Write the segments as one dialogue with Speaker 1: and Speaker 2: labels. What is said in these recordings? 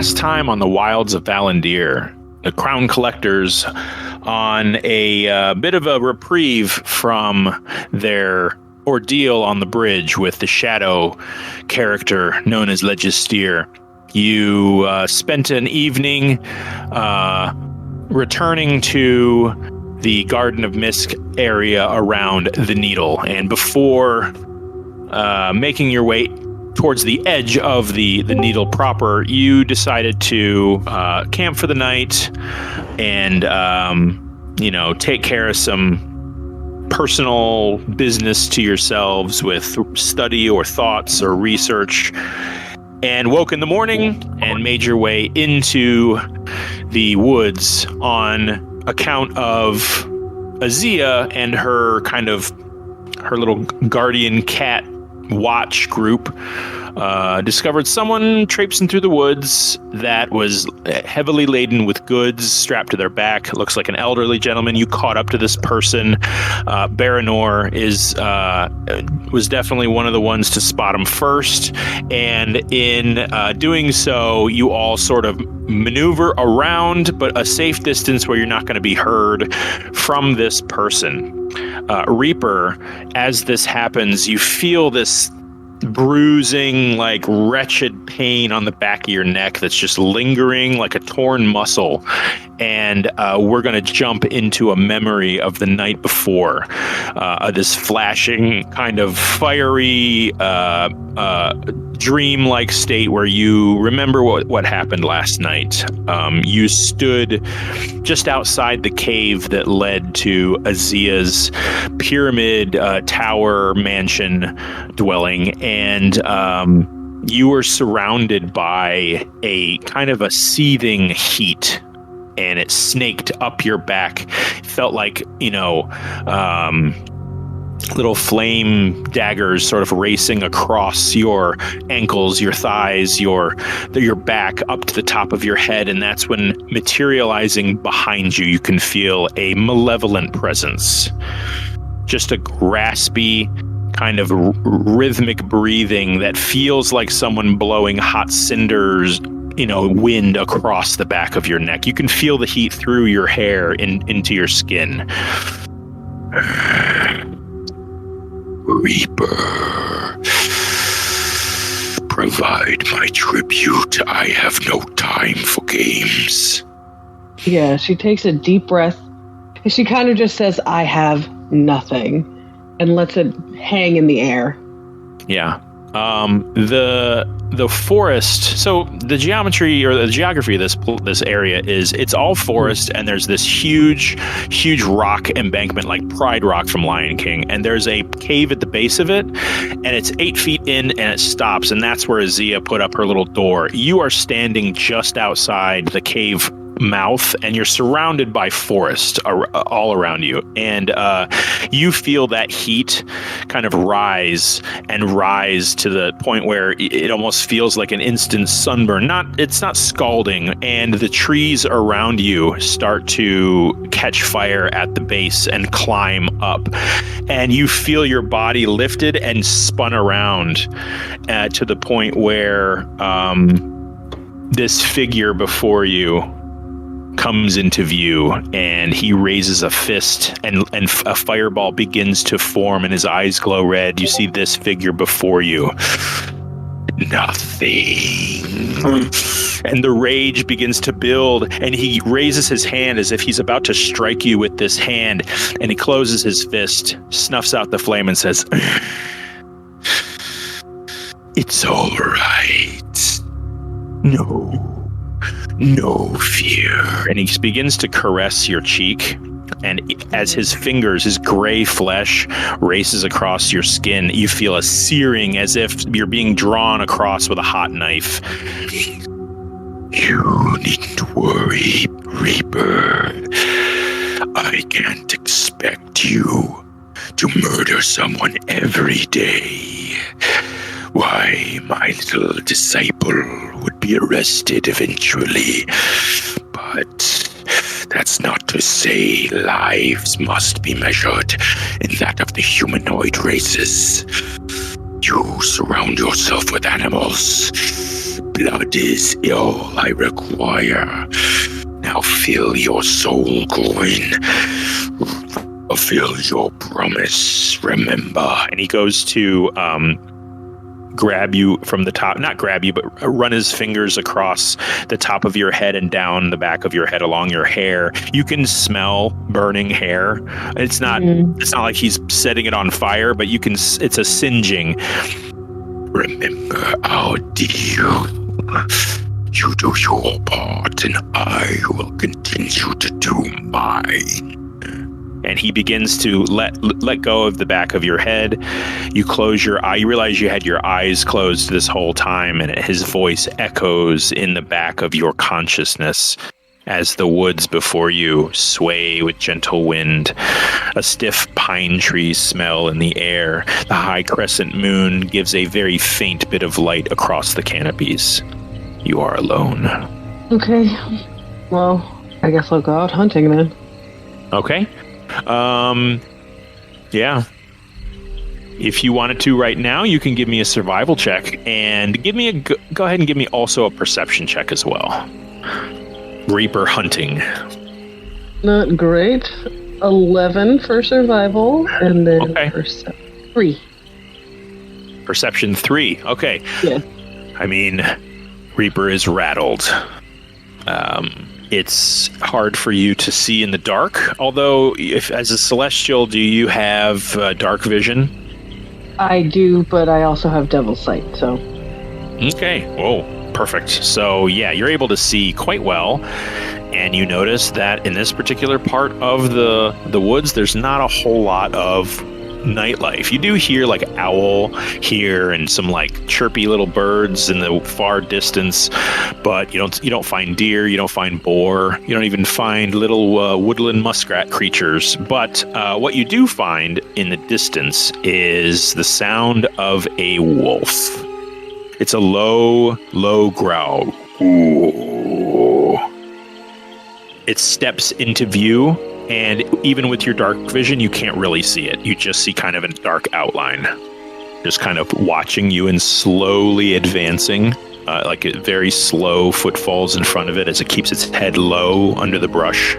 Speaker 1: last time on the wilds of Valandiir, the Crown Collectors, on a bit of a reprieve from their ordeal on the bridge with the shadow character known as Legisteer, you spent an evening returning to the Garden of Mist area around the Needle, and before making your way towards the edge of the Needle proper, you decided to camp for the night and take care of some personal business to yourselves with study or thoughts or research, and woke in the morning and made your way into the woods on account of Azia and her little guardian cat watch group discovered someone traipsing through the woods that was heavily laden with goods strapped to their back. It looks like an elderly gentleman. You caught up to this person. Baranor was definitely one of the ones to spot him first, and in doing so, you all sort of maneuver around, but a safe distance where you're not going to be heard from this person. Reaper, as this happens, you feel this bruising, like wretched pain on the back of your neck that's just lingering like a torn muscle. And we're going to jump into a memory of the night before, this flashing kind of fiery dream-like state where you remember what happened last night. You stood just outside the cave that led to Azia's pyramid tower mansion dwelling, and you were surrounded by a kind of a seething heat, and it snaked up your back. It felt like, little flame daggers sort of racing across your ankles, your thighs, your back up to the top of your head. And that's when, materializing behind you, you can feel a malevolent presence. Just a raspy kind of rhythmic breathing that feels like someone blowing hot cinders, wind across the back of your neck. You can feel the heat through your hair into your skin.
Speaker 2: Reaper, provide my tribute. I have no time for games.
Speaker 3: Yeah, she takes a deep breath, and she kind of just says, I have nothing, and lets it hang in the air.
Speaker 1: Yeah. The forest, so the geometry or the geography of this area is, it's all forest, and there's this huge rock embankment like Pride Rock from Lion King, and there's a cave at the base of it, and it's 8 feet in and it stops, and that's where Azia put up her little door. You are standing just outside the cave mouth, and you're surrounded by forest all around you, and you feel that heat kind of rise to the point where it almost feels like an instant sunburn. It's not scalding, and the trees around you start to catch fire at the base and climb up, and you feel your body lifted and spun around to the point where this figure before you comes into view, and he raises a fist, and a fireball begins to form, and his eyes glow red. You see this figure before you.
Speaker 2: Nothing.
Speaker 1: And the rage begins to build, and he raises his hand as if he's about to strike you with this hand, and he closes his fist, snuffs out the flame, and says,
Speaker 2: It's all right. No fear.
Speaker 1: And he begins to caress your cheek, and as his fingers, his gray flesh races across your skin, you feel a searing as if you're being drawn across with a hot knife.
Speaker 2: You needn't worry, Reaper. I can't expect you to murder someone every day. Why, my little disciple would be arrested eventually. But that's not to say lives must be measured in that of the humanoid races. You surround yourself with animals, blood is all I require. Now feel your soul coin. Fulfill your promise, remember.
Speaker 1: And he goes to grab you from the top, not grab you, but run his fingers across the top of your head and down the back of your head along your hair. You can smell burning hair. It's not like he's setting it on fire, but it's a singeing.
Speaker 2: Remember our deal. You do your part, and I will continue to do mine.
Speaker 1: And he begins to let go of the back of your head. You close your eye. You realize you had your eyes closed this whole time, and his voice echoes in the back of your consciousness as the woods before you sway with gentle wind. A stiff pine tree smell in the air. The high crescent moon gives a very faint bit of light across the canopies. You are alone.
Speaker 3: Okay. Well, I guess I'll go out hunting then.
Speaker 1: Okay. Yeah. If you wanted to right now, you can give me a survival check and give me go ahead and give me also a perception check as well. Reaper hunting.
Speaker 3: Not great. 11 for survival, and then perception 3.
Speaker 1: Perception 3. Okay.
Speaker 3: Yeah.
Speaker 1: I mean, Reaper is rattled. It's hard for you to see in the dark, although if as a celestial, do you have dark vision?
Speaker 3: I do, but I also have Devil's Sight, so...
Speaker 1: Okay. Whoa. Perfect. So, yeah, you're able to see quite well, and you notice that in this particular part of the woods, there's not a whole lot of nightlife. You do hear like owl here and some like chirpy little birds in the far distance, but you don't find deer, you don't find boar, you don't even find little woodland muskrat creatures. But what you do find in the distance is the sound of a wolf. It's a low growl. Ooh. It steps into view. And even with your dark vision, you can't really see it. You just see kind of a dark outline. Just kind of watching you and slowly advancing, like very slow footfalls in front of it as it keeps its head low under the brush.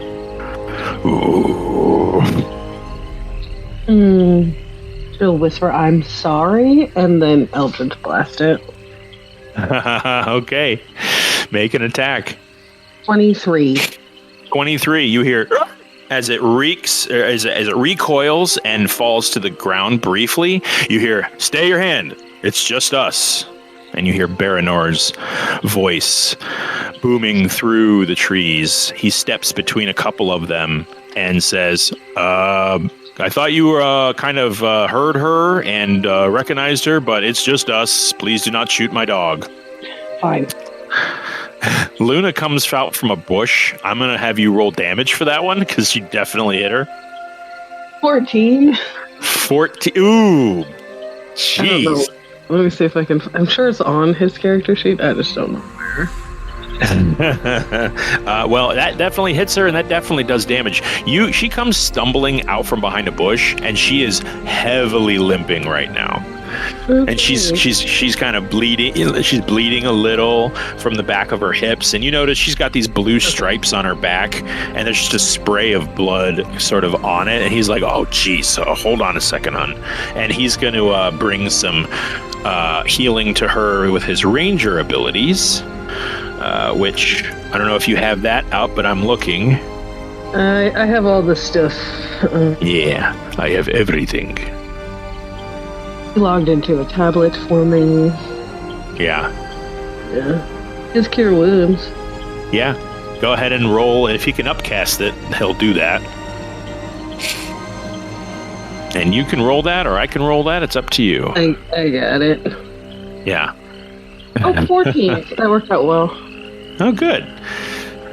Speaker 1: Ooh.
Speaker 3: She'll whisper, "I'm sorry," and then Eldritch Blast it.
Speaker 1: Okay. Make an attack.
Speaker 3: 23.
Speaker 1: 23, you hear... As it recoils and falls to the ground briefly, you hear, "Stay your hand. It's just us." And you hear Baranor's voice booming through the trees. He steps between a couple of them and says, I thought you kind of heard her and recognized her, but it's just us. Please do not shoot my dog.
Speaker 3: Fine.
Speaker 1: Luna comes out from a bush. I'm going to have you roll damage for that one because you definitely hit her.
Speaker 3: 14.
Speaker 1: 14. Ooh. Jeez.
Speaker 3: Let me see if I can... I'm sure it's on his character sheet. I just don't know where.
Speaker 1: Well, that definitely hits her, and that definitely does damage. She comes stumbling out from behind a bush, and she is heavily limping right now. Okay. And she's kind of bleeding. She's bleeding a little from the back of her hips, and you notice she's got these blue stripes on her back, and there's just a spray of blood sort of on it. And he's like, "Oh, geez, hold on a second, hon," and he's going to bring some healing to her with his ranger abilities, which I don't know if you have that out, but I'm looking.
Speaker 3: I have all the stuff.
Speaker 1: Yeah, I have everything.
Speaker 3: Logged into a tablet for me.
Speaker 1: Yeah.
Speaker 3: Just cure wounds.
Speaker 1: Yeah. Go ahead and roll. If he can upcast it, he'll do that. And you can roll that, or I can roll that. It's up to you.
Speaker 3: I got it.
Speaker 1: Yeah.
Speaker 3: 14. That worked out well.
Speaker 1: Oh, good.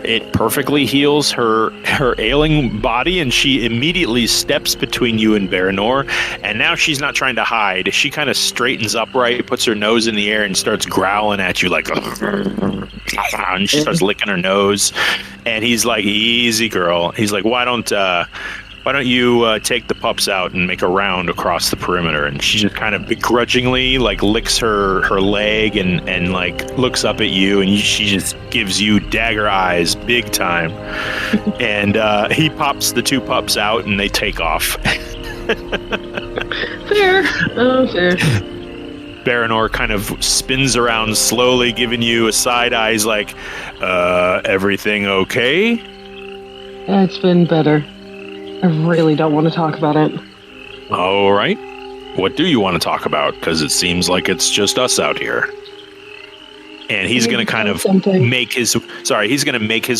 Speaker 1: It perfectly heals her ailing body, and she immediately steps between you and Baranor. And now she's not trying to hide. She kind of straightens upright, puts her nose in the air, and starts growling at you like, and she starts licking her nose. And he's like, "Easy, girl." He's like, "Why don't why don't you take the pups out and make a round across the perimeter? And she just kind of begrudgingly like licks her leg and like looks up at you, and she just gives you dagger eyes big time. And he pops the two pups out and they take off.
Speaker 3: Fair. Oh, fair.
Speaker 1: Baranor kind of spins around slowly, giving you a side eyes like, everything okay?
Speaker 3: It's been better. I really don't want to talk about it.
Speaker 1: All right. What do you want to talk about? Because it seems like it's just us out here. And he's going to kind of make his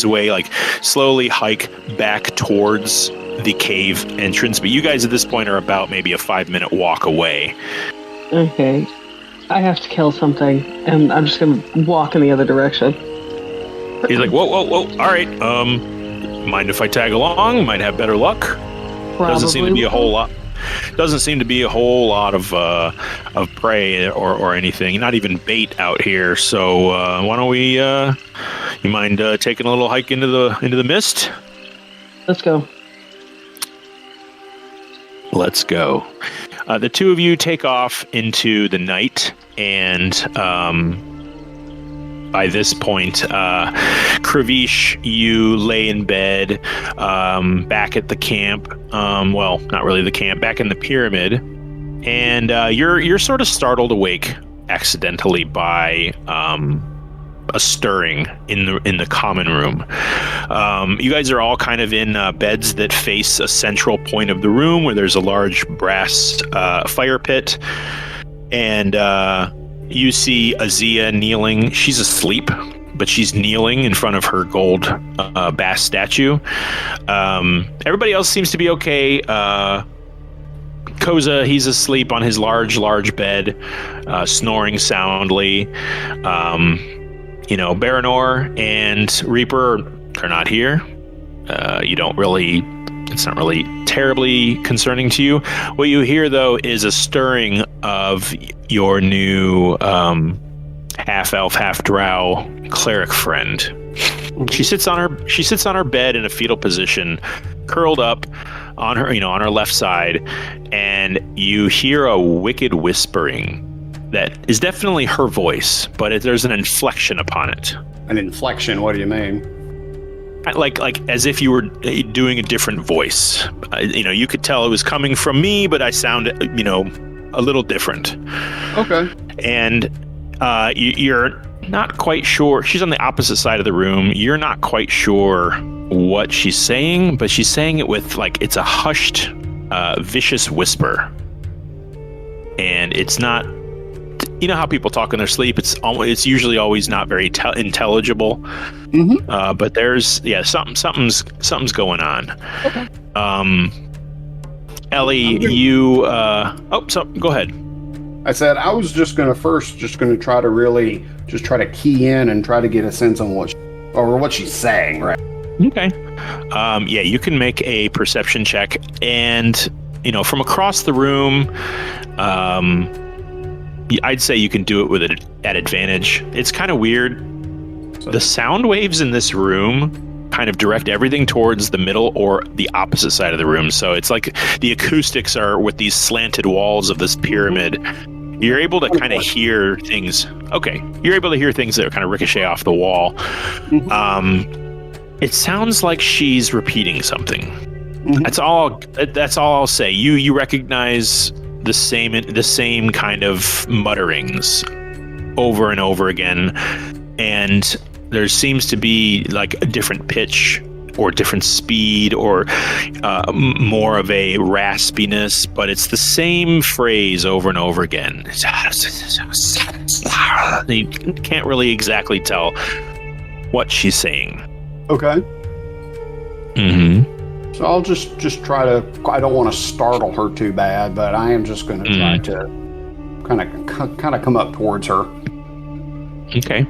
Speaker 1: way, like slowly hike back towards the cave entrance. But you guys at this point are about maybe a 5-minute walk away.
Speaker 3: Okay. I have to kill something, and I'm just going to walk in the other direction.
Speaker 1: He's like, whoa. All right. Mind if I tag along? Might have better luck. Doesn't seem to be a whole lot. Doesn't seem to be a whole lot of prey or anything. Not even bait out here. So why don't we? You mind taking a little hike into the mist?
Speaker 3: Let's go.
Speaker 1: Let's go. The two of you take off into the night, and by this point, Kravish, you lay in bed back at the camp. Well, not really the camp, back in the pyramid, and you're sort of startled awake accidentally by a stirring in the common room. You guys are all kind of in beds that face a central point of the room where there's a large brass fire pit, and you see Azia kneeling. She's asleep, but she's kneeling in front of her gold bass statue. Everybody else seems to be okay. Koza, he's asleep on his large bed, snoring soundly. Baranor and Reaper are not here. It's not really terribly concerning to you. What you hear, though, is a stirring of your new half-elf, half-drow cleric friend. She sits on her bed in a fetal position, curled up on her left side, and you hear a wicked whispering that is definitely her voice, but there's an inflection upon it.
Speaker 4: An inflection? What do you mean?
Speaker 1: Like as if you were doing a different voice. You could tell it was coming from me, but I sound, a little different.
Speaker 4: Okay.
Speaker 1: And you're not quite sure. She's on the opposite side of the room. You're not quite sure what she's saying, but she's saying it with it's a hushed, vicious whisper. And it's not. You know how people talk in their sleep? It's usually always not very intelligible. Mm-hmm. But there's something's going on.
Speaker 4: Okay.
Speaker 1: Ellie, go ahead.
Speaker 4: I said I was just going to try to really just try to key in and try to get a sense on what she's saying, right?
Speaker 1: Okay. You can make a perception check, and from across the room, I'd say you can do it with it at advantage. It's kind of weird. The sound waves in this room kind of direct everything towards the middle or the opposite side of the room. So it's like the acoustics are with these slanted walls of this pyramid. You're able to kind of hear things. Okay. You're able to hear things that are kind of ricochet off the wall. It sounds like she's repeating something. Mm-hmm. That's all I'll say. You recognize the same kind of mutterings over and over again, and there seems to be like a different pitch or different speed or more of a raspiness, but it's the same phrase over and over again. You can't really exactly tell what she's saying.
Speaker 4: Okay.
Speaker 1: Mm-hmm.
Speaker 4: So I'll just try to. I don't want to startle her too bad, but I am just going to try to kind of come up towards her.
Speaker 1: Okay.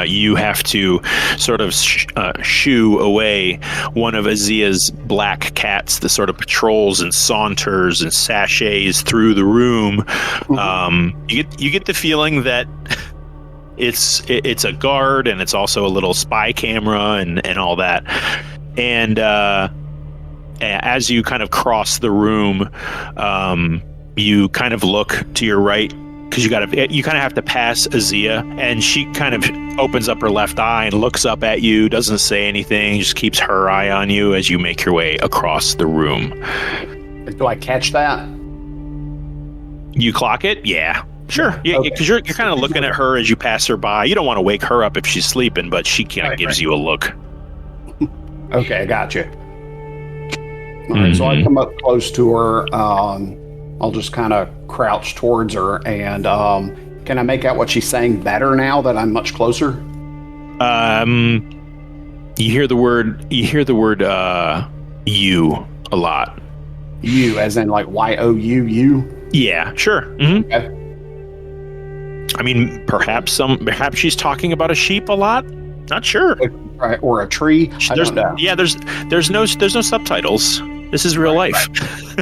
Speaker 1: You have to sort of shoo away one of Azia's black cats that sort of patrols and saunters and sashays through the room. Mm-hmm. You get the feeling that it's a guard, and it's also a little spy camera and all that. And as you kind of cross the room, you kind of look to your right, because you kind of have to pass Azia, and she kind of opens up her left eye and looks up at you, doesn't say anything, just keeps her eye on you as you make your way across the room.
Speaker 4: Do I catch that?
Speaker 1: You clock it? Yeah. Sure. Yeah, because you're kind of looking at her as you pass her by. You don't want to wake her up if she's sleeping, but she kind of gives you a look.
Speaker 4: Okay, I got you. All right, so I come up close to her. I'll just kind of crouch towards her, and can I make out what she's saying better now that I'm much closer?
Speaker 1: You hear the word you a lot.
Speaker 4: You, as in like Y-O-U-U?
Speaker 1: Yeah, sure. Mm-hmm.
Speaker 4: Okay.
Speaker 1: I mean, perhaps she's talking about a sheep a lot. Not sure.
Speaker 4: Or a tree. I don't know.
Speaker 1: Yeah, there's no subtitles. This is real life.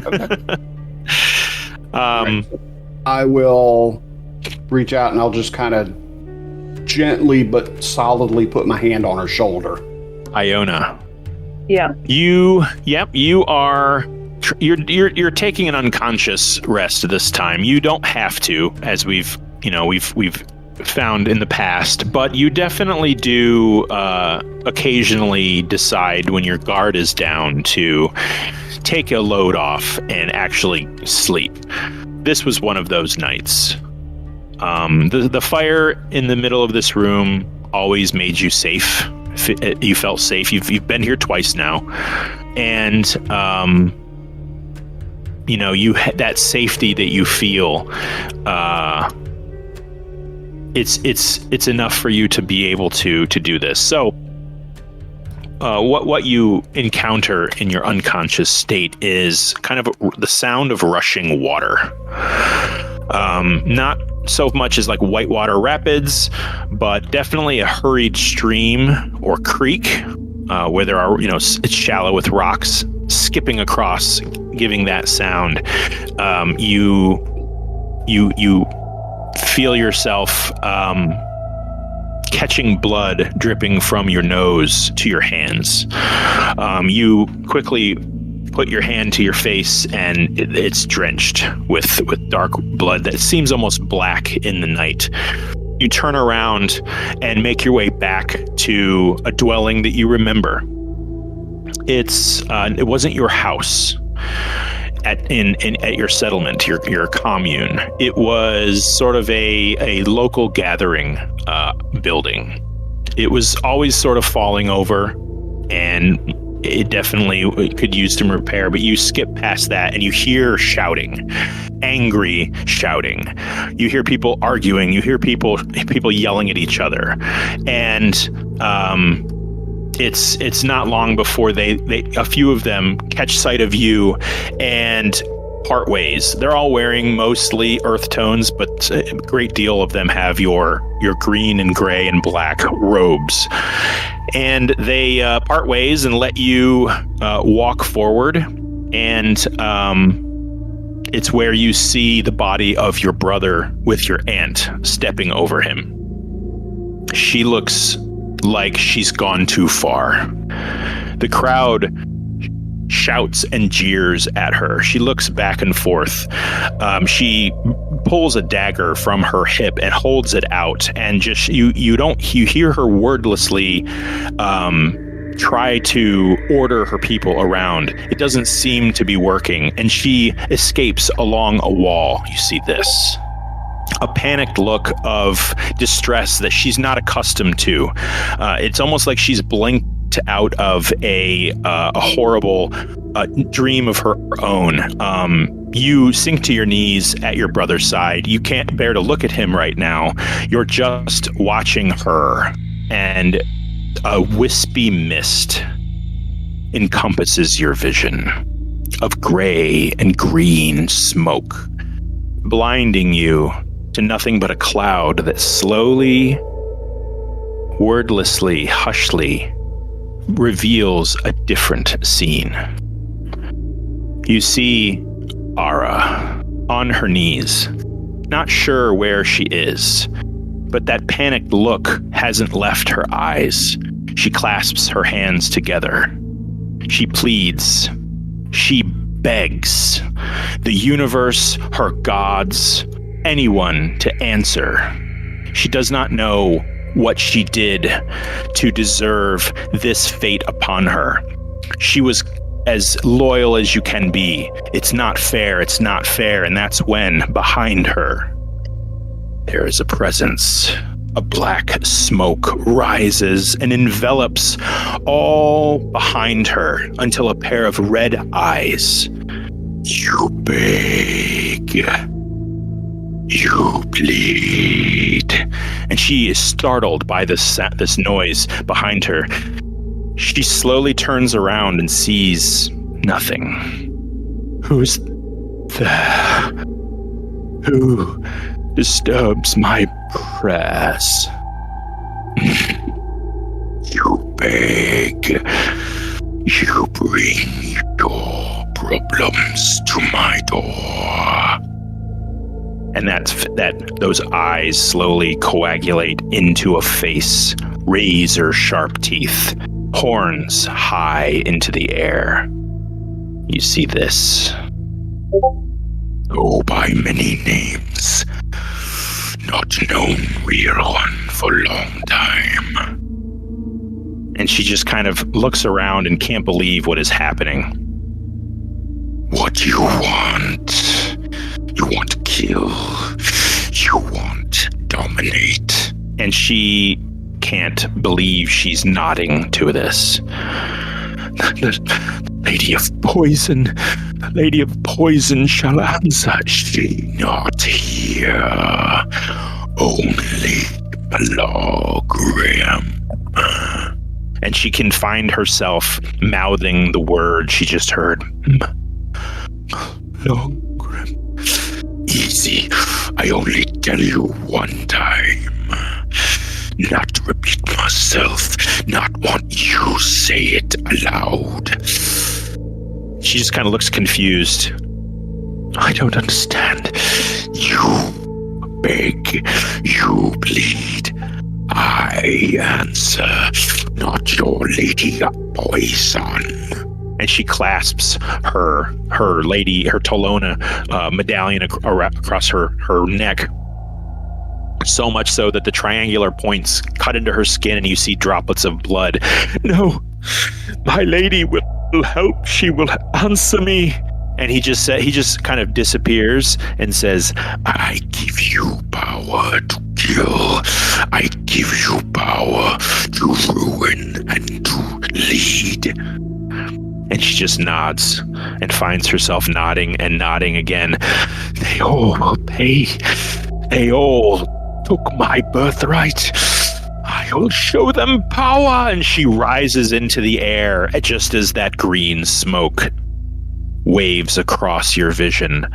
Speaker 4: Okay. I will reach out and I'll just kind of gently but solidly put my hand on her shoulder.
Speaker 1: Iona.
Speaker 3: Yeah.
Speaker 1: You are. You're taking an unconscious rest this time. You don't have to, as we've found in the past, but you definitely do occasionally decide when your guard is down to take a load off and actually sleep. This was one of those nights. The fire in the middle of this room always made you safe. You felt safe. You've been here twice now, and you had that safety that you feel. It's enough for you to be able to do this. So what you encounter in your unconscious state is kind of the sound of rushing water. Not so much as like whitewater rapids, but definitely a hurried stream or creek where there are, it's shallow with rocks skipping across, giving that sound. You feel yourself catching blood dripping from your nose to your hands. You quickly put your hand to your face, and it's drenched with dark blood that seems almost black in the night. You turn around and make your way back to a dwelling that you remember. It wasn't your house at your settlement, your commune. It was sort of a local gathering building. It was always sort of falling over, and it definitely could use some repair, but you skip past that and you hear shouting, angry shouting. You hear people arguing, you hear people yelling at each other. And it's not long before a few of them catch sight of you and part ways. They're all wearing mostly earth tones, but a great deal of them have your green and gray and black robes. And they part ways and let you walk forward. And it's where you see the body of your brother with your aunt stepping over him. She looks like she's gone too far. The crowd shouts and jeers at her. She looks back and forth. She pulls a dagger from her hip and holds it out, and just you hear her wordlessly try to order her people around. It doesn't seem to be working, and she escapes along a wall. You see this. A panicked look of distress that she's not accustomed to. It's almost like she's blinked out of a horrible dream of her own. You sink to your knees at your brother's side. You can't bear to look at him right now. You're just watching her, and a wispy mist encompasses your vision of gray and green smoke, blinding you to nothing but a cloud that slowly, wordlessly, hushly reveals a different scene. You see Ara on her knees, not sure where she is, but that panicked look hasn't left her eyes. She clasps her hands together. She pleads, She begs the universe, her gods, anyone to answer. She does not know what she did to deserve this fate upon her. She was as loyal as you can be. It's not fair, and that's when, behind her, there is a presence. A black smoke rises and envelops all behind her until a pair of red eyes.
Speaker 2: You beg. You plead.
Speaker 1: And she is startled by this noise behind her. She slowly turns around and sees nothing. Who's there? Who disturbs my prayers?
Speaker 2: You beg. You bring your problems to my door.
Speaker 1: And those eyes slowly coagulate into a face, razor sharp teeth, horns high into the air. You see this.
Speaker 2: Go by many names. Not known real one for a long time.
Speaker 1: And she just kind of looks around and can't believe what is happening.
Speaker 2: What you want? You want to kill. You want to dominate.
Speaker 1: And she can't believe she's nodding to this. The Lady of Poison. The Lady of Poison shall answer.
Speaker 2: She not here. Only hologram.
Speaker 1: And she can find herself mouthing the word she just heard.
Speaker 2: Hologram. Easy. I only tell you one time. Not to repeat myself. Not want you say it aloud.
Speaker 1: She just kind of looks confused. I don't understand.
Speaker 2: You beg. You plead. I answer. Not your Lady of Poison.
Speaker 1: And she clasps her Tolona medallion across her neck. So much so that the triangular points cut into her skin and you see droplets of blood. No, my lady will help. She will answer me. And he just kind of disappears and says,
Speaker 2: I give you power to kill. I give you power to ruin and to lead.
Speaker 1: And she just nods and finds herself nodding and nodding again. They all will pay. They all took my birthright. I will show them power. And she rises into the air just as that green smoke waves across your vision.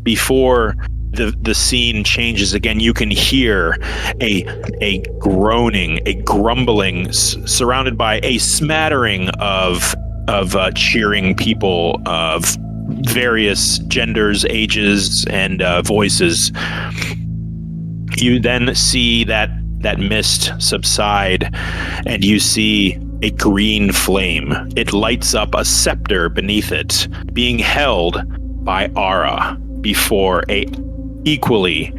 Speaker 1: Before the scene changes again, you can hear a groaning, a grumbling, surrounded by a smattering of cheering people of various genders, ages, and voices. You then see that mist subside, and you see a green flame. It lights up a scepter beneath it, being held by Ara before a equally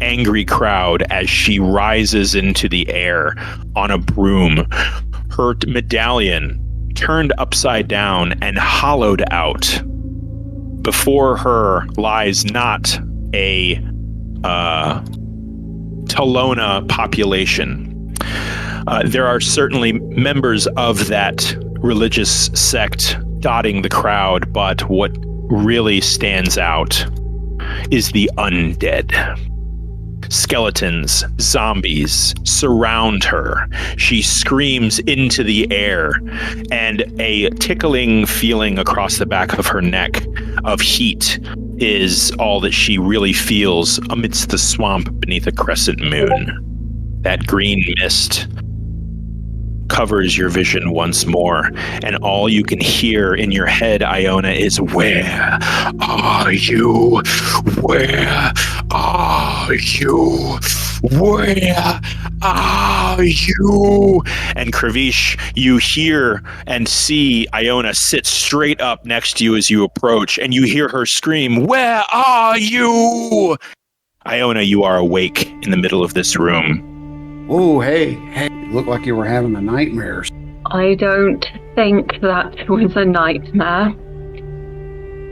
Speaker 1: angry crowd as she rises into the air on a broom. Her medallion turned upside down and hollowed out. Before her lies not a Tolona population. There are certainly members of that religious sect dotting the crowd, but what really stands out is the undead. Skeletons, zombies surround her. She screams into the air, and a tickling feeling across the back of her neck of heat is all that she really feels amidst the swamp beneath a crescent moon. That green mist covers your vision once more, and all you can hear in your head, Iona, is, "Where are you? Where are you? Where are you?" And Kravish, you hear and see Iona sit straight up next to you as you approach, and you hear her scream, "Where are you?" Iona, you are awake in the middle of this room.
Speaker 4: Oh, hey, looked like you were having a nightmare.
Speaker 3: I don't think that was a nightmare.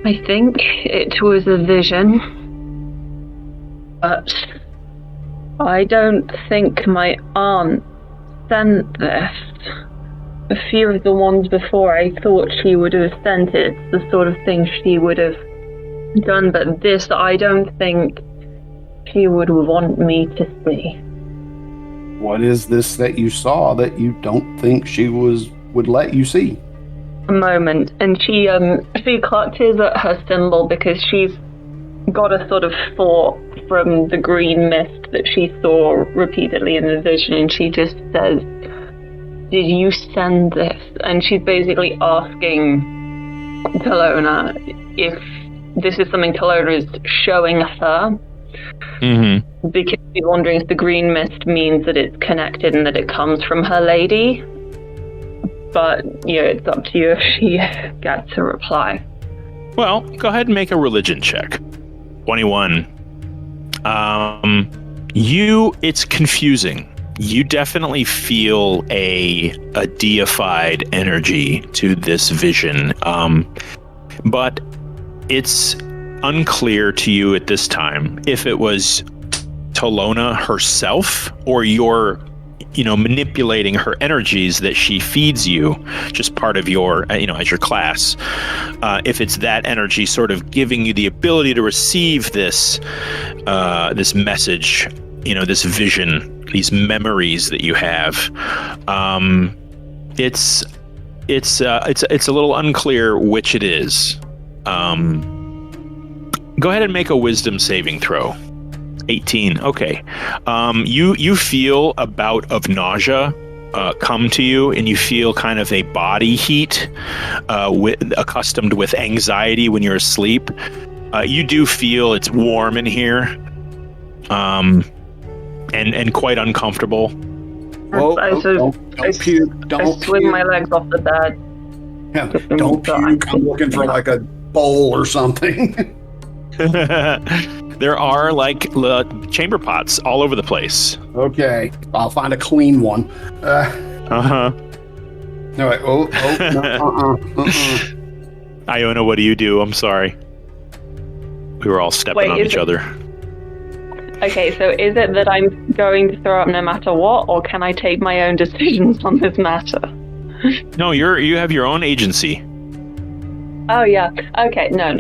Speaker 3: I think it was a vision. But I don't think my aunt sent this. A few of the ones before, I thought she would have sent it. It's the sort of thing she would have done, but this, I don't think she would want me to see.
Speaker 4: What is this that you saw that you don't think she would let you see?
Speaker 3: A moment, and she clutches at her symbol because she's got a sort of thought from the green mist that she saw repeatedly in the vision, and she just says, "Did you send this?" And she's basically asking Talona if this is something Talona is showing her. Mm-hmm. Because she's wondering if the green mist means that it's connected and that it comes from her lady. But, yeah, it's up to you if she gets a reply.
Speaker 1: Well, go ahead and make a religion check. 21. It's confusing. You definitely feel a deified energy to this vision. But it's unclear to you at this time if it was Talona herself or you're, manipulating her energies that she feeds you, just part of your, as your class. If it's that energy sort of giving you the ability to receive this message, this vision, these memories that you have. It's a little unclear which it is. Go ahead and make a wisdom saving throw. 18. Okay. You feel a bout of nausea come to you, and you feel kind of a body heat, accustomed with anxiety when you're asleep. You do feel it's warm in here, and quite uncomfortable.
Speaker 4: Don't puke. Don't
Speaker 3: swing my legs off the bed.
Speaker 4: Yeah, don't puke. I'm looking for like a bowl or something.
Speaker 1: There are chamber pots all over the place.
Speaker 4: Okay, I'll find a clean one.
Speaker 1: Uh-huh.
Speaker 4: All right. No,
Speaker 1: Iona, what do you do? I'm sorry. We were all stepping on each other.
Speaker 3: Okay, so is it that I'm going to throw up no matter what, or can I take my own decisions on this matter?
Speaker 1: No, you have your own agency.
Speaker 3: Oh, yeah. Okay, no.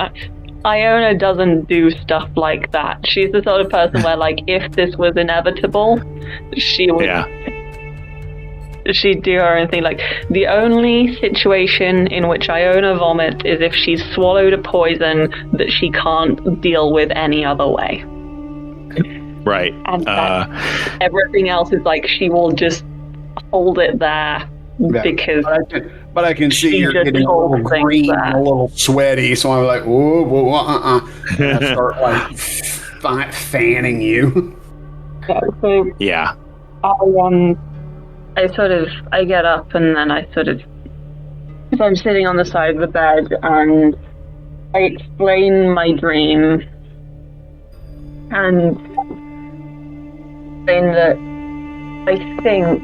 Speaker 3: Iona doesn't do stuff like that. She's the sort of person where, if this was inevitable, she would... Yeah. She'd do her own thing. The only situation in which Iona vomits is if she's swallowed a poison that she can't deal with any other way.
Speaker 1: Right.
Speaker 3: And everything else is she will just hold it there because...
Speaker 4: But I can see you're getting a little green and a little sweaty, so I'm like, whoa, and I start fanning you.
Speaker 3: Yeah, so I get up and then so I'm sitting on the side of the bed and I explain my dream and saying that I think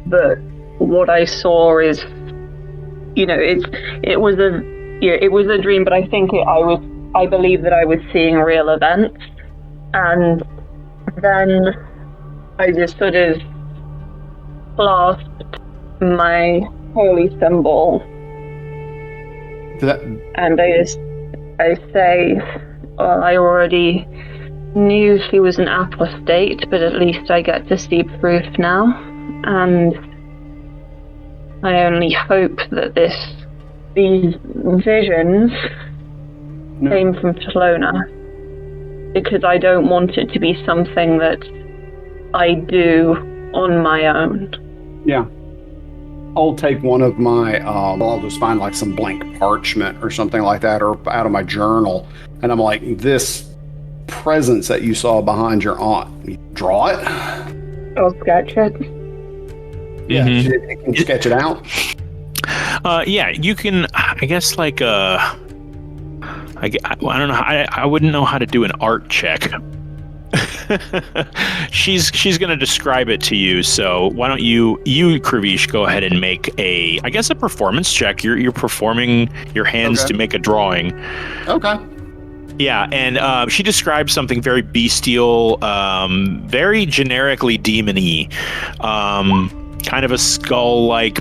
Speaker 3: that what I saw is, it was a dream, but I think I believe that I was seeing real events, and then I just sort of clasped my holy symbol, and I say, well, I already knew she was an apostate, but at least I get to see proof now, and I only hope that these visions came from Talona, because I don't want it to be something that I do on my own.
Speaker 4: Yeah. I'll take one of my, I'll just find like some blank parchment or something like that, or out of my journal. And I'm like, this presence that you saw behind your aunt, you draw it?
Speaker 3: I'll sketch it.
Speaker 4: Yeah, you can sketch it out.
Speaker 1: Yeah, you can, I guess, like, I don't know, I wouldn't know how to do an art check. She's going to describe it to you, so why don't you Kravish, go ahead and make a performance check. You're performing your hands to make a drawing.
Speaker 4: Okay.
Speaker 1: Yeah, and she describes something very bestial, very generically demon-y, kind of a skull-like,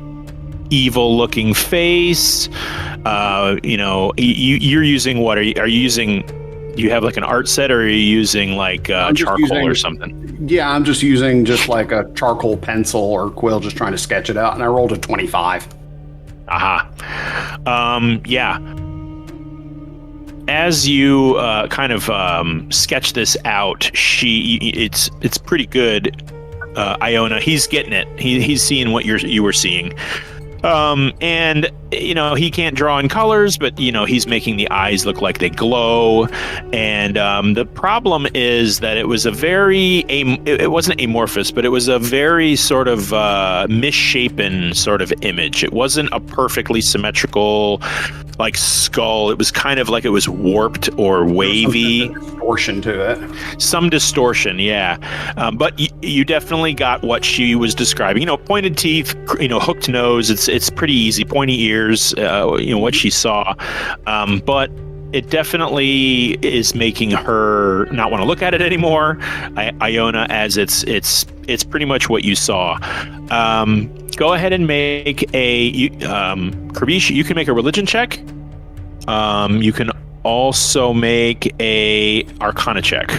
Speaker 1: evil-looking face. You're using what? Are you using? Do you have like an art set, or are you using like charcoal or something?
Speaker 4: Yeah, I'm just using like a charcoal pencil or quill, just trying to sketch it out, and I rolled a 25.
Speaker 1: Aha. Yeah. As you kind of sketch this out, it's pretty good. Iona, he's getting it. He's seeing what you were seeing. And he can't draw in colors, but he's making the eyes look like they glow. And the problem is that it was it wasn't amorphous, but it was a very sort of misshapen sort of image. It wasn't a perfectly symmetrical like skull. It was kind of like it was warped or wavy.
Speaker 4: Distortion to it.
Speaker 1: Some distortion, yeah. But you definitely got what she was describing. Pointed teeth, hooked nose. It's pretty easy. Pointy ears. What she saw. But it definitely is making her not want to look at it anymore, Iona, as it's pretty much what you saw. Go ahead and make Kravish, you can make a religion check. You can also make a Arcana check.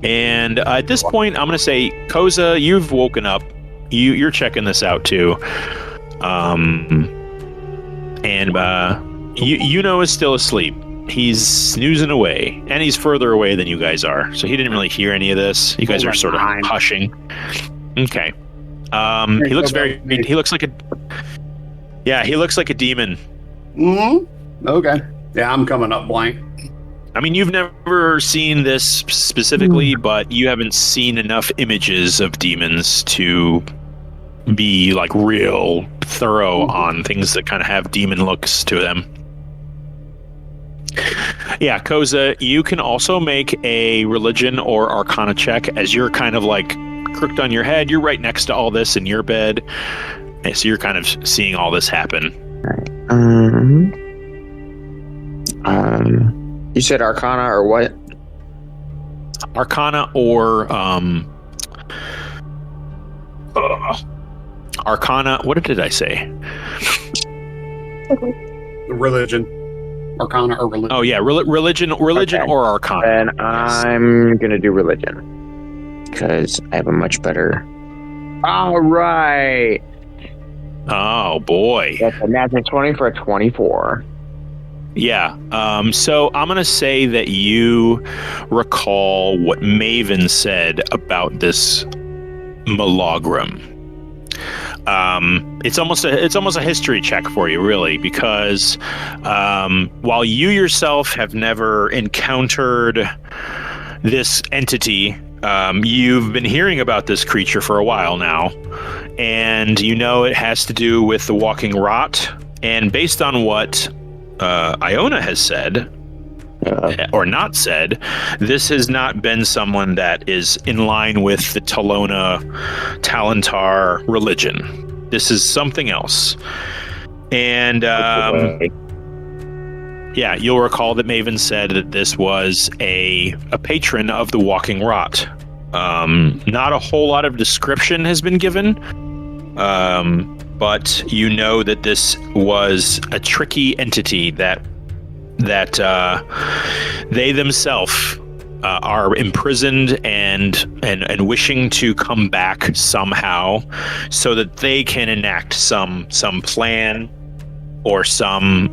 Speaker 1: And at this point, I'm going to say, Koza, you've woken up. You're checking this out too. Is still asleep. He's snoozing away, and he's further away than you guys are, so he didn't really hear any of this. You guys are sort of hushing. Okay. He looks like a demon.
Speaker 4: Mm-hmm. Okay. Yeah, I'm coming up blank.
Speaker 1: I mean, you've never seen this specifically, but you haven't seen enough images of demons to be like real thorough on things that kind of have demon looks to them. Yeah, Koza, you can also make a religion or arcana check as you're kind of like crooked on your head. You're right next to all this in your bed, and so you're kind of seeing all this happen.
Speaker 5: You said arcana or what?
Speaker 1: Arcana or arcana. What did I say?
Speaker 4: Religion. Arcana or religion.
Speaker 1: Oh yeah, religion okay. Or arcana.
Speaker 5: And I'm gonna do religion because I have a much better. All right.
Speaker 1: Oh boy.
Speaker 5: That's a natural 20 for a 24.
Speaker 1: Yeah. So I'm gonna say that you recall what Maven said about this Milagrum. It's almost a history check for you, really, because while you yourself have never encountered this entity, you've been hearing about this creature for a while now, and it has to do with the walking rot. And based on what Iona has said, or not said, this has not been someone that is in line with the Talantar religion. This is something else. And yeah, you'll recall that Maven said that this was a patron of the walking rot. Not a whole lot of description has been given, but that this was a tricky entity that they themselves are imprisoned and wishing to come back somehow, so that they can enact some plan or some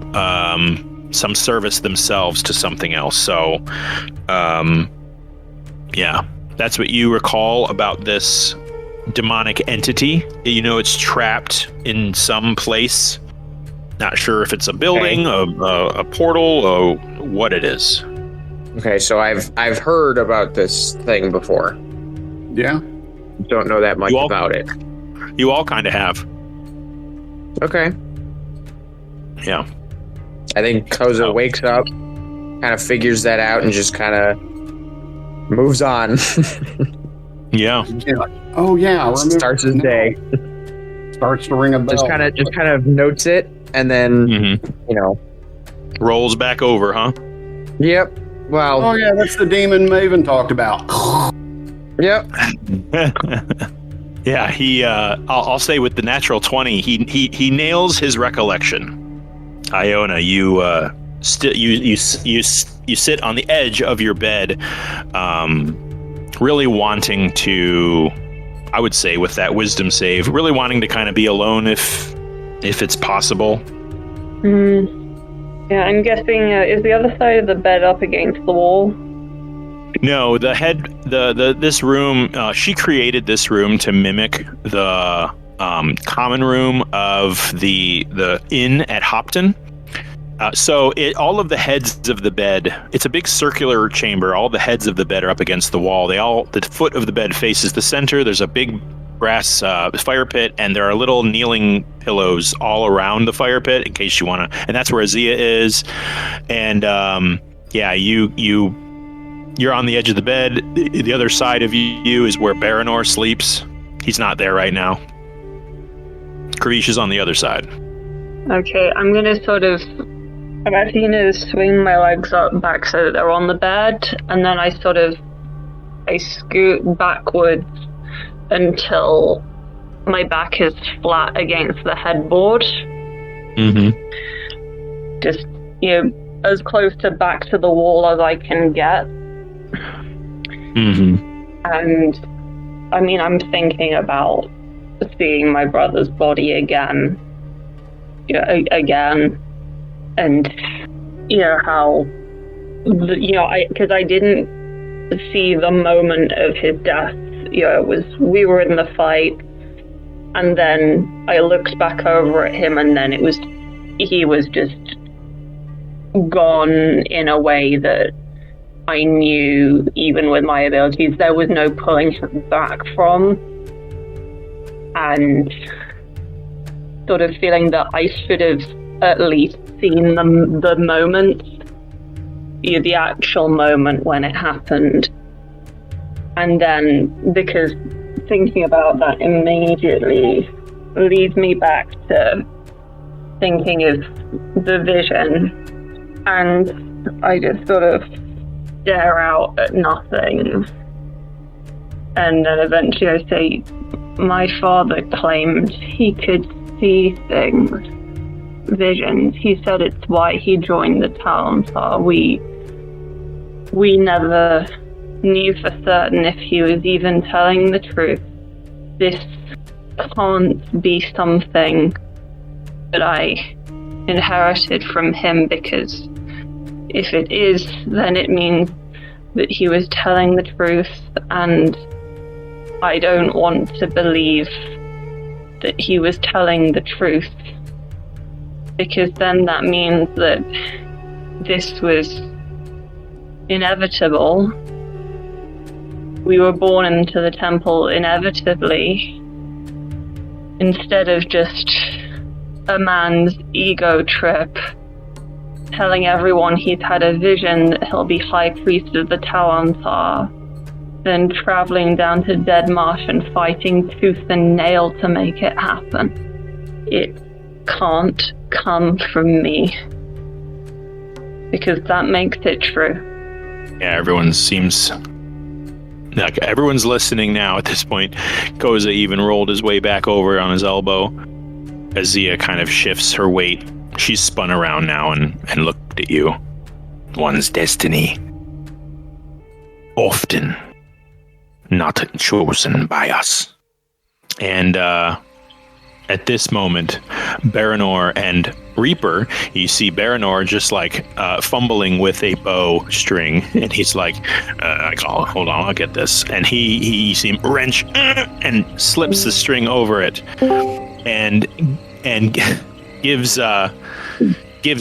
Speaker 1: service themselves to something else. So, yeah, that's what you recall about this demonic entity. You know it's trapped in some place. Not sure if it's a building, a portal, or what it is.
Speaker 5: Okay, so I've heard about this thing before.
Speaker 4: Yeah.
Speaker 5: Don't know that much about it.
Speaker 1: You all kind of have.
Speaker 5: Okay.
Speaker 1: Yeah.
Speaker 5: I think Koza wakes up, kind of figures that out, and just kind of moves on.
Speaker 1: Yeah.
Speaker 4: Oh yeah. I remember
Speaker 5: Starts his day.
Speaker 4: Starts to ring a bell.
Speaker 5: Just kind of notes it, and then
Speaker 1: rolls back over, huh?
Speaker 5: Yep. Well.
Speaker 4: Oh yeah, that's the demon Maven talked about.
Speaker 5: Yep.
Speaker 1: Yeah. He. I'll say with the natural 20, he nails his recollection. Iona, you sit on the edge of your bed, really wanting to, I would say, with that wisdom save, really wanting to kind of be alone if it's possible.
Speaker 3: Yeah, I'm guessing is the other side of the bed up against the wall?
Speaker 1: No, this room. She created this room to mimic the common room of the inn at Hopton. So all of the heads of the bed, it's a big circular chamber. All the heads of the bed are up against the wall. The foot of the bed faces the center. There's a big brass fire pit, and there are little kneeling pillows all around the fire pit in case you want to. And that's where Azia is. And you're on the edge of the bed. The other side of you is where Baranor sleeps. He's not there right now. Krish is on the other side.
Speaker 3: Okay, I'm actually going to swing my legs up back so that they're on the bed, and then I scoot backwards until my back is flat against the headboard. Just, as close to back to the wall as I can get. And, I mean, I'm thinking about seeing my brother's body again. And how because I didn't see the moment of his death. We were in the fight, and then I looked back over at him, and then he was just gone in a way that I knew, even with my abilities, there was no pulling him back from. And sort of feeling that I should have at least seen the moment, the actual moment when it happened. And then, because thinking about that immediately leads me back to thinking of the vision, and I just sort of stare out at nothing. And then eventually I say, my father claimed he could see things, visions. He said it's why he joined the Talontar. We never knew for certain if he was even telling the truth. This can't be something that I inherited from him, because if it is, then it means that he was telling the truth, and I don't want to believe that he was telling the truth, because then that means that this was inevitable. We were born into the temple inevitably, instead of just a man's ego trip telling everyone he's had a vision that he'll be High Priest of the Talontar, then traveling down to Dead Marsh and fighting tooth and nail to make it happen. It can't come from me, because that makes it true.
Speaker 1: Yeah, everyone's listening now at this point. Koza even rolled his way back over on his elbow as Zia kind of shifts her weight. She's spun around now and looked at you.
Speaker 2: One's destiny, often not chosen by us.
Speaker 1: And at this moment, Baranor and Reaper, you see Baranor just like fumbling with a bow string, and he's like, oh, hold on, I'll get this. And you see him wrench and slips the string over it, and gives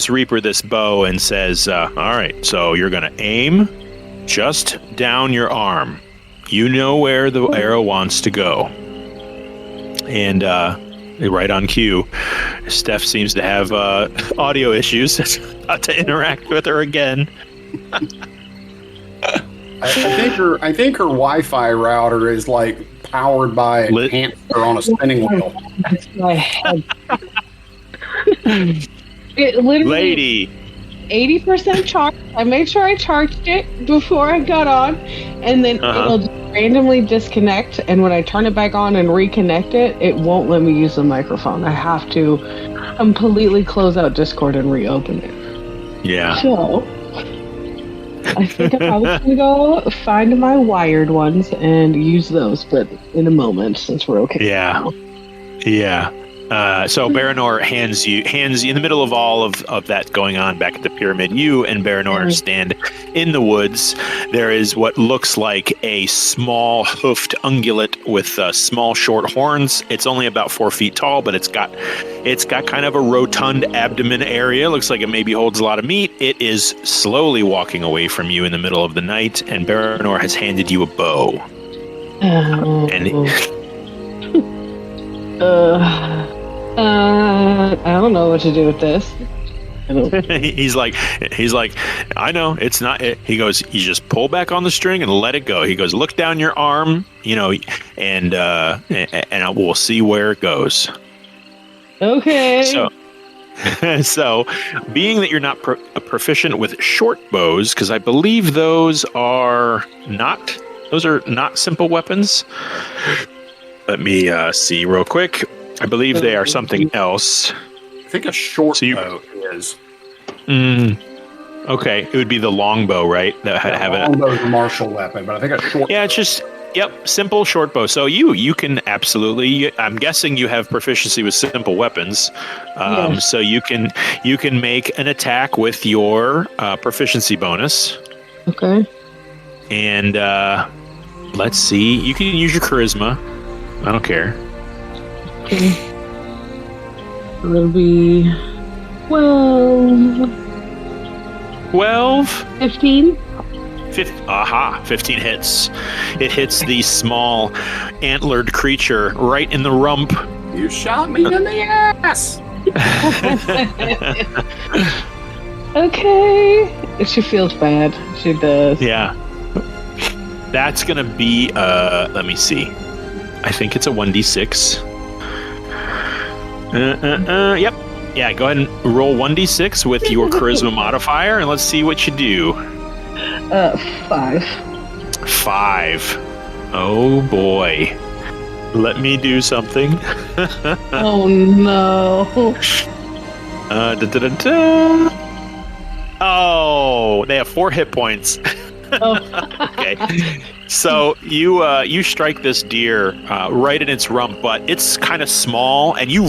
Speaker 1: Reaper this bow and says, all right, so you're gonna aim just down your arm. You know where the arrow wants to go. And right on cue, Steph seems to have audio issues. About to interact with her again.
Speaker 4: I think her Wi-Fi router is like powered by a hamster on a spinning wheel.
Speaker 6: That's my head. It literally
Speaker 1: Lady.
Speaker 6: 80% charged. I made sure I charged it before I got on, and then it'll just randomly disconnect, and when I turn it back on and reconnect it, it won't let me use the microphone. I have to completely close out Discord and reopen it.
Speaker 1: Yeah.
Speaker 6: So I think I was going to go find my wired ones and use those, but in a moment, since we're okay.
Speaker 1: Yeah. Yeah. So Baranor hands you in the middle of all of that going on back at the pyramid. You and Baranor stand in the woods. There is what looks like a small hoofed ungulate with small short horns. It's only about 4 feet tall, but it's got kind of a rotund abdomen area. Looks like it maybe holds a lot of meat. It is slowly walking away from you in the middle of the night, and Baranor has handed you a bow.
Speaker 6: I don't know what to do with this.
Speaker 1: He's like, I know it's not. He goes, you just pull back on the string and let it go. He goes, look down your arm, and we'll see where it goes.
Speaker 6: Okay.
Speaker 1: So, being that you're not proficient with short bows, because I believe those are not simple weapons. Let me see real quick. I believe they are something else.
Speaker 4: I think a short bow is.
Speaker 1: Okay, it would be the longbow, right?
Speaker 4: Longbow is a martial weapon, but I think a short bow.
Speaker 1: It's just, simple short bow. So you can absolutely, I'm guessing you have proficiency with simple weapons. Yes. So you can make an attack with your proficiency bonus.
Speaker 6: Okay.
Speaker 1: And let's see, you can use your charisma. I don't care.
Speaker 6: Okay. It'll be 12. 15.
Speaker 1: 15 hits. It hits the small antlered creature right in the rump.
Speaker 4: You shot me in the ass.
Speaker 6: Okay. She feels bad. She does.
Speaker 1: Yeah. That's gonna be let me see. I think it's a 1d6. Yep. Yeah, go ahead and roll 1d6 with your charisma modifier, and let's see what you do.
Speaker 6: 5.
Speaker 1: 5. Oh boy. Let me do something.
Speaker 6: Oh no.
Speaker 1: Oh, they have 4 hit points. Okay. So you strike this deer right in its rump, but it's kind of small, and you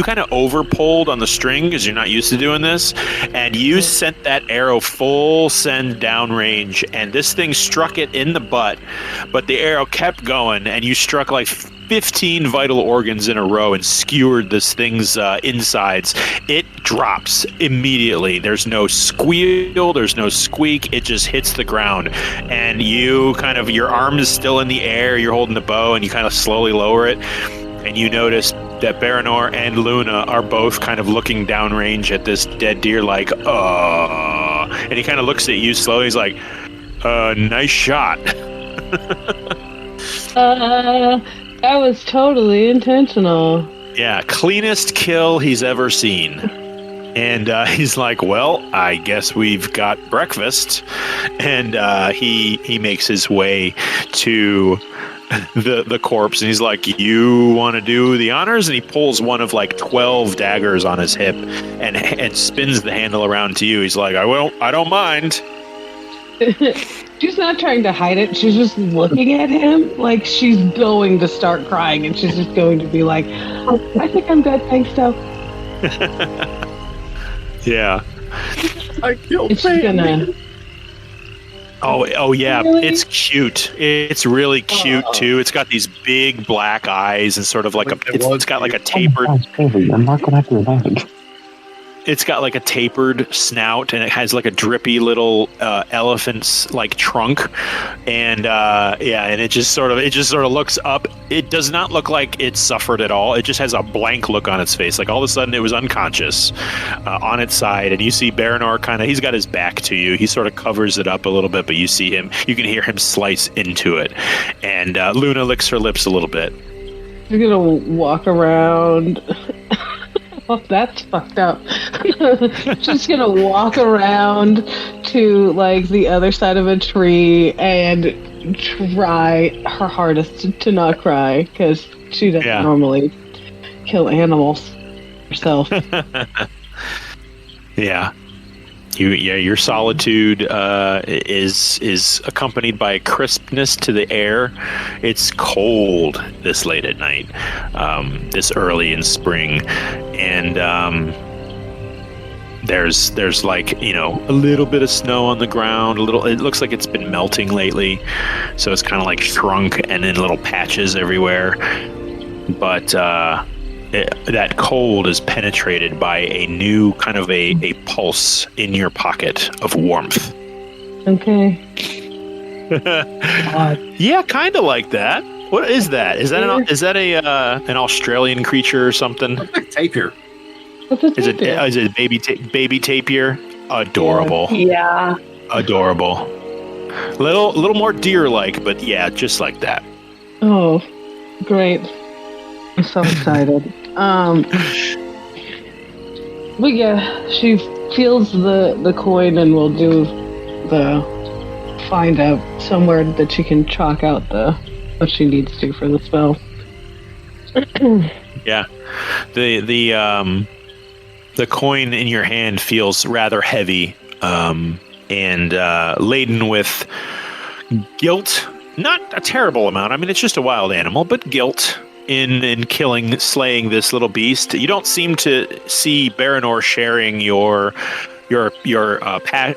Speaker 1: kind of over-pulled on the string because you're not used to doing this, and you sent that arrow full send downrange, and this thing struck it in the butt, but the arrow kept going, and you struck like 15 vital organs in a row and skewered this thing's insides. It drops immediately. There's no squeal, there's no squeak. It just hits the ground, and you your arm is still in the air. You're holding the bow, and you kind of slowly lower it, and you notice that Baranor and Luna are both kind of looking downrange at this dead deer like, and he kind of looks at you slowly. He's like, nice shot.
Speaker 6: That was totally intentional.
Speaker 1: Yeah, cleanest kill he's ever seen. And he's like, well, I guess we've got breakfast. And he makes his way to the corpse, and he's like, you want to do the honors? And he pulls one of like 12 daggers on his hip and spins the handle around to you. He's like, I don't mind.
Speaker 6: She's not trying to hide it. She's just looking at him like she's going to start crying, and she's just going to be like, I think I'm good, thanks, though.
Speaker 1: Yeah.
Speaker 2: I killed
Speaker 6: It's gonna...
Speaker 1: Oh yeah,
Speaker 6: Really?
Speaker 1: it's cute. It's really cute too. It's got these big black eyes and sort of like it's got like a tapered.
Speaker 5: I'm not gonna do that.
Speaker 1: It's got like a tapered snout, and it has like a drippy little elephant's like trunk, and and it just sort of looks up. It does not look like it suffered at all. It just has a blank look on its face. Like all of a sudden it was unconscious on its side, and you see Baranor he's got his back to you. He sort of covers it up a little bit, but you can hear him slice into it, and Luna licks her lips a little bit.
Speaker 6: You're gonna walk around. Oh, that's fucked up. Just gonna walk around to like the other side of a tree and try her hardest to not cry, because she doesn't normally kill animals herself.
Speaker 1: Yeah. Your solitude is accompanied by a crispness to the air. It's cold this late at night, this early in spring, and there's like a little bit of snow on the ground. It looks like it's been melting lately, so it's kind of like shrunk and in little patches everywhere. But that cold is penetrated by a new kind of a pulse in your pocket of warmth.
Speaker 6: Okay.
Speaker 1: Yeah, kind of like that. What is that? Is that an Australian creature or something?
Speaker 4: Tapir.
Speaker 1: Is it baby tapir? Adorable.
Speaker 3: Yeah.
Speaker 1: Adorable. Little more deer-like, but yeah, just like that.
Speaker 6: Oh, great. I'm so excited. But yeah, she feels the coin and will do find out somewhere that she can chalk out what she needs to for the spell.
Speaker 1: Yeah. The coin in your hand feels rather heavy, and laden with guilt. Not a terrible amount. I mean, it's just a wild animal, but guilt in slaying this little beast. You don't seem to see Baranor sharing your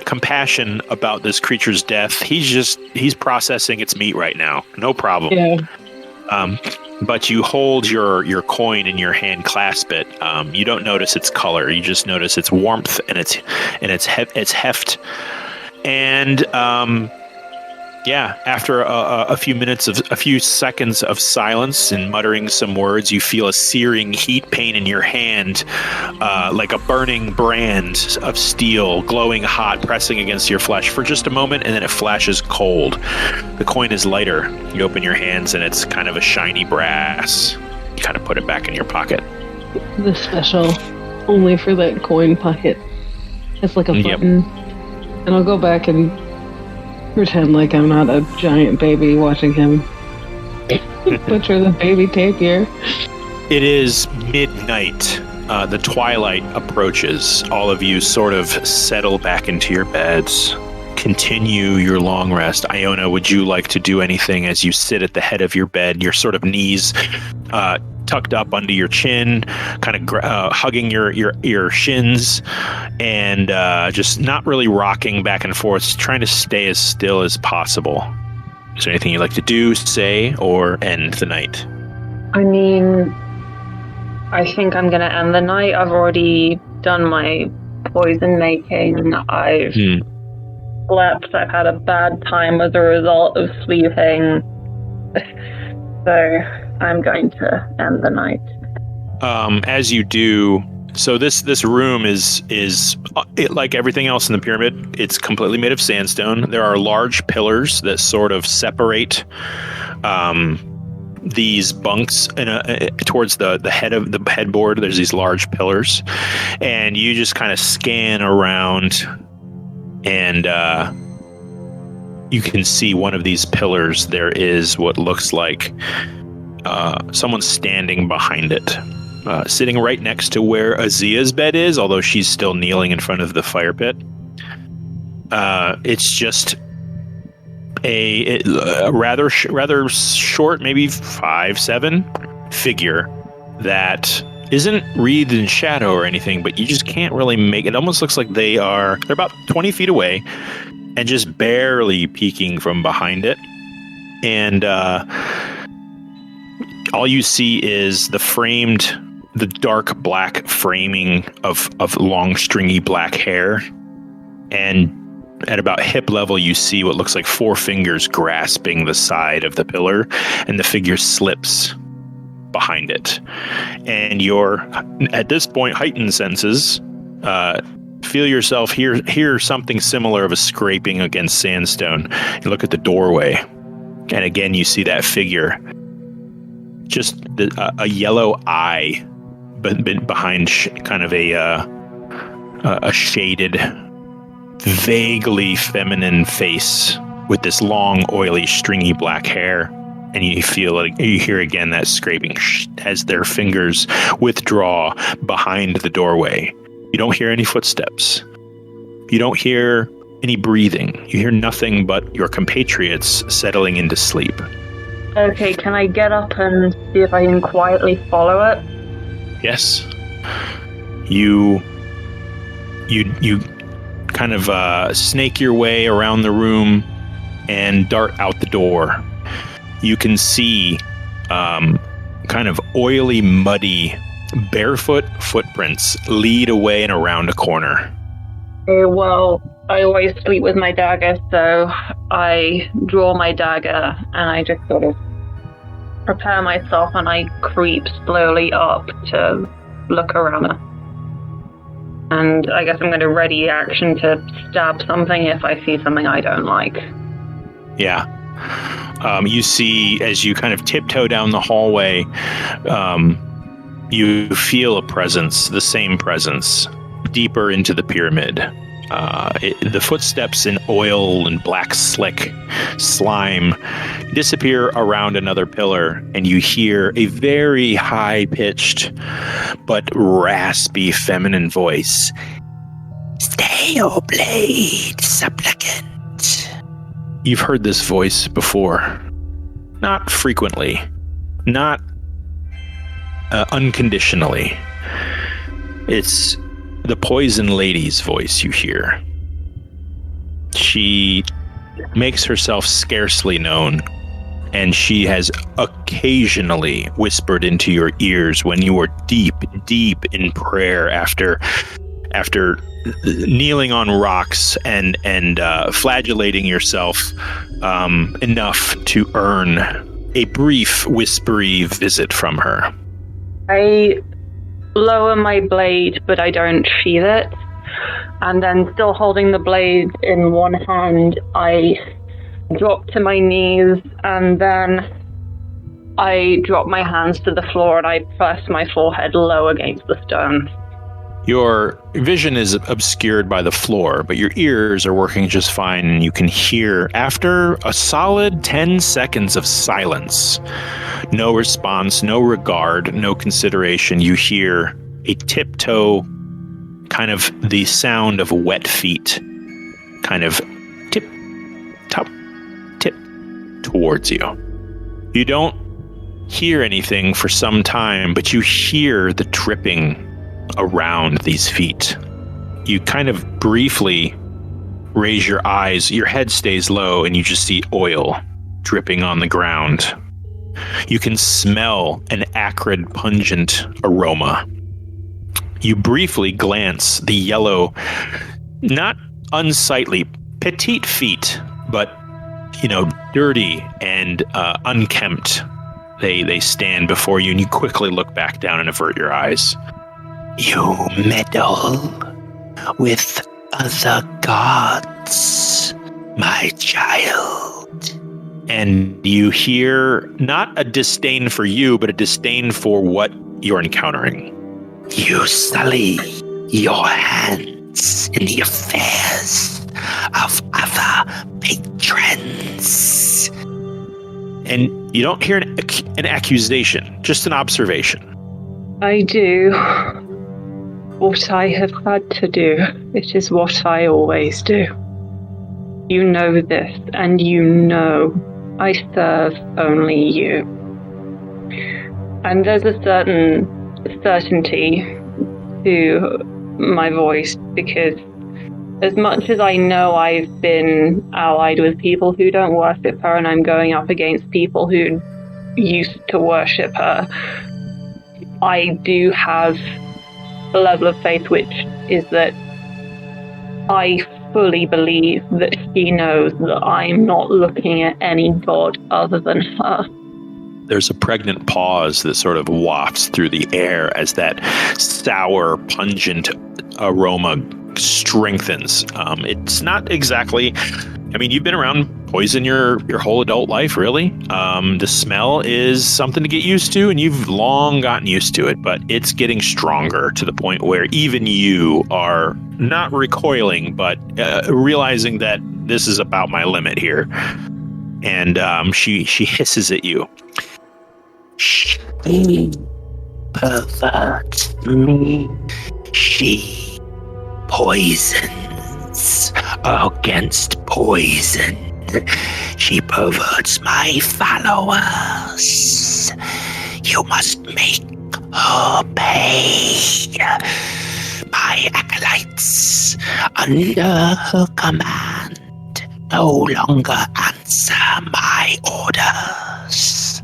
Speaker 1: compassion about this creature's death. He's processing its meat right now. No problem.
Speaker 6: Yeah.
Speaker 1: But you hold your coin in your hand, clasp it. You don't notice its color. You just notice its warmth and its heft. And after a few seconds of silence and muttering some words, you feel a searing heat pain in your hand, like a burning brand of steel, glowing hot, pressing against your flesh for just a moment, and then it flashes cold. The coin is lighter. You open your hands, and it's kind of a shiny brass. You kind of put it back in your pocket.
Speaker 6: The special, only for that coin pocket. It's like a button. And I'll go back and pretend like I'm not a giant baby watching him butcher the baby tapir.
Speaker 1: It is midnight. The twilight approaches. All of you sort of settle back into your beds. Continue your long rest. Iona, would you like to do anything as you sit at the head of your bed, your sort of knees tucked up under your chin, kind of hugging your shins, and just not really rocking back and forth, trying to stay as still as possible? Is there anything you'd like to do, say, or end the night?
Speaker 3: I mean, I think I'm going to end the night. I've already done my poison making. I've slept. I've had a bad time as a result of sleeping. So I'm going to end the night.
Speaker 1: As you do, so this room is like everything else in the pyramid. It's completely made of sandstone. There are large pillars that sort of separate these bunks towards the head of the headboard. There's these large pillars, and you just kind of scan around, and you can see one of these pillars. There is what looks like someone standing behind it, sitting right next to where Azia's bed is, although she's still kneeling in front of the fire pit. It's just a rather short, maybe 5'7" figure that isn't wreathed in shadow or anything, but you just can't really make it. Almost looks like they're about 20 feet away and just barely peeking from behind it. And all you see is the dark black framing of long stringy black hair. And at about hip level, you see what looks like 4 fingers grasping the side of the pillar, and the figure slips behind it. And your, at this point, heightened senses feel yourself hear something similar of a scraping against sandstone. You look at the doorway, and again you see that figure, just a yellow eye, but behind kind of a shaded, vaguely feminine face with this long, oily, stringy black hair. And you hear again that scraping as their fingers withdraw behind the doorway. You don't hear any footsteps. You don't hear any breathing. You hear nothing but your compatriots settling into sleep.
Speaker 3: Okay, can I get up and see if I can quietly follow it?
Speaker 1: Yes. You kind of snake your way around the room and dart out the door. You can see kind of oily, muddy, barefoot footprints lead away and around a corner.
Speaker 3: Well, I always sleep with my dagger, so I draw my dagger and I just sort of prepare myself and I creep slowly up to look around her. And I guess I'm going to ready action to stab something if I see something I don't like.
Speaker 1: Yeah. You see, as you kind of tiptoe down the hallway, you feel a presence, the same presence, deeper into the pyramid. The footsteps in oil and black slick slime disappear around another pillar, and you hear a very high-pitched but raspy feminine voice.
Speaker 2: Stay, O blade, supplicant.
Speaker 1: You've heard this voice before. Not frequently. Not unconditionally. It's the Poison Lady's voice you hear. She makes herself scarcely known, and she has occasionally whispered into your ears when you are deep, deep in prayer after kneeling on rocks and flagellating yourself enough to earn a brief, whispery visit from her.
Speaker 3: I lower my blade, but I don't sheath it. And then, still holding the blade in one hand, I drop to my knees, and then I drop my hands to the floor and I press my forehead low against the stone.
Speaker 1: Your vision is obscured by the floor, but your ears are working just fine, and you can hear, after a solid 10 seconds of silence, no response, no regard, no consideration, you hear a tiptoe, kind of the sound of wet feet, kind of tip, top, tip, towards you. You don't hear anything for some time, but you hear the dripping around these feet. You kind of briefly raise your eyes, your head stays low, and you just see oil dripping on the ground. You can smell an acrid, pungent aroma. You briefly glance the yellow, not unsightly, petite feet, but, dirty and unkempt. They stand before you, and you quickly look back down and avert your eyes.
Speaker 2: You meddle with other gods, my child.
Speaker 1: And you hear not a disdain for you, but a disdain for what you're encountering.
Speaker 2: You sully your hands in the affairs of other patrons.
Speaker 1: And you don't hear an accusation, just an observation.
Speaker 3: I do what I have had to do. It is what I always do. You know this, and you know I serve only you. And there's a certain certainty to my voice, because as much as I know I've been allied with people who don't worship her, and I'm going up against people who used to worship her, I do have a level of faith, which is that I fully believe that she knows that I'm not looking at any god other than her.
Speaker 1: There's a pregnant pause that sort of wafts through the air as that sour, pungent aroma strengthens. It's not exactly... I mean, you've been around poison your whole adult life, really. The smell is something to get used to, and you've long gotten used to it, but it's getting stronger to the point where even you are not recoiling, but realizing that this is about my limit here. And she hisses at you.
Speaker 2: She perverts me. She poisons against poison. She perverts my followers. You must make her pay. My acolytes, under her command, no longer answer my orders.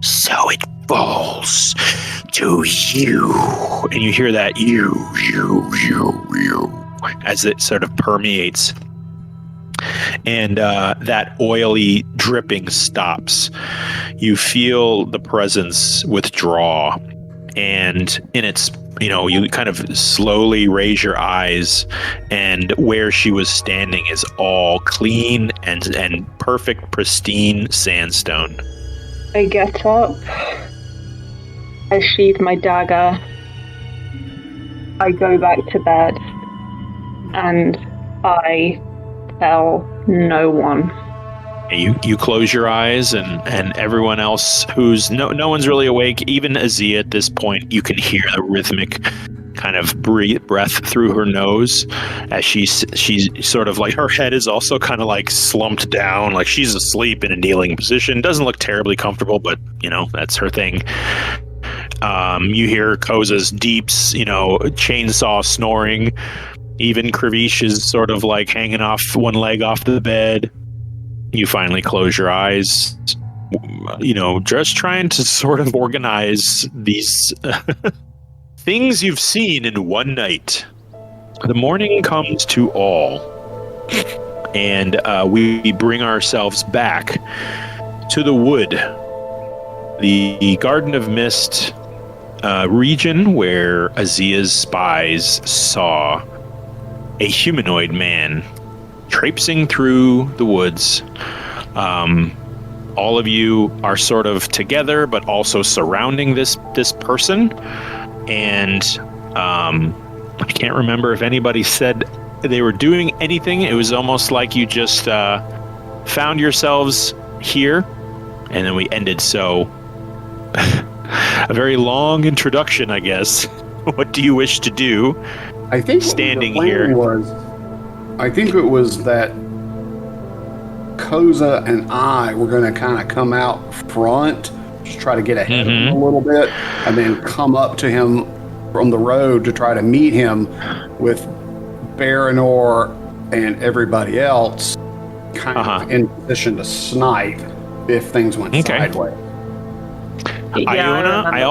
Speaker 2: So it falls to you.
Speaker 1: And you hear that you, as it sort of permeates. And that oily dripping stops. You feel the presence withdraw. And in its, you kind of slowly raise your eyes, and where she was standing is all clean and perfect, pristine sandstone.
Speaker 3: I get up, I sheathe my dagger, I go back to bed, and I tell no one.
Speaker 1: You close your eyes, and everyone else who's no one's really awake. Even Azia at this point, you can hear the rhythmic kind of breath through her nose as she's sort of like, her head is also kind of like slumped down, like she's asleep in a kneeling position. Doesn't look terribly comfortable, but that's her thing. You hear Koza's deeps, chainsaw snoring. Even Kravish is sort of like hanging off one leg off the bed. You finally close your eyes, just trying to sort of organize these things you've seen in one night. The morning comes to all, and we bring ourselves back to the wood, the Garden of Mist region where Azia's spies saw a humanoid man traipsing through the woods. All of you are sort of together, but also surrounding this person. And I can't remember if anybody said they were doing anything. It was almost like you just found yourselves here, and then we ended. So a very long introduction, I guess. What do you wish to do?
Speaker 4: I think
Speaker 1: standing
Speaker 4: what the plan
Speaker 1: here.
Speaker 4: I think it was that Koza and I were going to kind of come out front, just try to get ahead of him a little bit, and then come up to him from the road to try to meet him with Baranor and everybody else kind of in position to snipe if things went sideways.
Speaker 1: Iona, I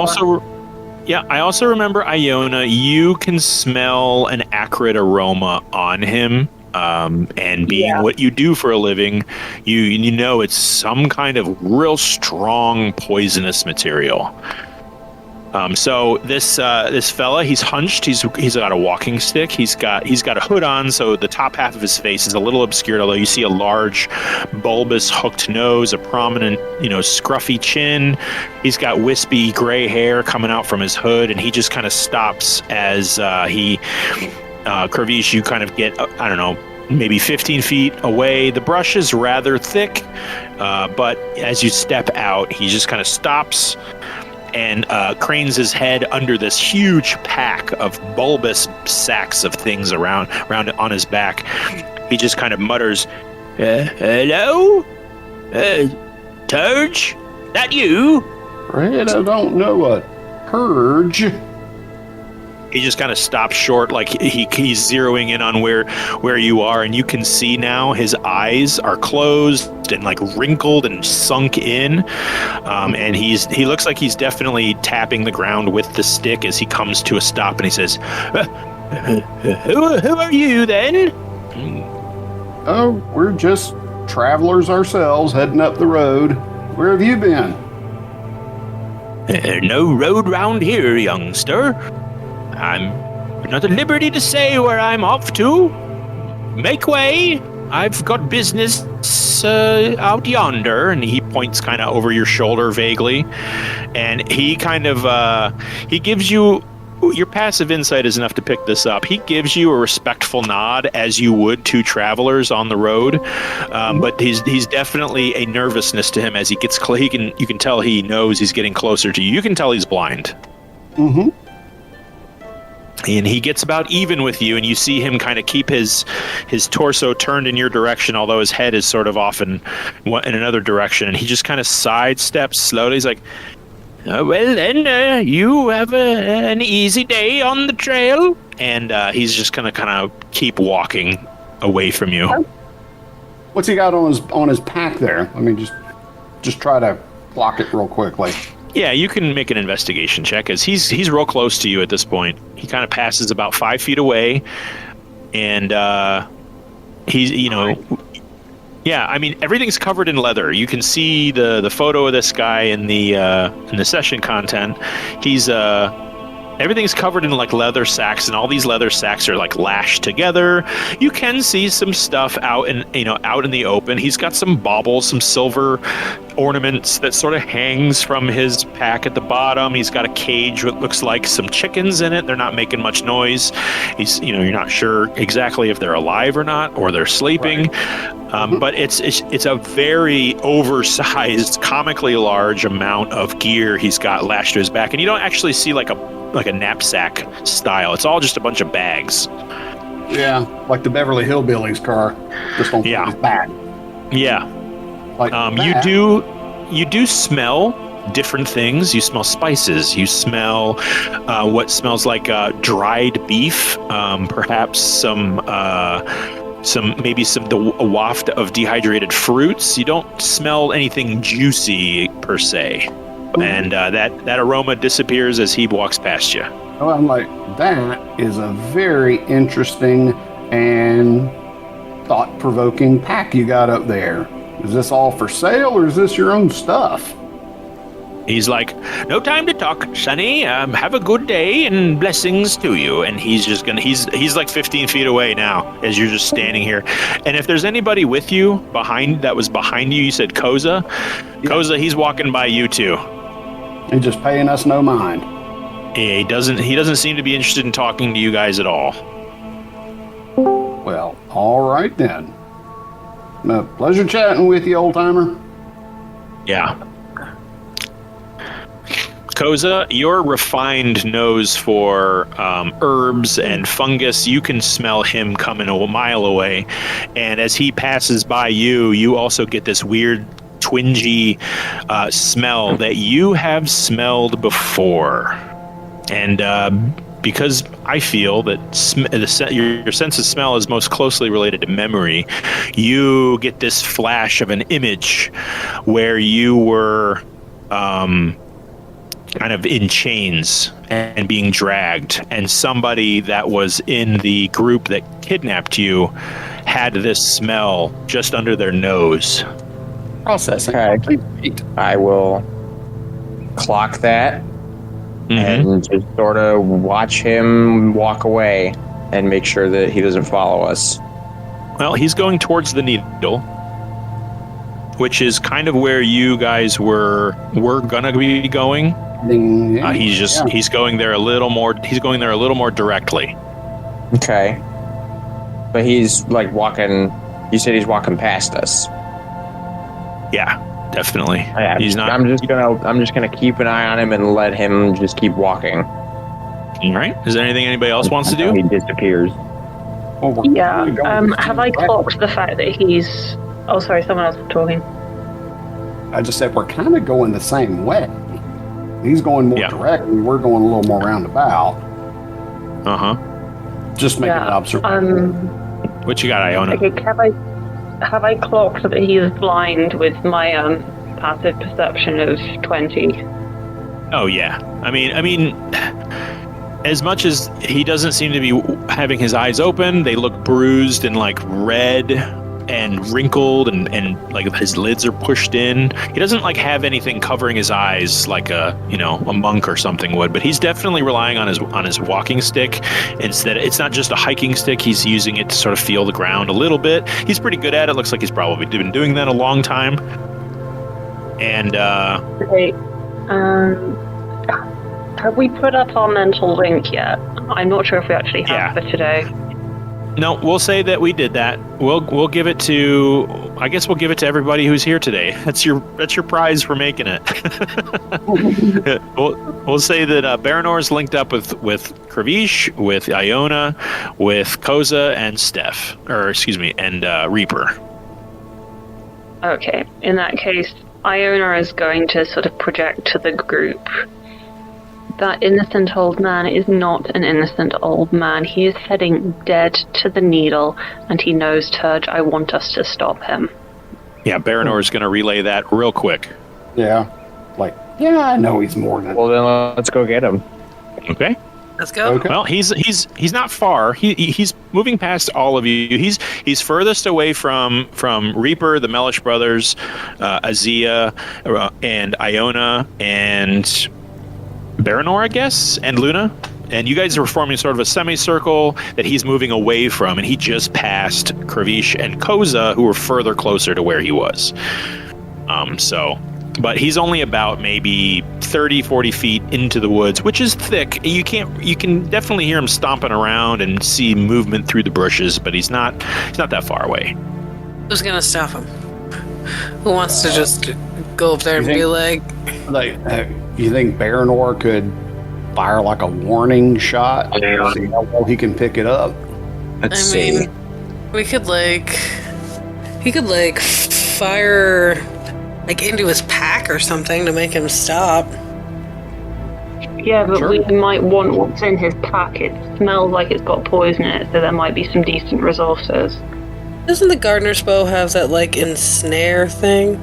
Speaker 1: also remember Iona, you can smell an acrid aroma on him. And being what you do for a living, you know it's some kind of real strong poisonous material. So this fella, he's hunched. He's got a walking stick. He's got a hood on, so the top half of his face is a little obscured. Although you see a large, bulbous, hooked nose, a prominent, scruffy chin. He's got wispy gray hair coming out from his hood, and he just kind of stops as Kravish, you kind of get, I don't know, maybe 15 feet away. The brush is rather thick, but as you step out, he just kind of stops and cranes his head under this huge pack of bulbous sacks of things around on his back. he just kind of mutters, hello? Turge? That you?
Speaker 4: Fred, I don't know a Turge.
Speaker 1: He just kind of stops short, like he's zeroing in on where you are, and you can see now his eyes are closed and like wrinkled and sunk in, and he looks like he's definitely tapping the ground with the stick as he comes to a stop, and he says, who are you then?
Speaker 4: Oh, we're just travelers ourselves heading up the road. Where have you been?
Speaker 1: No road round here, youngster. I'm not at liberty to say where I'm off to. Make way. I've got business out yonder. And he points kind of over your shoulder vaguely. And he kind of, he gives you, your passive insight is enough to pick this up. He gives you a respectful nod as you would to travelers on the road. But he's definitely a nervousness to him as he gets, you can tell he knows he's getting closer to you. You can tell he's blind.
Speaker 4: Mm-hmm.
Speaker 1: And he gets about even with you, and you see him kind of keep his torso turned in your direction, although his head is sort of off in another direction. And he just kind of sidesteps slowly. He's like, well, then, you have an easy day on the trail. And he's just going to kind of keep walking away from you.
Speaker 4: What's he got on his pack there? I mean, just try to block it real quickly.
Speaker 1: Yeah, you can make an investigation check, as he's real close to you at this point. He kind of passes about 5 feet away, and he's, yeah, I mean, everything's covered in leather. You can see the photo of this guy in the session content. He's everything's covered in like leather sacks, and all these leather sacks are like lashed together. You can see some stuff out in the open. He's got some baubles, some silver ornaments that sort of hangs from his pack at the bottom. He's got a cage that looks like some chickens in it. They're not making much noise. He's, you're not sure exactly if they're alive or not, or they're sleeping. Right. But it's a very oversized, comically large amount of gear he's got lashed to his back, and you don't actually see like a knapsack style. It's all just a bunch of bags.
Speaker 4: Yeah, like the Beverly Hillbillies car, just on his back.
Speaker 1: Yeah.
Speaker 4: Like
Speaker 1: you do smell different things. You smell spices. You smell what smells like dried beef, perhaps a waft of dehydrated fruits. You don't smell anything juicy per se. And that aroma disappears as he walks past you.
Speaker 4: Oh, I'm like, that is a very interesting and thought-provoking pack you got up there. Is this all for sale, or is this your own stuff?
Speaker 1: He's like, no time to talk, Sonny. Have a good day and blessings to you. And he's just he's like 15 feet away now as you're just standing here. And if there's anybody with you behind you, you said Koza. Yeah. Koza, he's walking by you too.
Speaker 4: He's just paying us no mind.
Speaker 1: Yeah, he doesn't seem to be interested in talking to you guys at all.
Speaker 4: Well, all right then. Pleasure chatting with you, old timer.
Speaker 1: Yeah. Koza, your refined nose for herbs and fungus, you can smell him coming a mile away. And as he passes by you, you also get this weird twingy smell that you have smelled before. And because I feel that your sense of smell is most closely related to memory, you get this flash of an image where you were kind of in chains and being dragged, and somebody that was in the group that kidnapped you had this smell just under their nose.
Speaker 4: Processing.
Speaker 5: Okay. I will clock that and just sort of watch him walk away and make sure that he doesn't follow us.
Speaker 1: Well, he's going towards the needle, which is kind of where you guys were gonna be going. He's going there a little more. He's going there a little more directly.
Speaker 5: Okay, but he's like walking. You said he's walking past us.
Speaker 1: Yeah, definitely. He's not.
Speaker 5: I'm just gonna keep an eye on him and let him just keep walking.
Speaker 1: All right. Is there anything anybody else wants to do?
Speaker 5: He disappears.
Speaker 4: Well, we're
Speaker 3: Yeah.
Speaker 4: kinda going
Speaker 3: Have I clocked the fact that he's... Oh, sorry, someone else was talking.
Speaker 4: I just said we're kind of going the same way. He's going more directly. We're going a little more roundabout. Just making an observation.
Speaker 1: What you got, Iona?
Speaker 3: Okay, have I clocked that he is blind with my passive perception of 20?
Speaker 1: Oh yeah. I mean, as much as he doesn't seem to be having his eyes open, they look bruised and like red and wrinkled, and like his lids are pushed in. He doesn't like have anything covering his eyes like a monk or something would, but he's definitely relying on his walking stick instead. It's not just a hiking stick. He's using it to sort of feel the ground a little bit. He's pretty good at it. Looks like he's probably been doing that a long time. And
Speaker 3: Okay. Have we put up our mental link yet? I'm not sure if we actually have for today.
Speaker 1: no, we'll say that we did that. We'll give it to. I guess we'll give it to everybody who's here today. That's your prize for making it. we'll say that Baranor's linked up with Kravish, with Iona, with Koza, and Steph, and Reaper.
Speaker 3: Okay. In that case, Iona is going to sort of project to the group. That innocent old man is not an innocent old man. He is heading dead to the needle, and he knows Turge. I want us to stop him.
Speaker 1: Yeah, Baranor is going to relay that real quick.
Speaker 4: Yeah. I know he's more than...
Speaker 5: Well, then let's go get him.
Speaker 1: Okay.
Speaker 7: Let's go.
Speaker 4: Okay.
Speaker 1: Well, he's not far. He's moving past all of you. He's furthest away from Reaper, the Mellish brothers, Azia, and Iona, and Baranor, I guess, and Luna. And you guys are forming sort of a semicircle that he's moving away from, and he just passed Kravish and Koza, who were further closer to where he was. But he's only about maybe 30, 40 feet into the woods, which is thick. You can definitely hear him stomping around and see movement through the bushes, but he's not that far away.
Speaker 7: Who's gonna stop him? Who wants to just go up there and be like...
Speaker 4: You think Baranor could fire like a warning shot? See how well he can pick it up?
Speaker 5: Let's see.
Speaker 7: We could he could fire into his pack or something to make him stop.
Speaker 3: Yeah, but we might want what's in his pack. It smells like it's got poison in it, so there might be some decent resources.
Speaker 7: Doesn't the gardener's bow have that ensnare thing?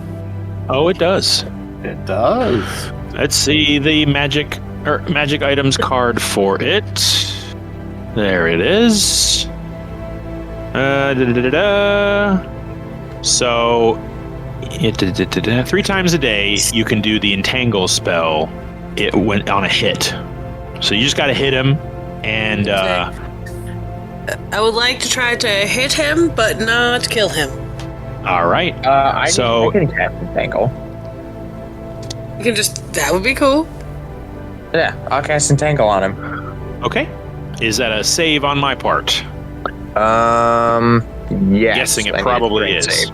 Speaker 1: Oh, it does.
Speaker 4: It does.
Speaker 1: Let's see the magic items card for it. There it is. So, 3 times a day you can do the entangle spell. It went on a hit, so you just got to hit him, and
Speaker 7: I would like to try to hit him, but not kill him.
Speaker 1: All right.
Speaker 5: I can cast entangle.
Speaker 7: You can that would be cool.
Speaker 5: Yeah, I'll cast entangle on him.
Speaker 1: Okay. Is that a save on my part?
Speaker 5: Yes.
Speaker 1: Guessing it probably is.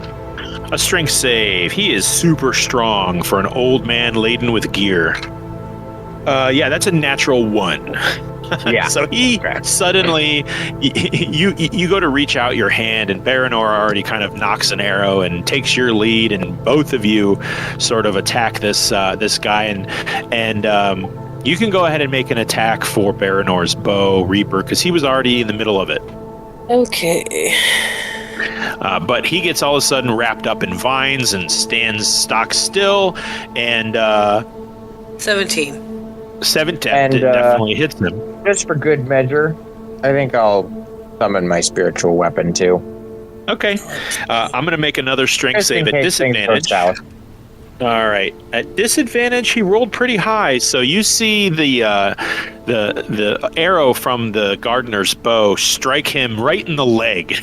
Speaker 1: A strength save. He is super strong for an old man laden with gear. Yeah, that's a natural 1.
Speaker 5: Yeah.
Speaker 1: So he suddenly, you go to reach out your hand, and Baranor already kind of knocks an arrow and takes your lead, and both of you sort of attack this guy, and you can go ahead and make an attack for Baranor's bow, Reaper, because he was already in the middle of it.
Speaker 7: Okay.
Speaker 1: But he gets all of a sudden wrapped up in vines and stands stock still, and
Speaker 7: 17.
Speaker 1: 17 definitely hits him.
Speaker 5: Just for good measure, I think I'll summon my spiritual weapon too.
Speaker 1: Okay. I'm going to make another strength save at disadvantage. All right. At disadvantage, he rolled pretty high, so you see the arrow from the gardener's bow strike him right in the leg.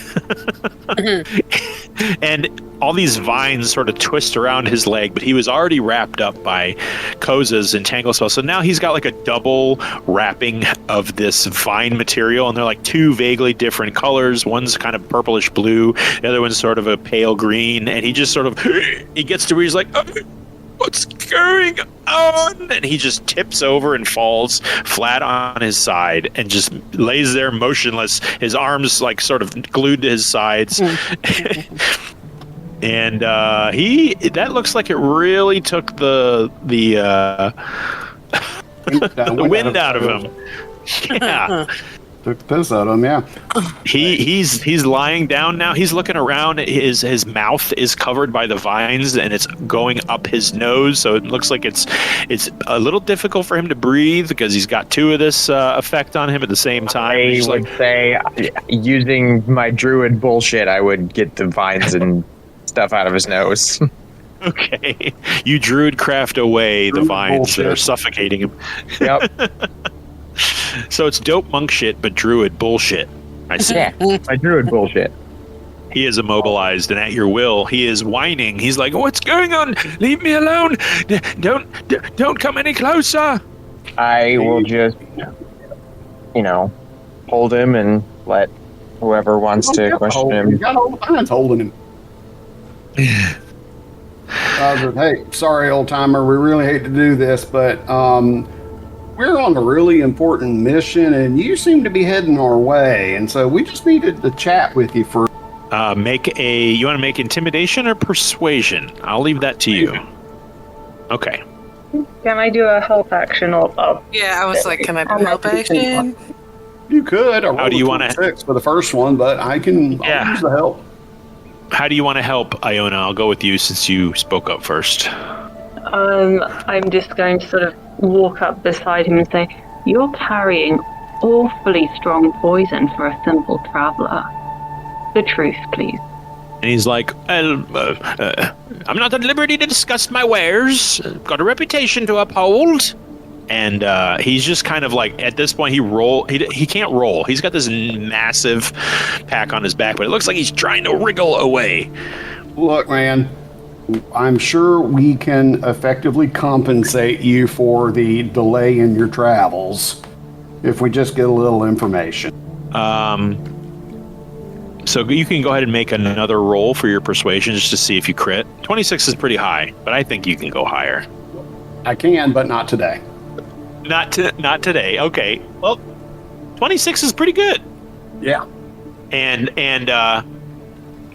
Speaker 1: And all these vines sort of twist around his leg, but he was already wrapped up by Koza's entangle spell. So now he's got like a double wrapping of this vine material, and they're like 2 vaguely different colors. One's kind of purplish blue, the other one's sort of a pale green, and he just sort of, he gets to where he's like, What's going on? And he just tips over and falls flat on his side and just lays there motionless, his arms like sort of glued to his sides. And that looks like it really took the wind out of him. Yeah.
Speaker 4: Took the piss out of him, yeah.
Speaker 1: He's lying down now. He's looking around. His mouth is covered by the vines, and it's going up his nose. So it looks like it's a little difficult for him to breathe because he's got two of this effect on him at the same time.
Speaker 5: I would say, using my druid bullshit, I would get the vines and stuff out of his nose.
Speaker 1: Okay, you druid craft away the vines that are suffocating him.
Speaker 5: Yep.
Speaker 1: So it's dope monk shit, but druid bullshit. I see.
Speaker 5: Yeah, my druid bullshit.
Speaker 1: He is immobilized, and at your will, he is whining. He's like, "What's going on? Leave me alone! Don't come any closer!"
Speaker 5: I will just, hold him and let whoever wants to question him.
Speaker 4: You got all the vines holding him. Hey, sorry, old timer. We really hate to do this, but we're on a really important mission, and you seem to be heading our way, and so we just needed to chat with you for.
Speaker 1: You want to make intimidation or persuasion? I'll leave that to you. Okay.
Speaker 3: Can I do a help action or?
Speaker 7: Yeah, I was like, can I do help action?
Speaker 4: You could.
Speaker 1: How do you want to?
Speaker 4: 6 for the first one, but I'll use the help.
Speaker 1: How do you want to help, Iona? I'll go with you since you spoke up first.
Speaker 3: I'm just going to sort of walk up beside him and say, "You're carrying awfully strong poison for a simple traveler. The truth, please."
Speaker 1: And he's like, "I'm not at liberty to discuss my wares. I've got a reputation to uphold." And he's just kind of like, at this point, he can't roll. He's got this massive pack on his back, but it looks like he's trying to wriggle away.
Speaker 4: Look, man, I'm sure we can effectively compensate you for the delay in your travels if we just get a little information.
Speaker 1: So you can go ahead and make another roll for your persuasion just to see if you crit. 26 is pretty high, but I think you can go higher.
Speaker 4: I can, but not today.
Speaker 1: Not today. Okay. Well, 26 is pretty good.
Speaker 4: Yeah.
Speaker 1: And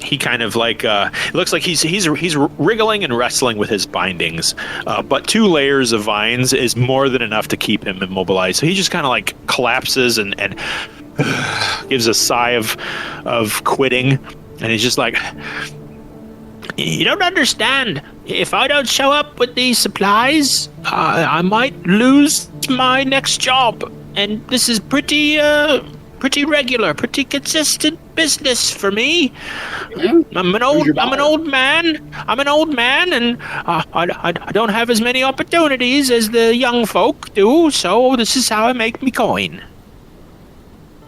Speaker 1: he kind of like it looks like he's wriggling and wrestling with his bindings, but 2 layers of vines is more than enough to keep him immobilized. So he just kind of like collapses and gives a sigh of quitting, and he's just like, "You don't understand. If I don't show up with these supplies, I might lose my next job, and this is pretty regular, pretty consistent business for me. I'm an old man, and I don't have as many opportunities as the young folk do. So this is how I make me coin."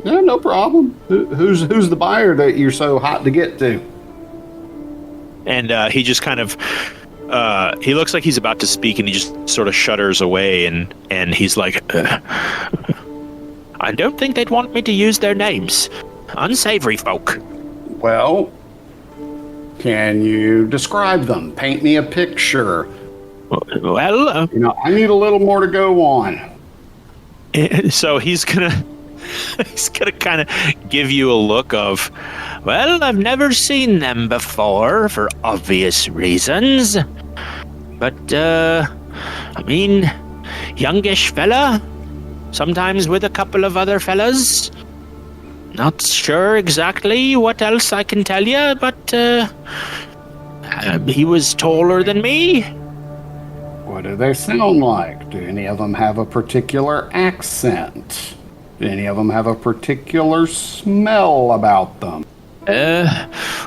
Speaker 4: Yeah, no problem. Who's the buyer that you're so hot to get to?
Speaker 1: And he just kind of he looks like he's about to speak, and he just sort of shudders away, and he's like, "I don't think they'd want me to use their names. Unsavory folk."
Speaker 4: Well, can you describe them? Paint me a picture.
Speaker 1: Well,
Speaker 4: I need a little more to go on.
Speaker 1: So he's gonna kind of give you a look of, "Well, I've never seen them before for obvious reasons, but youngish fella, sometimes with a couple of other fellas. Not sure exactly what else I can tell you, but he was taller than me."
Speaker 4: What do they sound like? Do any of them have a particular accent? Do any of them have a particular smell about them?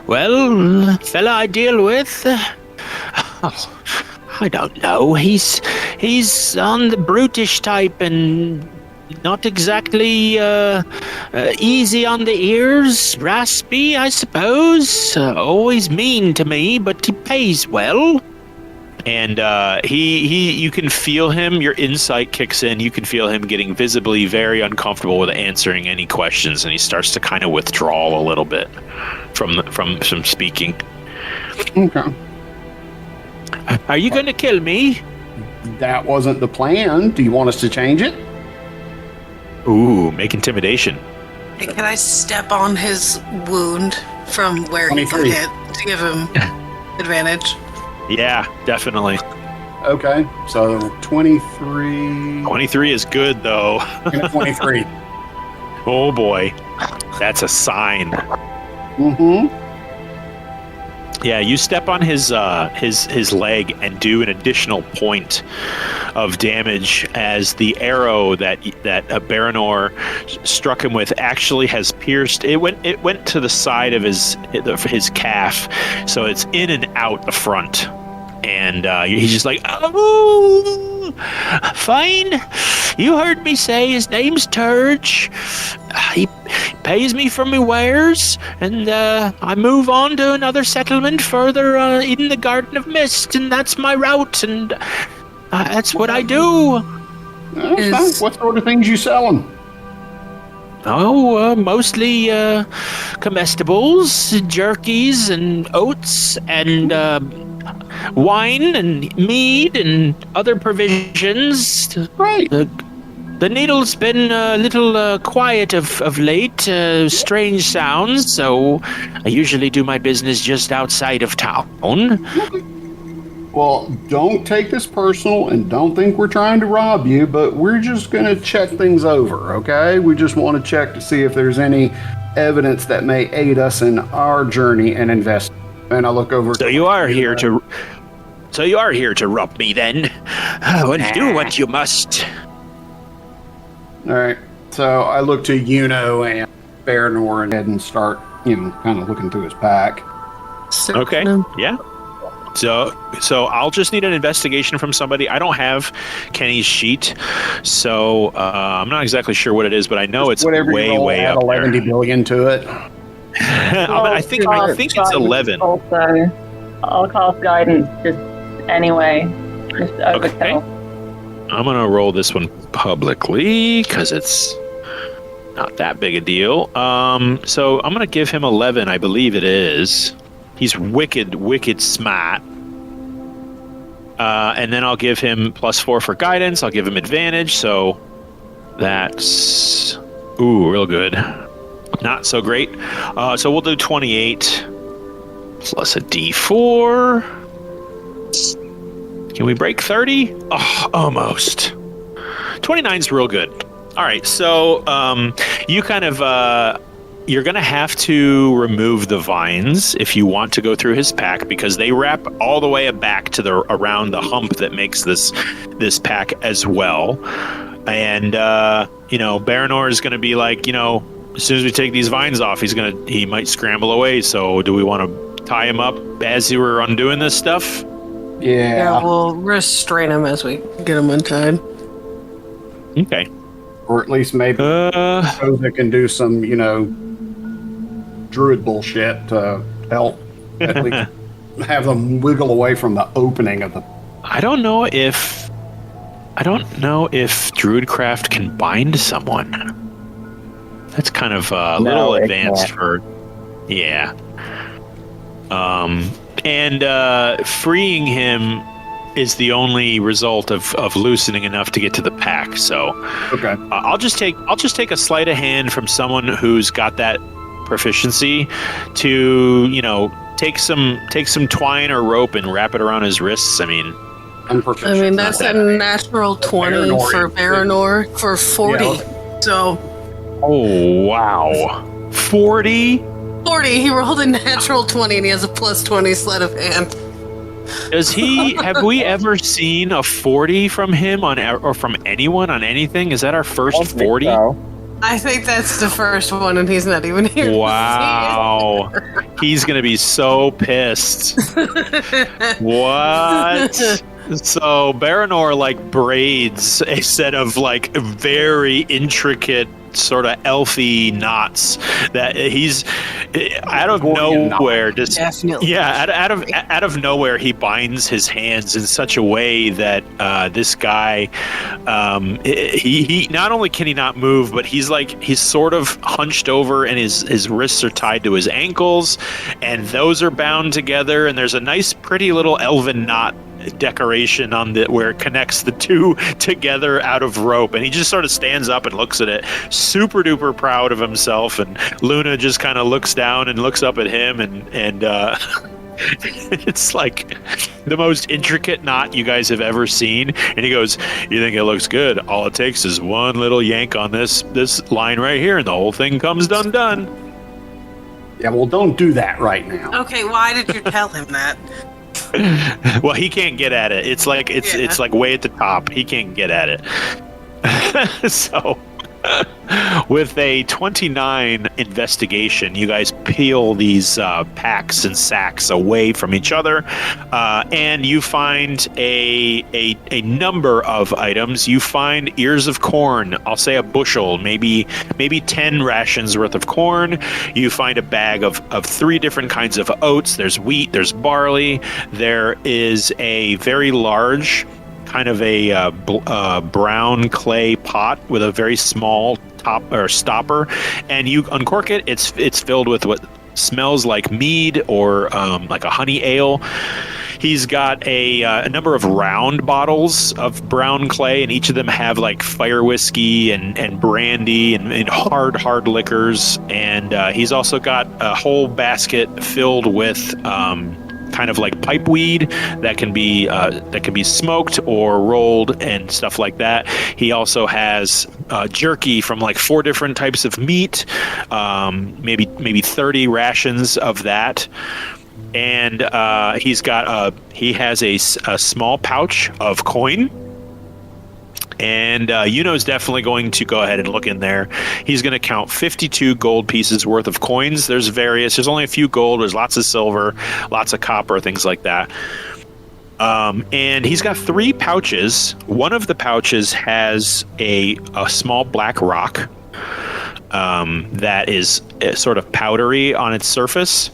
Speaker 1: Well, fella I deal with, I don't know. He's on the brutish type and not exactly easy on the ears, raspy, I suppose. Always mean to me, but he pays well. And you can feel him. Your insight kicks in. You can feel him getting visibly very uncomfortable with answering any questions, and he starts to kind of withdraw a little bit from speaking.
Speaker 4: Okay.
Speaker 1: Are you going to kill me?
Speaker 4: That wasn't the plan. Do you want us to change it?
Speaker 1: Ooh, make intimidation.
Speaker 7: Hey, can I step on his wound from where he got
Speaker 4: 23.
Speaker 7: hit to give him advantage?
Speaker 1: Yeah, definitely.
Speaker 4: Okay, so 23.
Speaker 1: 23 is good, though.
Speaker 4: 23.
Speaker 1: Oh, boy. That's a sign.
Speaker 4: Mm-hmm.
Speaker 1: Yeah, you step on his leg and do an additional point of damage as the arrow that Baranor struck him with actually has pierced. It went to the side of his calf, so it's in and out the front. And he's just like, oh, fine. You heard me say his name's Turge. He pays me for my wares, and I move on to another settlement further in the Garden of Mist, and that's my route, and that's what I do.
Speaker 4: That's fine. What sort of things you selling?
Speaker 1: Oh, mostly comestibles, jerkies, and oats, and wine, and mead, and other provisions.
Speaker 4: Right.
Speaker 1: The needle's been a little quiet of late, strange sounds, so I usually do my business just outside of town.
Speaker 4: Well, don't take this personal and don't think we're trying to rob you, but we're just going to check things over, okay? We just want to check to see if there's any evidence that may aid us in our journey and invest. And I look over.
Speaker 1: So you are here to rob me, then? Well, do what you must.
Speaker 4: All right. So I look to Yuno and Baranor and start, kind of looking through his pack.
Speaker 1: Okay. Yeah. So I'll just need an investigation from somebody. I don't have Kenny's sheet, so I'm not exactly sure what it is, but I know it's
Speaker 4: whatever
Speaker 1: way
Speaker 4: add
Speaker 1: up
Speaker 4: 11
Speaker 1: there.
Speaker 4: billion to it.
Speaker 1: I think it's 11.
Speaker 3: Also, I'll cast guidance just anyway. Just overkill.
Speaker 1: Okay. I'm going to roll this one publicly because it's not that big a deal. So I'm going to give him 11, I believe it is. He's wicked smart. And then I'll give him +4 for guidance. I'll give him advantage. So that's, real good. Not so great. So we'll do 28 plus a D4. Can we break 30? Oh, almost. 29's real good. All right, so you kind of you're going to have to remove the vines if you want to go through his pack, because they wrap all the way back to around the hump that makes this pack as well. And Baranor is going to be like, as soon as we take these vines off, he might scramble away. So do we want to tie him up as you were undoing this stuff?
Speaker 7: Yeah, we'll restrain him as we get him untied.
Speaker 1: Okay.
Speaker 4: Or at least maybe so they can do some, druid bullshit to help at least have them wiggle away from the opening of the...
Speaker 1: I don't know if Druidcraft can bind someone. That's kind of a little advanced for... Yeah. And freeing him is the only result of loosening enough to get to the pack. So
Speaker 4: okay,
Speaker 1: I'll just take a sleight of hand from someone who's got that proficiency to take some twine or rope and wrap it around his wrists. I mean
Speaker 7: that's a natural 20 for Baranor for 40. Yeah. So.
Speaker 1: Oh wow, 40.
Speaker 7: 40. He rolled a natural 20 and he has a +20 sleight of hand.
Speaker 1: Does he? Have we ever seen a 40 from him or from anyone on anything? Is that our first 40?
Speaker 7: I think that's the first one, and he's not even here.
Speaker 1: Wow, he's gonna be so pissed. What? So Baranor braids a set of very intricate sort of elfy knots that he's out of nowhere. Out of nowhere, he binds his hands in such a way that this guy, he not only can he not move, but he's sort of hunched over, and his wrists are tied to his ankles, and those are bound together, and there's a nice, pretty little elven knot decoration on where it connects the two together out of rope, and he just sort of stands up and looks at it, super duper proud of himself. And Luna just kind of looks down and looks up at him, and it's like the most intricate knot you guys have ever seen. And he goes, "You think it looks good? All it takes is one little yank on this line right here, and the whole thing comes done."
Speaker 4: Yeah, well, don't do that right now.
Speaker 7: Okay, why did you tell him that?
Speaker 1: Well, he can't get at it. It's like it's like way at the top. He can't get at it. So, with a 29 investigation, you guys peel these packs and sacks away from each other, and you find a number of items. You find ears of corn. I'll say a bushel, maybe 10 rations worth of corn. You find a bag of 3 different kinds of oats. There's wheat. There's barley. There is a very large, kind of a brown clay pot with a very small top or stopper, and you uncork it. It's filled with what smells like mead or like a honey ale. He's got a number of round bottles of brown clay, and each of them have like fire whiskey and brandy and hard liquors. And he's also got a whole basket filled with kind of like pipeweed that can be smoked or rolled and stuff like that. He also has jerky from like 4 different types of meat, maybe 30 rations of that. And he has a small pouch of coin. And Yuno's definitely going to go ahead and look in there. He's going to count 52 gold pieces worth of coins. There's only a few gold. There's lots of silver, lots of copper, things like that. And he's got 3 pouches. One of the pouches has a small black rock that is sort of powdery on its surface.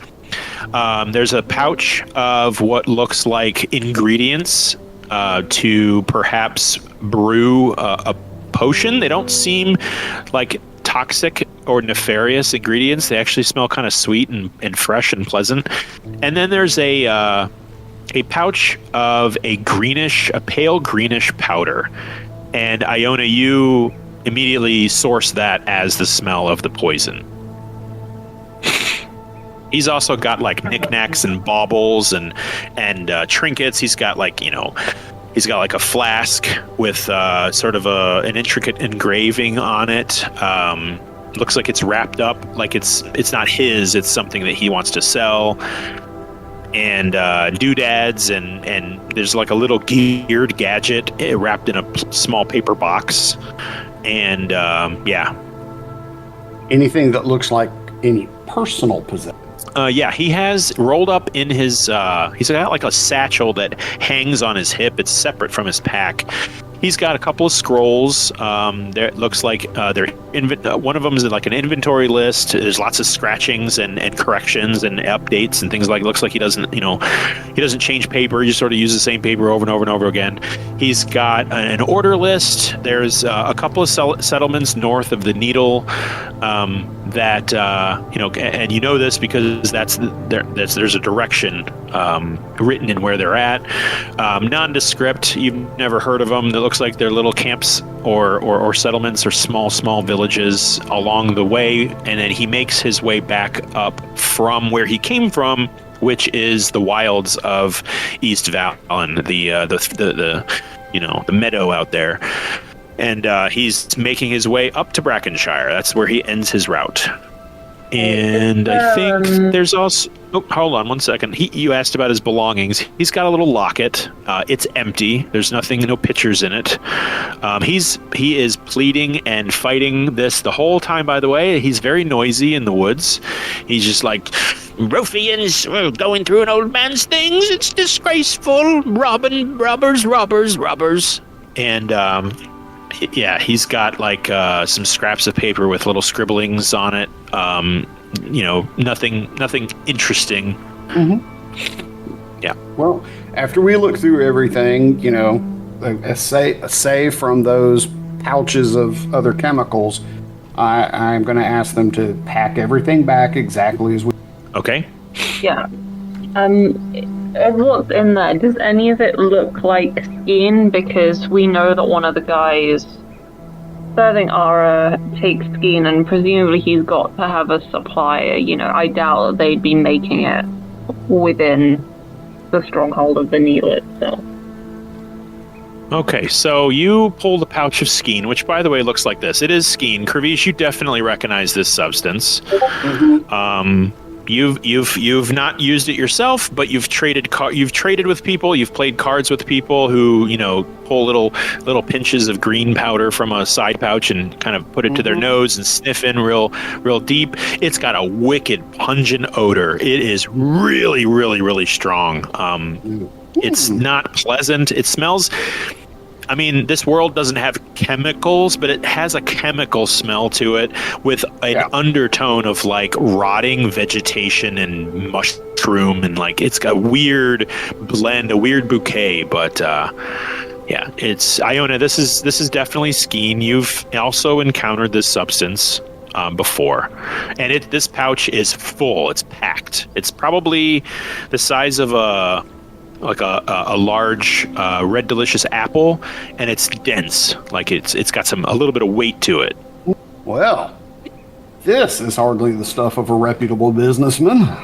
Speaker 1: There's a pouch of what looks like ingredients to perhaps brew a potion. They don't seem like toxic or nefarious ingredients. They actually smell kind of sweet and fresh and pleasant. And then there's a pouch of a pale greenish powder. And Iona, you immediately source that as the smell of the poison. He's also got like knickknacks and baubles and trinkets. He's got like a flask with sort of an intricate engraving on it. Looks like it's wrapped up like it's not his. It's something that he wants to sell. And doodads and there's like a little geared gadget wrapped in a small paper box. And yeah.
Speaker 4: Anything that looks like any personal possession.
Speaker 1: Yeah, he has rolled up in his, he's got like a satchel that hangs on his hip. It's separate from his pack. He's got a couple of scrolls. There it looks like one of them is like an inventory list. There's lots of scratchings and corrections and updates and things like. Looks like he doesn't change paper. He just sort of uses the same paper over and over and over again. He's got an order list. There's a couple of settlements north of the Needle that and you know this because there's a direction written in where they're at. Nondescript. You've never heard of them. It looks like they're little camps or settlements or small villages along the way, and then he makes his way back up from where he came from, which is the wilds of East Valen, the meadow out there. And he's making his way up to Brackenshire. That's where he ends his route. And I think there's also... Oh, hold on 1 second. You asked about his belongings. He's got a little locket. It's empty. There's no pictures in it. He is pleading and fighting this the whole time, by the way. He's very noisy in the woods. He's just like, ruffians going through an old man's things. It's disgraceful. Robbers. And... yeah, he's got like some scraps of paper with little scribblings on it. Nothing interesting.
Speaker 4: Mm-hmm.
Speaker 1: Yeah.
Speaker 4: Well, after we look through everything, aside from those pouches of other chemicals, I'm going to ask them to pack everything back exactly as we.
Speaker 1: Okay.
Speaker 3: Yeah. Of what's in there, does any of it look like skein? Because we know that one of the guys serving Ara takes skein, and presumably he's got to have a supplier. I doubt that they'd be making it within the stronghold of the needle itself.
Speaker 1: Okay, so you pull the pouch of skein, which, by the way, looks like this. It is skein. Kravish, you definitely recognize this substance. You've not used it yourself, but you've traded with people. You've played cards with people who pull little pinches of green powder from a side pouch and kind of put it to their nose and sniff in real deep. It's got a wicked pungent odor. It is really, really, really strong. It's not pleasant. It smells. I mean, this world doesn't have chemicals, but it has a chemical smell to it with an undertone of like rotting vegetation and mushroom, and like it's a weird blend, a weird bouquet. But yeah, it's Iona. This is definitely skein. You've also encountered this substance before, and this pouch is full. It's packed. It's probably the size of a large red delicious apple, and it's dense. Like it's got a little bit of weight to it.
Speaker 4: Well, this is hardly the stuff of a reputable businessman.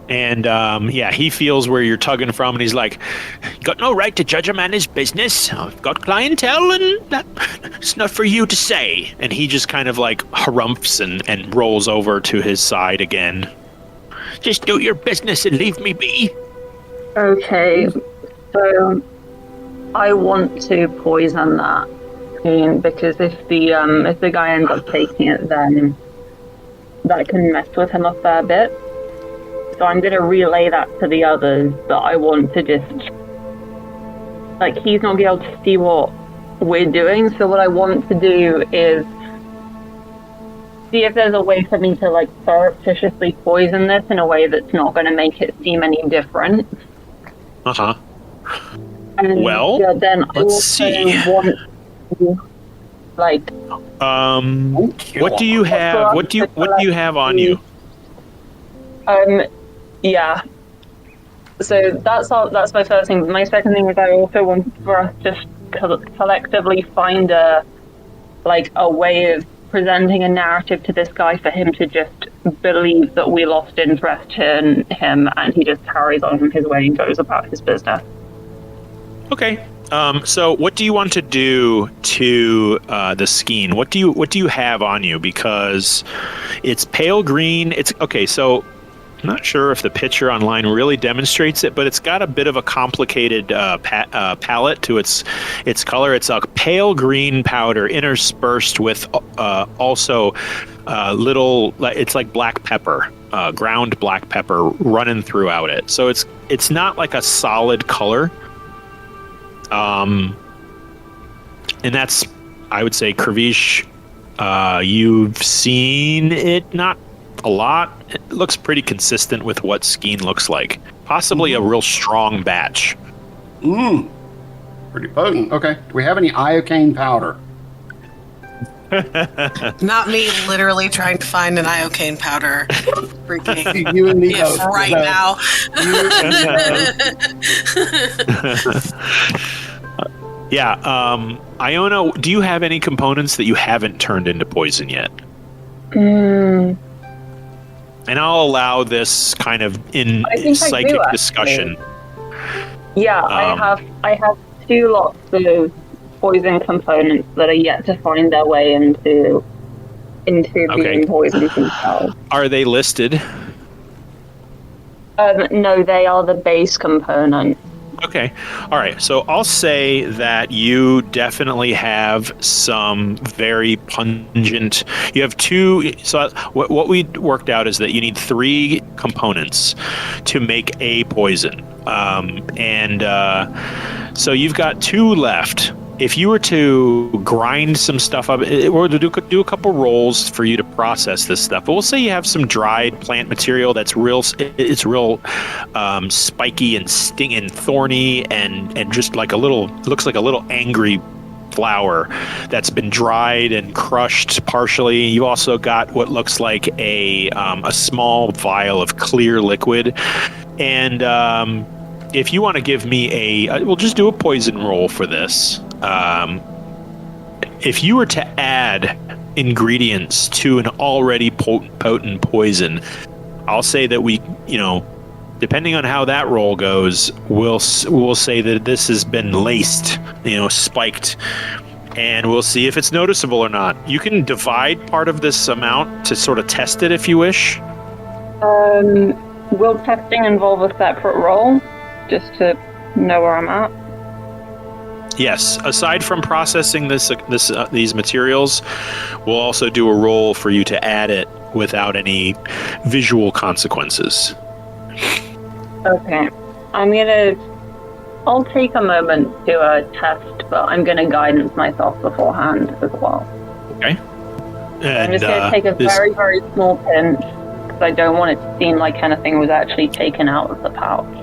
Speaker 1: And he feels where you're tugging from, and he's like, "Got no right to judge a man's business. I've got clientele, and it's not for you to say." And he just kind of like harumphs and rolls over to his side again. "Just do your business and leave me be."
Speaker 3: Okay, so I want to poison that skein, because if the guy ends up taking it, then that can mess with him a fair bit. So I'm going to relay that to the others, that I want to just, like, he's not going to be able to see what we're doing, so what I want to do is see if there's a way for me to, like, surreptitiously poison this in a way that's not going to make it seem any different.
Speaker 1: Uh-huh.
Speaker 3: And
Speaker 1: well,
Speaker 3: then
Speaker 1: let's see.
Speaker 3: Want to, like,
Speaker 1: what do you have? What do you have on you?
Speaker 3: Yeah. So that's my first thing. My second thing is I also want for us to collectively find a way of presenting a narrative to this guy for him to just believe that we lost interest in him, and he just carries on his way and goes about his business.
Speaker 1: Okay. So what do you want to do to the skein? What do you have on you? Because it's pale green. It's okay. So I'm not sure if the picture online really demonstrates it, but it's got a bit of a complicated palette to its color. It's a pale green powder interspersed with also little. It's like black pepper, ground black pepper running throughout it. So it's not like a solid color. And that's, I would say, Kravish. You've seen it not a lot. It looks pretty consistent with what skein looks like. Possibly a real strong batch.
Speaker 4: Pretty potent. Okay. Do we have any iocane powder?
Speaker 7: Not me literally trying to find an iocane powder. Freaking
Speaker 4: You and me both.
Speaker 7: right now.
Speaker 1: Yeah. Iona, do you have any components that you haven't turned into poison yet? And I'll allow this kind of in psychic discussion.
Speaker 3: Yeah, I have 2 lots of poison components that are yet to find their way into being poisoned themselves.
Speaker 1: Are they listed?
Speaker 3: No, they are the base component.
Speaker 1: Okay. All right. So I'll say that you definitely have some very pungent. You have 2. So what we worked out is that you need 3 components to make a poison. So you've got 2 left. If you were to grind some stuff up, or to do a couple rolls for you to process this stuff, but we'll say you have some dried plant material that's real spiky and sting and thorny and just like looks like a little angry flower that's been dried and crushed partially. You also got what looks like a small vial of clear liquid, and if you want to give me we'll just do a poison roll for this. If you were to add ingredients to an already potent poison, I'll say that we, depending on how that roll goes, we'll say that this has been laced, spiked, and we'll see if it's noticeable or not. You can divide part of this amount to sort of test it if you wish.
Speaker 3: Will testing involve a separate roll, just to know where I'm at?
Speaker 1: Yes. Aside from processing these materials, we'll also do a roll for you to add it without any visual consequences.
Speaker 3: Okay. I'll take a moment to test, but I'm gonna guidance myself beforehand as well.
Speaker 1: Okay. And,
Speaker 3: I'm just gonna take a very, very small pinch, because I don't want it to seem like anything was actually taken out of the pouch.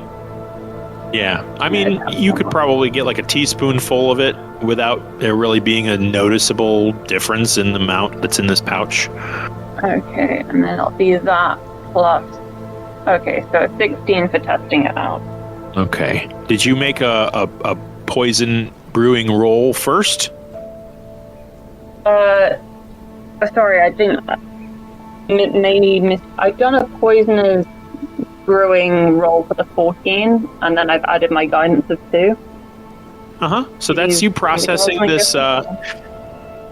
Speaker 1: Yeah, I mean, you could probably get like a teaspoonful of it without there really being a noticeable difference in the amount that's in this pouch.
Speaker 3: Okay, and then I'll use that plus... Okay, so 16 for testing it out.
Speaker 1: Okay. Did you make a poison brewing roll first?
Speaker 3: Sorry, I didn't... Maybe I've done a poisoner's brewing roll for the 14, and then I've added my guidance of 2.
Speaker 1: So that's you processing this.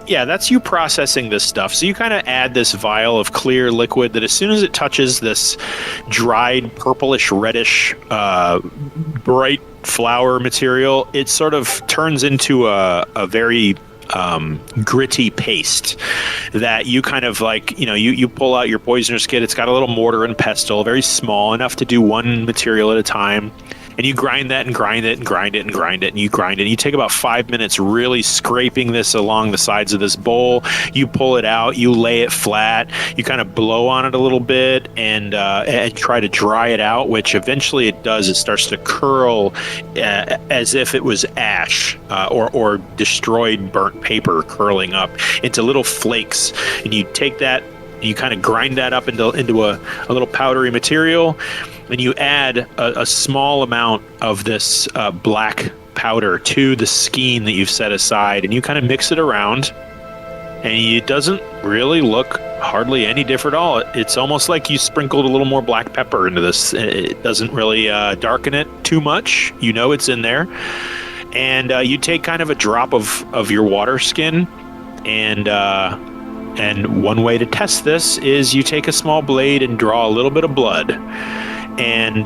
Speaker 1: That's you processing this stuff. So you kind of add this vial of clear liquid that as soon as it touches this dried purplish reddish bright flour material, it sort of turns into a very gritty paste that you kind of like, you pull out your poisoner's kit. It's got a little mortar and pestle, very small, enough to do one material at a time. And you grind that and grind it and grind it and grind it and you grind it. And you take about 5 minutes really scraping this along the sides of this bowl. You pull it out, you lay it flat, you kind of blow on it a little bit and try to dry it out, which eventually it does. It starts to curl as if it was ash or destroyed burnt paper curling up into little flakes. And you take that, you kind of grind that up into a little powdery material. And you add a small amount of this black powder to the skein that you've set aside, and you kind of mix it around, and it doesn't really look hardly any different at all. It's almost like you sprinkled a little more black pepper into this. It doesn't really darken it too much. It's in there. And you take kind of a drop of your water skin, and one way to test this is you take a small blade and draw a little bit of blood. And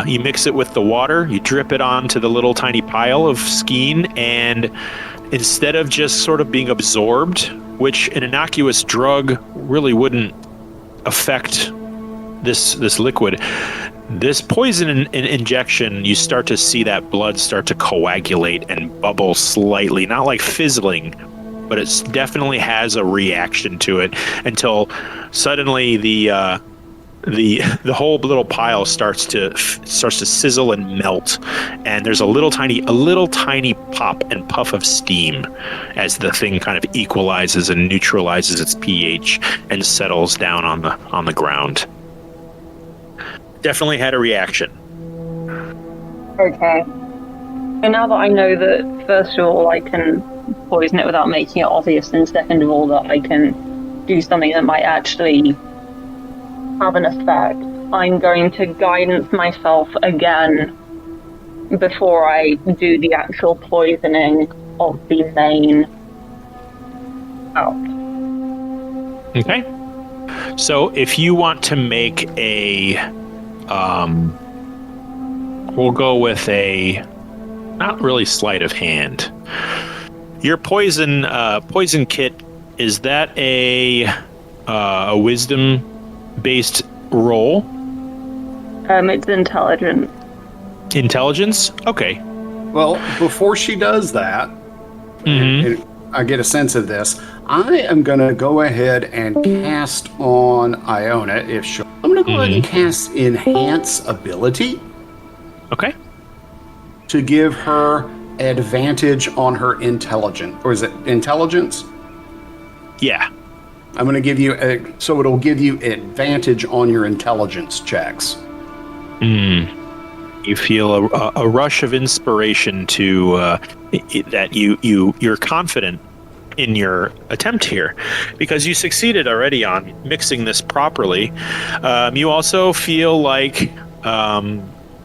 Speaker 1: you mix it with the water, you drip it onto the little tiny pile of skein, and instead of just sort of being absorbed, which an innocuous drug really wouldn't affect this liquid, this poison injection, you start to see that blood start to coagulate and bubble slightly, not like fizzling, but it definitely has a reaction to it until suddenly the whole little pile starts to sizzle and melt, and there's a little tiny pop and puff of steam as the thing kind of equalizes and neutralizes its pH and settles down on the ground. Definitely had a reaction.
Speaker 3: Okay. So now that I know that, first of all, I can poison it without making it obvious, and second of all, that I can do something that might actually have an effect, I'm going to guidance myself again before I do the actual poisoning of the main pouch.
Speaker 1: Okay. So if you want to make we'll go with a not really sleight of hand. Your poison kit, is that a wisdom-based roll?
Speaker 3: It's intelligence.
Speaker 1: Intelligence? Okay.
Speaker 4: Well, before she does that, and I get a sense of this, I am going to go ahead and cast on Iona, if she'll. I'm going to go ahead and cast Enhance Ability.
Speaker 1: Okay.
Speaker 4: To give her advantage on her intelligence. Or is it intelligence?
Speaker 1: Yeah.
Speaker 4: I'm going to give you it'll give you advantage on your intelligence checks.
Speaker 1: You feel a rush of inspiration to that you're confident in your attempt here because you succeeded already on mixing this properly. You also feel like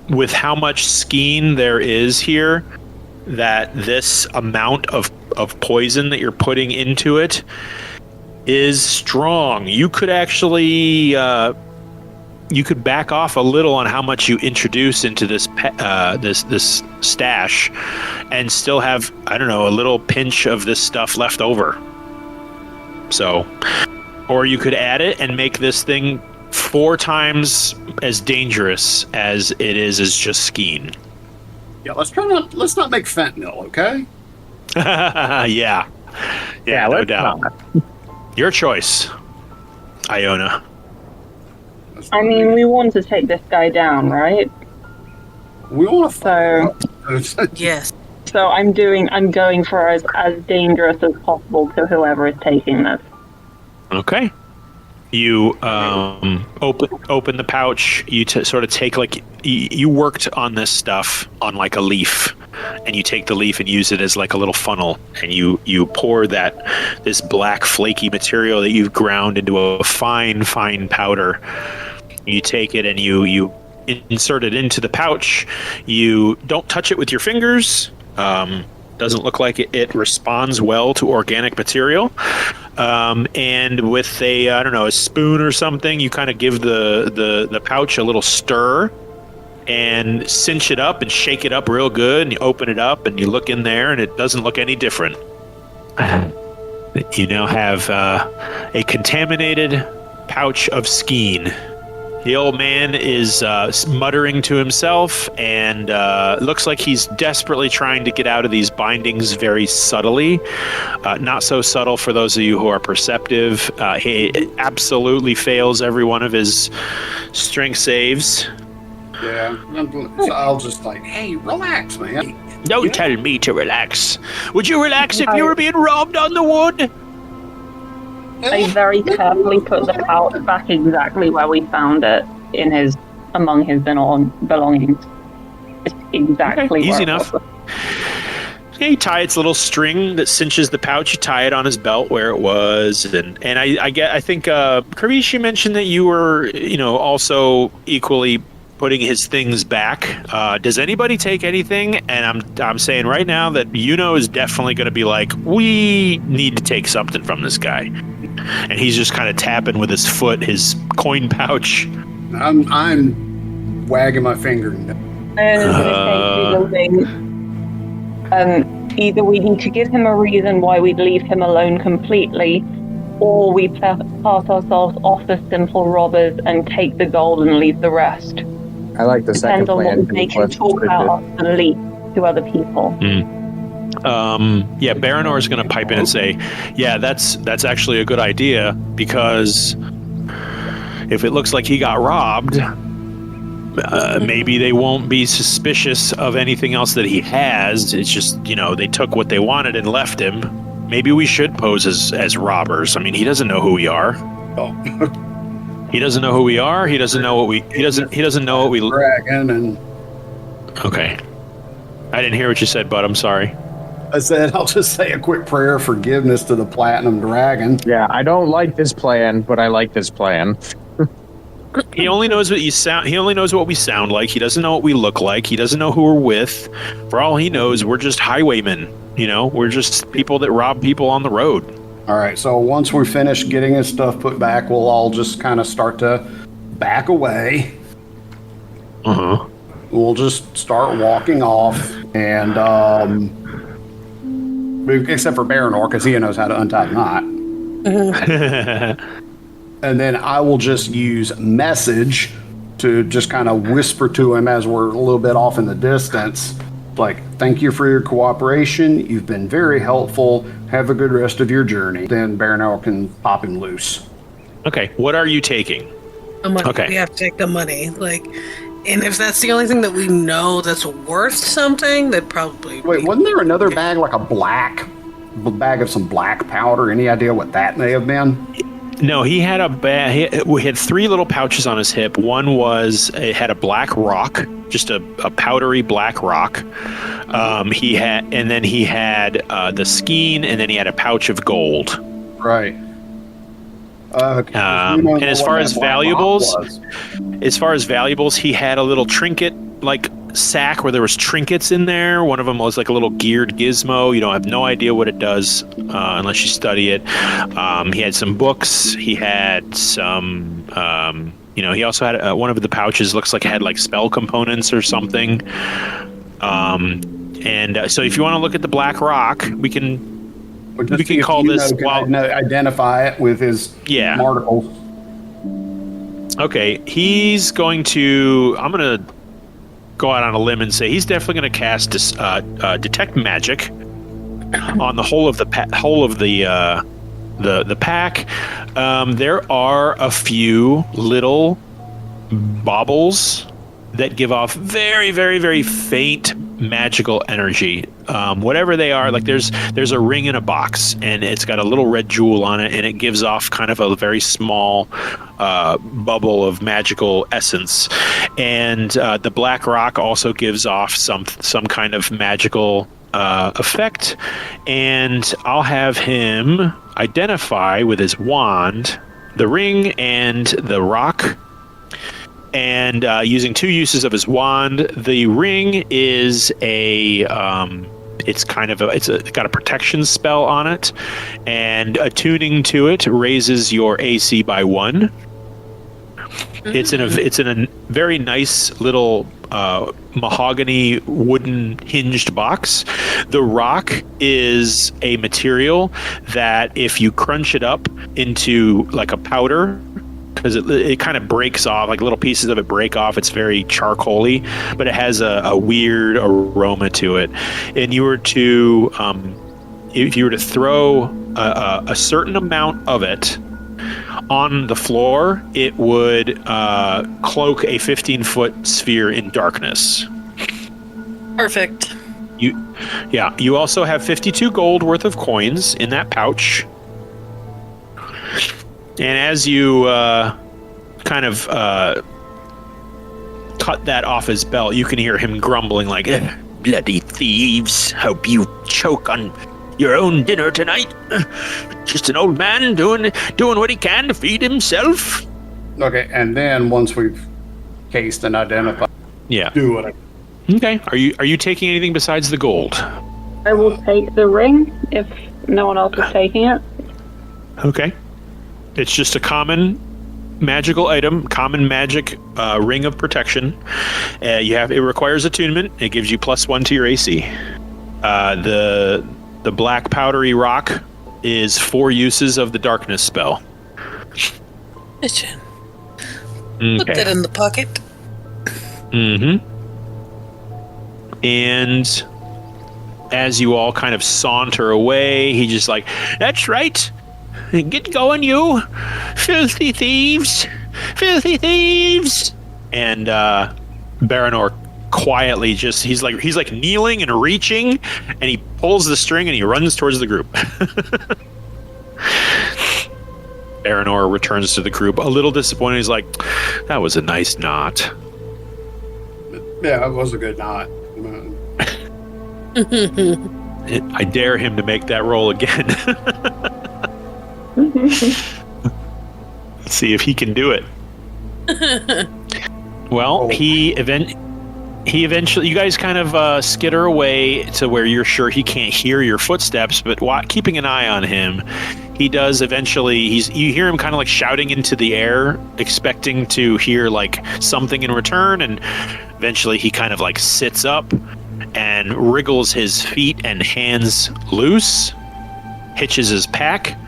Speaker 1: with how much skein there is here, that this amount of poison that you're putting into it is strong. You could actually you could back off a little on how much you introduce into this this stash and still have, I don't know, a little pinch of this stuff left over. So, or you could add it and make this thing 4 times as dangerous as it is as just skein.
Speaker 4: Yeah, let's not make fentanyl, okay?
Speaker 1: Yeah, no doubt. Your choice, Iona.
Speaker 3: I mean, we want to take this guy down, right?
Speaker 4: We want to.
Speaker 3: So
Speaker 7: Yes.
Speaker 3: So I'm going for as dangerous as possible to whoever is taking this.
Speaker 1: Okay. You open the pouch. You sort of take you worked on this stuff on like a leaf, and you take the leaf and use it as like a little funnel, and you pour this black flaky material that you've ground into a fine powder. You take it and you insert it into the pouch. You don't touch it with your fingers. Doesn't look like it responds well to organic material. And with a spoon or something, you kind of give the pouch a little stir and cinch it up and shake it up real good. And you open it up and you look in there and it doesn't look any different. You now have a contaminated pouch of skein. The old man is muttering to himself, and looks like he's desperately trying to get out of these bindings very subtly. Not so subtle for those of you who are perceptive. He absolutely fails every one of his strength saves.
Speaker 4: Yeah, so I'll just hey, relax, man.
Speaker 1: Don't tell me to relax. Would you relax if you were being robbed on the wood?
Speaker 3: I very carefully put the pouch back exactly where we found it among his belongings. Just exactly.
Speaker 1: Okay,
Speaker 3: where
Speaker 1: easy
Speaker 3: it
Speaker 1: enough.
Speaker 3: was.
Speaker 1: Okay, you tie its little string that cinches the pouch. You tie it on his belt where it was, and I think Kavish, you mentioned that you were also equally putting his things back. Does anybody take anything? And I'm saying right now that is definitely going to be like, we need to take something from this guy. And he's just kind of tapping with his foot his coin pouch.
Speaker 4: I'm wagging my finger.
Speaker 3: Either we need to give him a reason why we'd leave him alone completely, or we pass ourselves off as simple robbers and take the gold and leave the rest.
Speaker 5: I like the second
Speaker 3: Depends on
Speaker 5: plan.
Speaker 3: what we can talk about us and leak to other people.
Speaker 1: Baranor is going to pipe in and say, yeah, that's actually a good idea, because if it looks like he got robbed, maybe they won't be suspicious of anything else that he has. It's just, they took what they wanted and left him. Maybe we should pose as robbers. I mean, he doesn't know who we are.
Speaker 4: Oh.
Speaker 1: He doesn't know who we are. He doesn't know what we. He doesn't know what we.
Speaker 4: Dragon and.
Speaker 1: Okay, I didn't hear what you said, bud. I'm sorry.
Speaker 4: I said I'll just say a quick prayer of forgiveness to the Platinum Dragon.
Speaker 5: Yeah, I don't like this plan, but I like this plan.
Speaker 1: He only knows what you sound. He only knows what we sound like. He doesn't know what we look like. He doesn't know who we're with. For all he knows, we're just highwaymen. We're just people that rob people on the road.
Speaker 4: All right, so once we finish getting his stuff put back, we'll all just kind of start to back away.
Speaker 1: Uh-huh.
Speaker 4: We'll just start walking off, and except for Baranor, because he knows how to untie the knot. And then I will just use message to just kind of whisper to him as we're a little bit off in the distance. Thank you for your cooperation. You've been very helpful. Have a good rest of your journey. Then Baranor can pop him loose.
Speaker 1: Okay, what are you taking?
Speaker 7: The money.
Speaker 1: Okay.
Speaker 7: We have to take the money. And if that's the only thing that we know that's worth something, then probably.
Speaker 4: Wait, wasn't there another bag, like a bag of some black powder? Any idea what that may have been?
Speaker 1: No, he had we had 3 little pouches on his hip. One was, it had a black rock just a powdery black rock. He had the skein, and then he had a pouch of gold.
Speaker 4: Right.
Speaker 1: And as far as valuables, he had a little trinket like sack where there was trinkets in there. One of them was like a little geared gizmo. You don't have no idea what it does unless you study it. He had some books. He had some. He also had one of the pouches. Looks like it had like spell components or something. So if you want to look at the black rock, we can call this.
Speaker 4: Identify it with his articles.
Speaker 1: Okay, he's going to. I'm going to go out on a limb and say he's definitely going to cast detect magic on the whole of the pack. There are a few little baubles that give off very, very, very faint magical energy. Whatever they are, like there's a ring in a box, and it's got a little red jewel on it, and it gives off kind of a very small bubble of magical essence. And the black rock also gives off some kind of magical effect. And I'll have him identify with his wand the ring and the rock. And using two uses of his wand, the ring is it's got a protection spell on it, and attuning to it raises your AC by 1. It's in a very nice little mahogany wooden hinged box. The rock is a material that if you crunch it up into like a powder, because it kind of breaks off, like little pieces of it break off. It's very charcoaly, but it has a weird aroma to it. And you were to, if you were to throw a certain amount of it on the floor, it would cloak a 15-foot sphere in darkness.
Speaker 7: Perfect.
Speaker 1: You also have 52 gold worth of coins in that pouch. And as you kind of cut that off his belt, you can hear him grumbling like,
Speaker 2: Bloody thieves, hope you choke on your own dinner tonight. Just an old man doing what he can to feed himself.
Speaker 4: Okay, and then once we've cased and identified, do it.
Speaker 1: Okay, are you taking anything besides the gold?
Speaker 3: I will take the ring if no one else is taking it.
Speaker 1: Okay. It's just a common magical item, common magic ring of protection. It requires attunement. It gives you +1 to your AC. The black powdery rock is 4 uses of the darkness spell.
Speaker 7: Okay. Put that in the pocket.
Speaker 1: Mm-hmm. And as you all kind of saunter away, he just like, that's right. Get going, you filthy thieves! Filthy thieves! And Baranor quietly he's like kneeling and reaching, and he pulls the string and he runs towards the group. Baranor returns to the group a little disappointed. He's like, that was a nice knot.
Speaker 4: Yeah, it was a good knot.
Speaker 1: I dare him to make that roll again. Let's see if he can do it. Well, he eventually, you guys kind of skitter away to where you're sure he can't hear your footsteps, but keeping an eye on him, he does eventually. You hear him kind of like shouting into the air, expecting to hear like something in return, and eventually he kind of like sits up and wriggles his feet and hands loose, hitches his pack,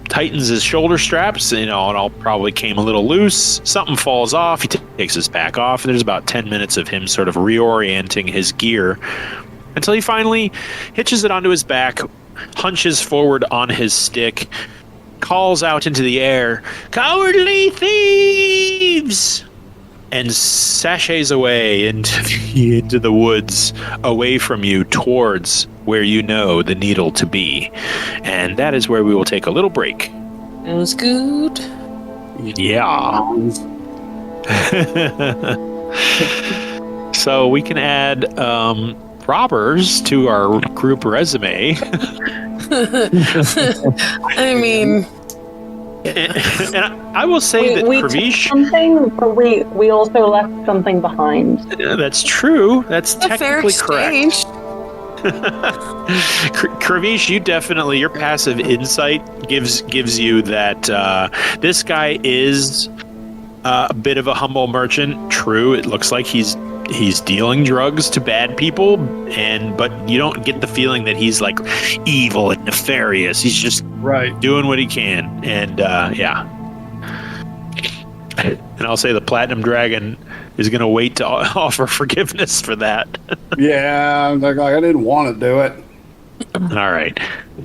Speaker 1: tightens his shoulder straps, and all probably came a little loose. Something falls off. He takes his pack off, and there's about 10 minutes of him sort of reorienting his gear until he finally hitches it onto his back, hunches forward on his stick, calls out into the air, "Cowardly thieves!" and sashays away into the woods, away from you, towards where you know the needle to be. And that is where we will take a little break.
Speaker 7: Sounds good.
Speaker 1: Yeah. So we can add robbers to our group resume.
Speaker 7: I mean,
Speaker 1: and I will say that
Speaker 3: we took
Speaker 1: Pravish,
Speaker 3: something, but we also left something behind.
Speaker 1: that's true. That's
Speaker 7: a fair
Speaker 1: technically correct.
Speaker 7: exchange.
Speaker 1: Kravish, you definitely, your passive insight gives you that this guy is a bit of a humble merchant. True, it looks like he's dealing drugs to bad people, but you don't get the feeling that he's like evil and nefarious. He's just doing what he can, and yeah. And I'll say the Platinum Dragon is going to wait to offer forgiveness for that.
Speaker 4: Yeah, like I didn't want to do it.
Speaker 1: All right.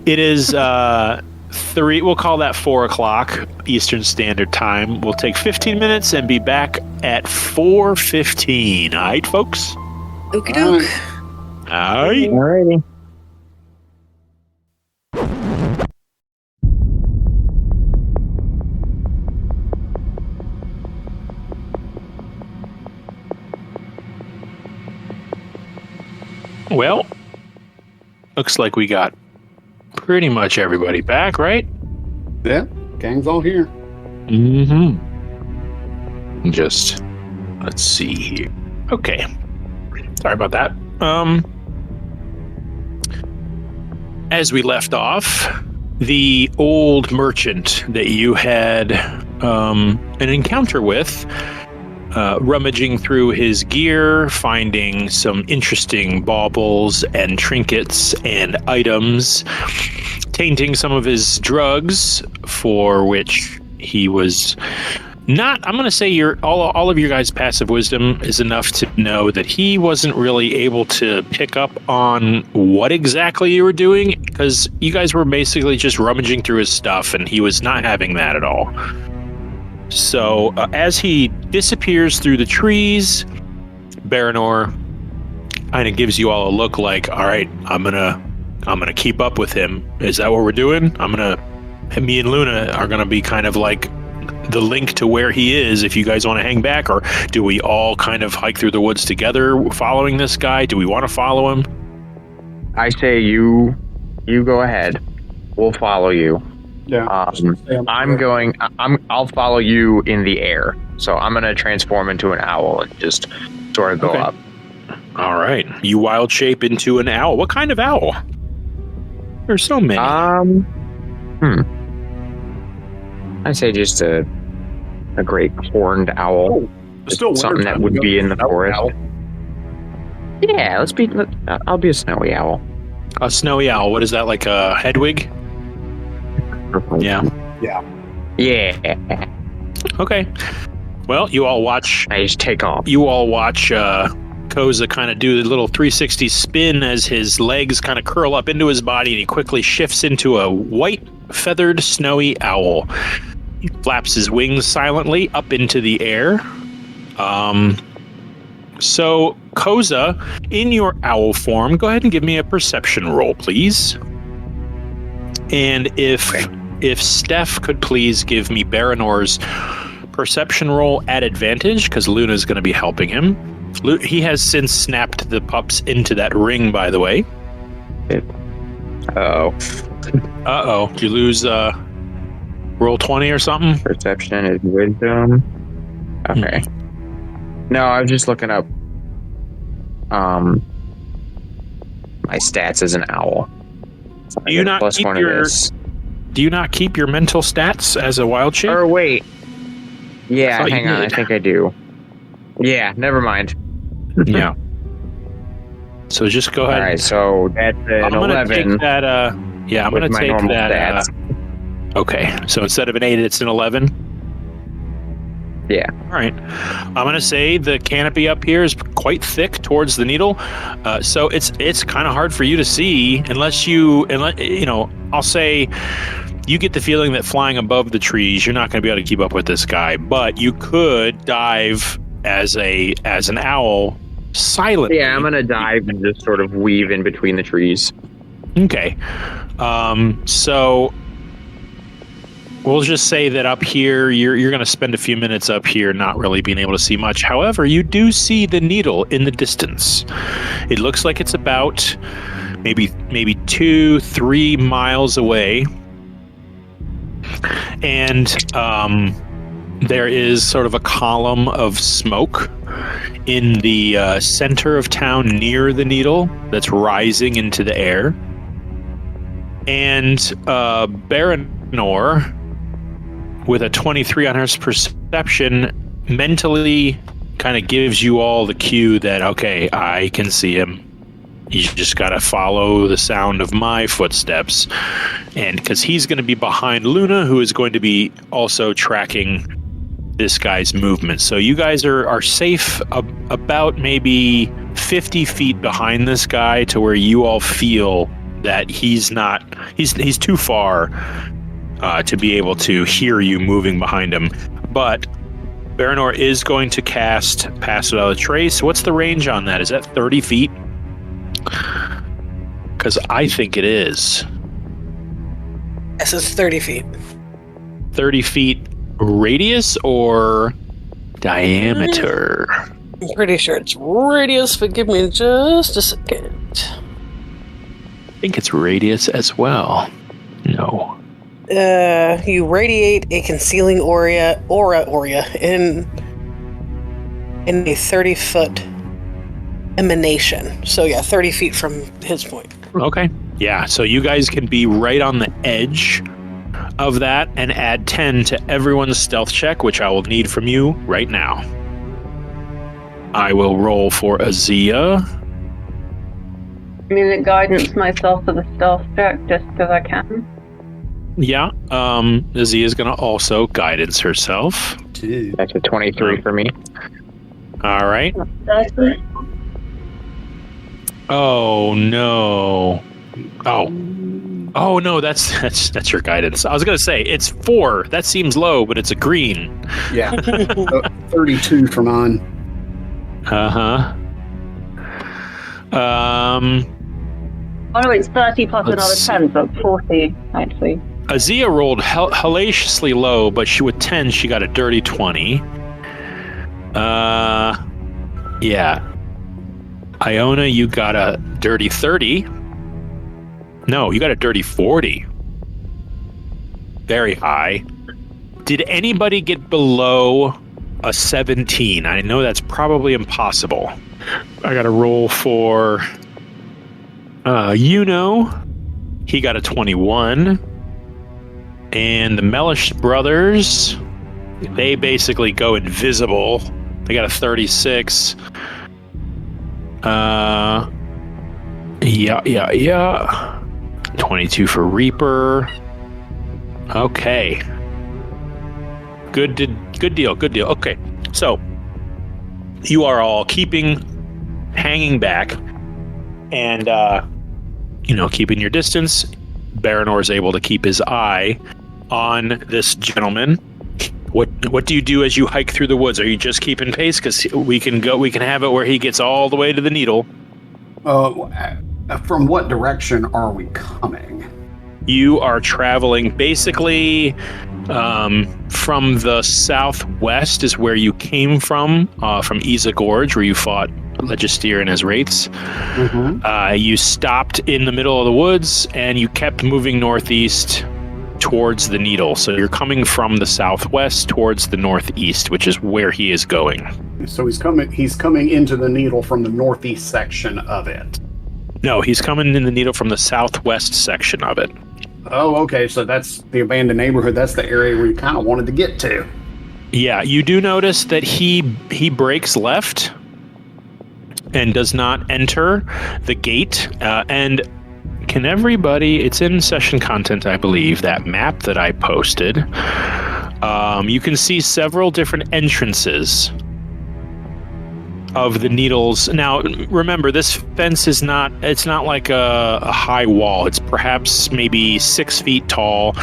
Speaker 1: It is 3, we'll call that 4 o'clock Eastern Standard Time. We'll take 15 minutes and be back at 4:15. All right, folks?
Speaker 7: Okie doke.
Speaker 1: All right.
Speaker 5: Alrighty.
Speaker 1: Well, looks like we got pretty much everybody back, right?
Speaker 4: Yeah, gang's all here.
Speaker 1: Mm-hmm. Just, let's see here. Okay. Sorry about that. As we left off, the old merchant that you had an encounter with, rummaging through his gear, finding some interesting baubles and trinkets and items, tainting some of his drugs, for which he was not. I'm going to say all of your guys' passive wisdom is enough to know that he wasn't really able to pick up on what exactly you were doing, because you guys were basically just rummaging through his stuff, and he was not having that at all. So as he disappears through the trees, Baranor kind of gives you all a look like, all right, I'm gonna keep up with him. Is that what we're doing? Me and Luna are gonna be kind of like the link to where he is if you guys want to hang back, or do we all kind of hike through the woods together following this guy? Do we want to follow him?
Speaker 5: I say you go ahead. We'll follow you.
Speaker 4: Yeah.
Speaker 5: I'll follow you in the air. So I'm going to transform into an owl and just sort of go up.
Speaker 1: All right. You wild shape into an owl. What kind of owl? There's so many.
Speaker 5: I say just a great horned owl.
Speaker 4: Still
Speaker 5: something that would be in the forest.
Speaker 4: Owl.
Speaker 5: Yeah, I'll be a snowy owl.
Speaker 1: A snowy owl. What is that, like a Hedwig? Yeah. Okay. Well, you all watch.
Speaker 5: I just take off.
Speaker 1: You all watch Koza kind of do the little 360 spin as his legs kind of curl up into his body, and he quickly shifts into a white feathered snowy owl. He flaps his wings silently up into the air. So Koza, in your owl form, go ahead and give me a perception roll, please. And if Steph could please give me Baranor's perception roll at advantage, because Luna's going to be helping him. He has since snapped the pups into that ring, by the way. Uh-oh. Did you lose roll 20 or something?
Speaker 5: Perception is wisdom. Okay. No, I was just looking up my stats as an owl. So
Speaker 1: Do you not keep your mental stats as a wild shape?
Speaker 5: Or wait. Yeah, hang on. I think I do. Yeah, never mind.
Speaker 1: Yeah. So just go ahead.
Speaker 5: All right, so that's an 11.
Speaker 1: Take that, I'm going to take that. Okay, so instead of an 8, it's an 11?
Speaker 5: Yeah.
Speaker 1: All right. I'm going to say the canopy up here is quite thick towards the needle, so it's kind of hard for you to see unless I'll say you get the feeling that flying above the trees, you're not going to be able to keep up with this guy, but you could dive as an owl silently.
Speaker 5: Yeah, I'm going to dive and just sort of weave in between the trees.
Speaker 1: Okay. So we'll just say that up here, you're going to spend a few minutes up here not really being able to see much. However, you do see the needle in the distance. It looks like it's about maybe 2-3 miles away. And there is sort of a column of smoke in the center of town near the needle that's rising into the air. And Baranor, with a 23 on his perception, mentally kind of gives you all the cue that, okay, I can see him. You just got to follow the sound of my footsteps. And because he's going to be behind Luna, who is going to be also tracking this guy's movement. So you guys are safe about maybe 50 feet behind this guy to where you all feel that he's too far to be able to hear you moving behind him. But Baranor is going to cast Pass Without a Trace. What's the range on that? Is that 30 feet? Because I think it is.
Speaker 7: Yes, it's 30 feet.
Speaker 1: 30 feet radius or diameter?
Speaker 7: I'm pretty sure it's radius, but give me just a second.
Speaker 1: I think it's radius as well. No.
Speaker 7: You radiate a concealing aura in a 30-foot emanation. So yeah, 30 feet from his point.
Speaker 1: Okay. Yeah, so you guys can be right on the edge of that and add 10 to everyone's stealth check, which I will need from you right now. I will roll for Azia.
Speaker 3: I mean, it guidance myself for the stealth check just because I can.
Speaker 1: Yeah, Azia is going to also guidance herself.
Speaker 5: That's a 23 for me.
Speaker 1: All right. Oh no! Oh no! That's your guidance. I was gonna say it's 4. That seems low, but it's a green.
Speaker 4: Yeah, 32 for mine.
Speaker 3: Oh no, it's 30 plus another 10, so 40 actually.
Speaker 1: Azia rolled hellaciously low, but with 10 she got a dirty 20. Yeah. Iona, you got a dirty 30. No, you got a dirty 40. Very high. Did anybody get below a 17? I know that's probably impossible. I got to roll for he got a 21. And the Mellish brothers, they basically go invisible. They got a 36. Yeah. 22 for Reaper. Okay. Good deal. Okay. So, you are all hanging back and, keeping your distance. Baranor is able to keep his eye on this gentleman. What do you do as you hike through the woods? Are you just keeping pace? Because we can have it where he gets all the way to the needle.
Speaker 4: From what direction are we coming?
Speaker 1: You are traveling basically from the southwest is where you came from Isa Gorge, where you fought Legisteer and his wraiths. Mm-hmm. You stopped in the middle of the woods and you kept moving northeast towards the needle. So you're coming from the southwest towards the northeast, which is where he is going.
Speaker 4: So he's coming into the needle from the northeast section of it.
Speaker 1: No, he's coming in the needle from the southwest section of it.
Speaker 4: Oh, okay. So that's the abandoned neighborhood. That's the area where you kind of wanted to get to.
Speaker 1: Yeah, you do notice that he breaks left and does not enter the gate. And can everybody, it's in session content, I believe, that map that I posted. You can see several different entrances of the needles. Now, remember, this fence it's not like a high wall. It's perhaps maybe 6 feet tall,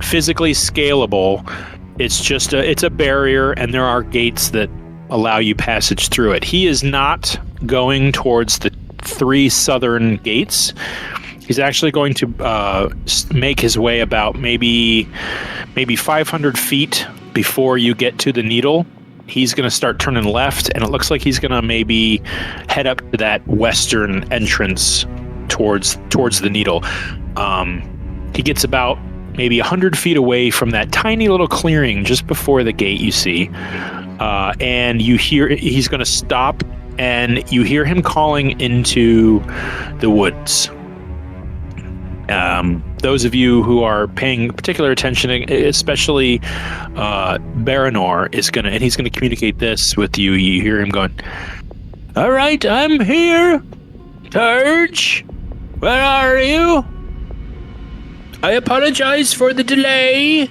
Speaker 1: physically scalable. It's just it's a barrier, and there are gates that allow you passage through it. He is not going towards the 3 southern gates. He's actually going to make his way about maybe 500 feet before you get to the needle. He's going to start turning left, and it looks like he's going to maybe head up to that western entrance towards the needle. He gets about maybe 100 feet away from that tiny little clearing just before the gate you see. And you hear he's going to stop, and you hear him calling into the woods. Those of you who are paying particular attention, especially Baranor, he's going to communicate this with you. You hear him going, "All right, I'm here. Turge, where are you? I apologize for the delay."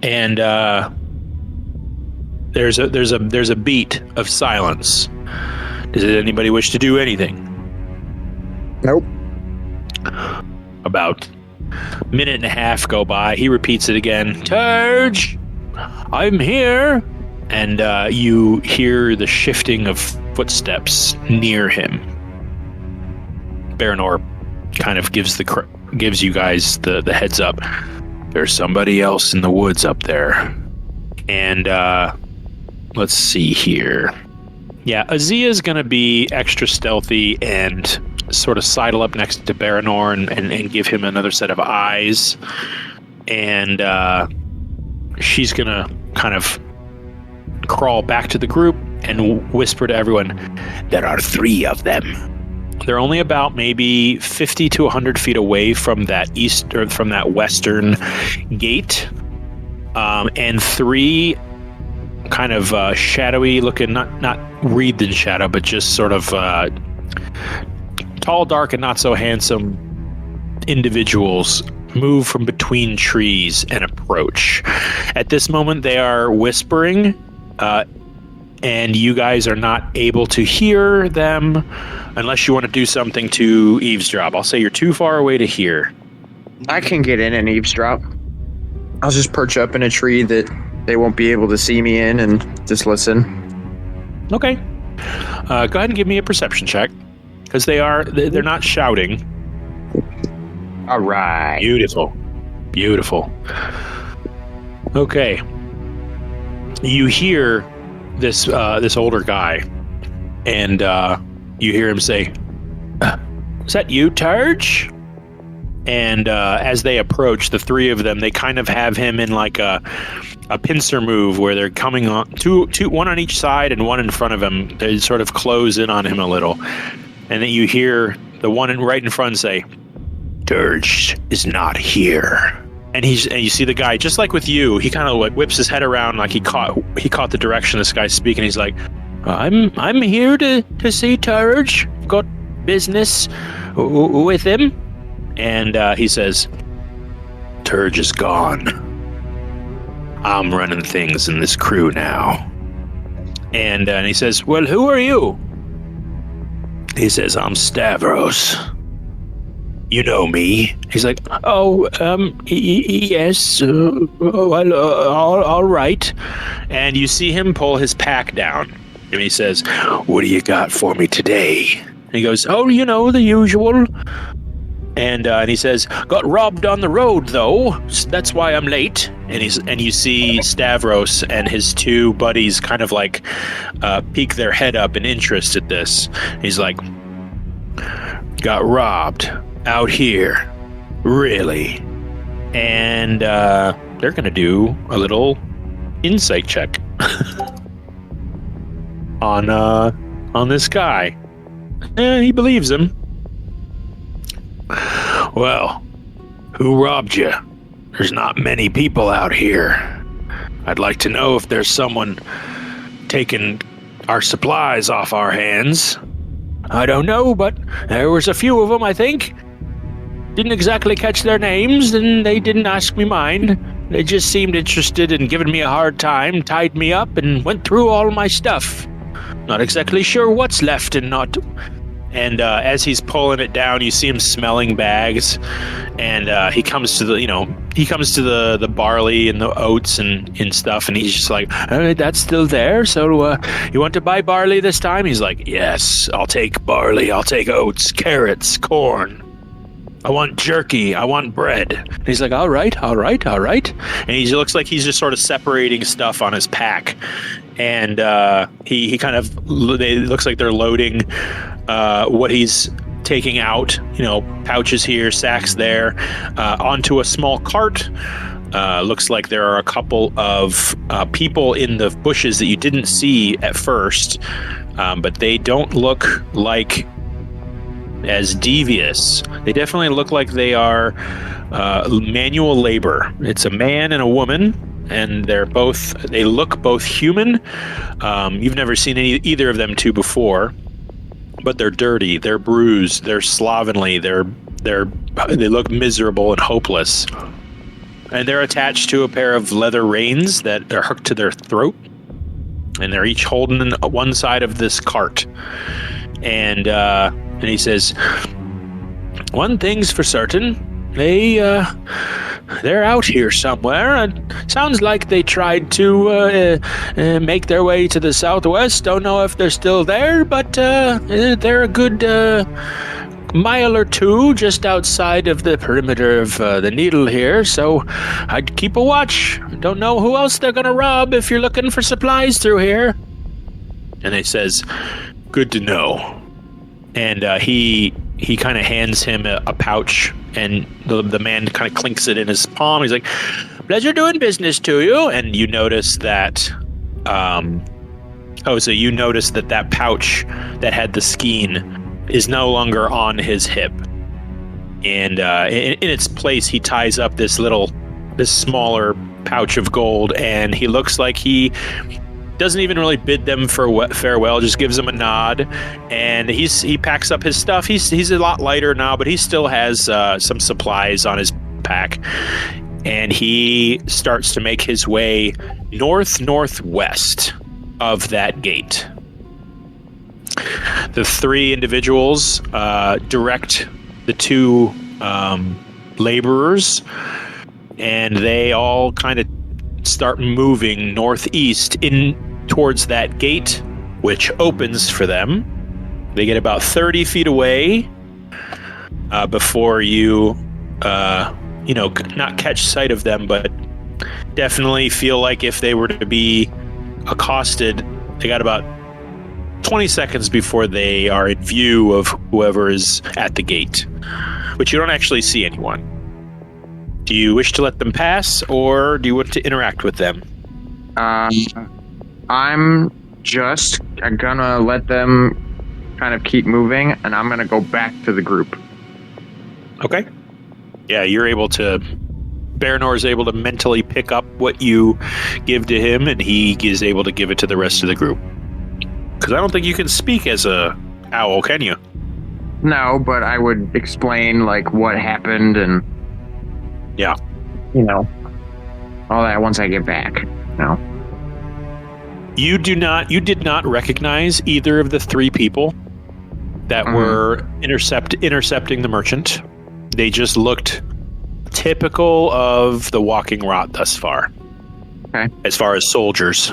Speaker 1: And there's a beat of silence. Does anybody wish to do anything?
Speaker 5: Nope.
Speaker 1: About a minute and a half go by. He repeats it again. "Turge, I'm here." And you hear the shifting of footsteps near him. Baranor kind of gives you guys the heads up. There's somebody else in the woods up there. And let's see here. Yeah, Azia's going to be extra stealthy and sort of sidle up next to Baranor and give him another set of eyes. And she's going to kind of crawl back to the group and whisper to everyone, "There are 3 of them." They're only about maybe 50 to 100 feet away from that east or from that western gate. And 3 kind of shadowy looking, not wreathed in shadow, but just sort of tall, dark, and not so handsome individuals move from between trees and approach. At this moment, they are whispering, and you guys are not able to hear them unless you want to do something to eavesdrop. I'll say you're too far away to hear.
Speaker 5: I can get in and eavesdrop. I'll just perch up in a tree that they won't be able to see me in and just listen.
Speaker 1: Okay. Go ahead and give me a perception check, because they're not shouting.
Speaker 5: All right.
Speaker 1: Beautiful. Okay. You hear this older guy, and you hear him say, "Is that you, Turge?" And as they approach, the 3 of them, they kind of have him in like a pincer move where they're coming on, two, one on each side and one in front of him. They sort of close in on him a little. And then you hear the one right in front say, "Turge is not here." And you see the guy, just like with you, he kind of like whips his head around like he caught the direction this guy's speaking. He's like, I'm here to see Turge. Got business with him." And he says, "Turge is gone. I'm running things in this crew now." And he says, "Well, who are you?" He says, "I'm Stavros. You know me." He's like, "Oh, yes. Well, all right." And you see him pull his pack down. And he says, "What do you got for me today?" And he goes, "Oh, the usual." And he says, "Got robbed on the road, though. That's why I'm late." And you see Stavros and his 2 buddies kind of like peek their head up in interest at this. He's like, "Got robbed out here, really?" And they're gonna do a little insight check on this guy. He believes him. "Well, who robbed you? There's not many people out here. I'd like to know if there's someone taking our supplies off our hands." "I don't know, but there was a few of them, I think. Didn't exactly catch their names, and they didn't ask me mine. They just seemed interested in giving me a hard time, tied me up, and went through all my stuff. Not exactly sure what's left and not." And as he's pulling it down, you see him smelling bags, and he comes to the barley and the oats and stuff, and he's just like, "That's still there. So you want to buy barley this time?" He's like, "Yes, I'll take barley. I'll take oats, carrots, corn, I want jerky. I want bread. And he's like, all right. And he looks like he's just sort of separating stuff on his pack. And he kind of, it looks like they're loading what he's taking out, pouches here, sacks there, onto a small cart. Looks like there are a couple of people in the bushes that you didn't see at first, but they don't look like as devious. They definitely look like they are manual labor. It's a man and a woman, and they look both human. You've never seen either of them two before, but they're dirty, they're bruised, they're slovenly, they look miserable and hopeless. And they're attached to a pair of leather reins that are hooked to their throat, and they're each holding one side of this cart. And he says, one thing's for certain, they're out here somewhere. And sounds like they tried to make their way to the southwest. Don't know if they're still there, but they're a good mile or two just outside of the perimeter of the needle here. So I'd keep a watch. Don't know who else they're gonna rob if you're looking for supplies through here. And he says, good to know. And he kind of hands him a pouch, and the man kind of clinks it in his palm. He's like, pleasure doing business to you. And you notice that, so you notice that pouch that had the skein is no longer on his hip. And in its place, he ties up this smaller pouch of gold, and he looks like he doesn't even really bid them farewell, just gives them a nod, and he packs up his stuff. He's a lot lighter now, but he still has some supplies on his pack, and he starts to make his way northwest of that gate. The three individuals direct the two laborers, and they all kind of start moving northeast in towards that gate, which opens for them. They get about 30 feet away before you not catch sight of them, but definitely feel like if they were to be accosted, they got about 20 seconds before they are in view of whoever is at the gate, but you don't actually see anyone. Do you wish to let them pass, or do you want to interact with them?
Speaker 5: I'm just gonna let them kind of keep moving, and I'm gonna go back to the group.
Speaker 1: Okay. Yeah, you're able to... Baranor is able to mentally pick up what you give to him, and he is able to give it to the rest of the group. Because I don't think you can speak as a owl, can you?
Speaker 5: No, but I would explain, what happened and...
Speaker 1: Yeah.
Speaker 5: All that once I get back. No.
Speaker 1: You did not recognize either of the three people that were intercepting the merchant. They just looked typical of the walking rot thus far.
Speaker 5: Okay.
Speaker 1: As far as soldiers.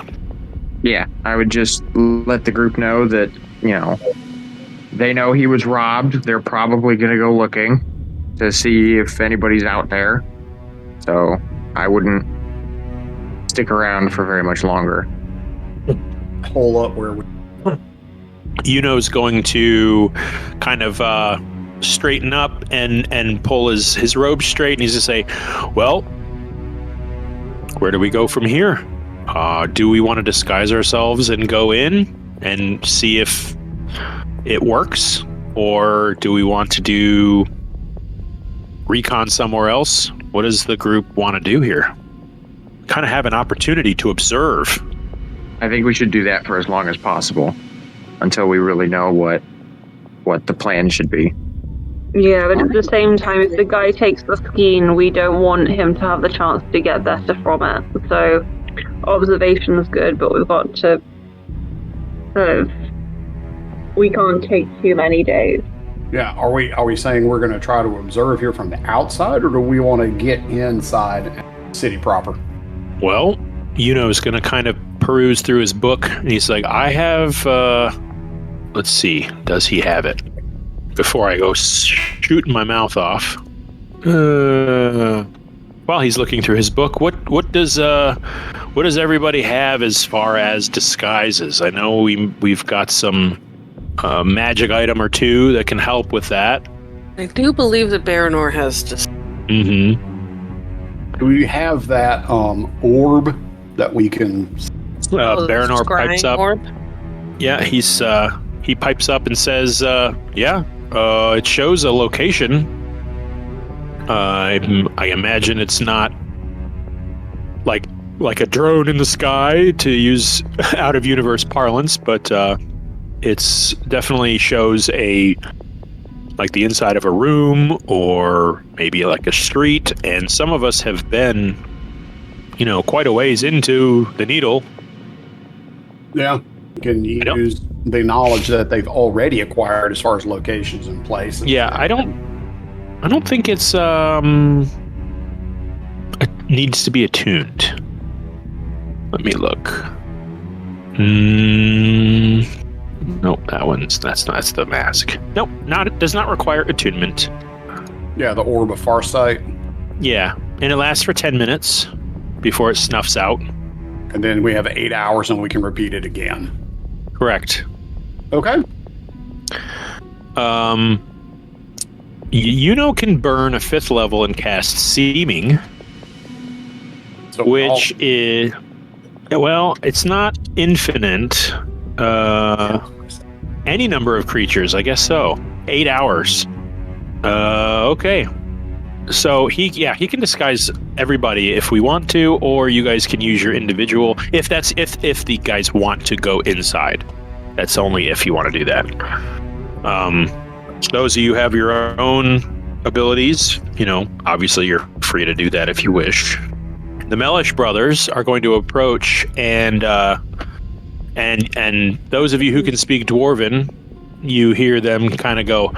Speaker 5: Yeah, I would just let the group know that, they know he was robbed. They're probably going to go looking to see if anybody's out there. So I wouldn't stick around for very much longer.
Speaker 4: Hole up where we...
Speaker 1: Yuno's going to kind of straighten up and pull his robe straight, and he's going to say, well, where do we go from here? Do we want to disguise ourselves and go in and see if it works? Or do we want to do recon somewhere else? What does the group want to do here? Kind of have an opportunity to observe.
Speaker 5: I think we should do that for as long as possible until we really know what the plan should be.
Speaker 3: Yeah, but at the same time, if the guy takes the skein, we don't want him to have the chance to get better from it. So observation's good, but we've got to we can't take too many days.
Speaker 4: Yeah, are we saying we're going to try to observe here from the outside, or do we want to get inside the city proper?
Speaker 1: Well, Yuno's going to kind of peruse through his book, and he's like, I have, let's see, does he have it? before I go shooting my mouth off. While he's looking through his book, what does everybody have as far as disguises? I know we've got some magic item or two that can help with that.
Speaker 7: I do believe that Baranor has just.
Speaker 4: Mm-hmm. Do we have that orb that we can?
Speaker 1: Baranor pipes up.
Speaker 7: Orb?
Speaker 1: Yeah, he pipes up and says, it shows a location. I imagine it's not like a drone in the sky, to use out of universe parlance, but it's definitely shows like the inside of a room or maybe like a street. And some of us have been, quite a ways into the Needle.
Speaker 4: Yeah, can use the knowledge that they've already acquired as far as locations and places.
Speaker 1: Yeah, I don't think it needs to be attuned. Let me look. Nope, that's the mask. Nope, it does not require attunement.
Speaker 4: Yeah, the Orb of Farsight.
Speaker 1: Yeah, and it lasts for 10 minutes before it snuffs out.
Speaker 4: And then we have 8 hours and we can repeat it again.
Speaker 1: Correct.
Speaker 4: Okay.
Speaker 1: Can burn a 5th level and cast Seeming, which is... Well, it's not infinite. Any number of creatures, I guess so. 8 hours. Okay. So he can disguise everybody if we want to, or you guys can use your individual if the guys want to go inside. That's only if you want to do that. Those of you who have your own abilities, obviously you're free to do that if you wish. The Mellish brothers are going to approach, and those of you who can speak Dwarven, you hear them kind of go,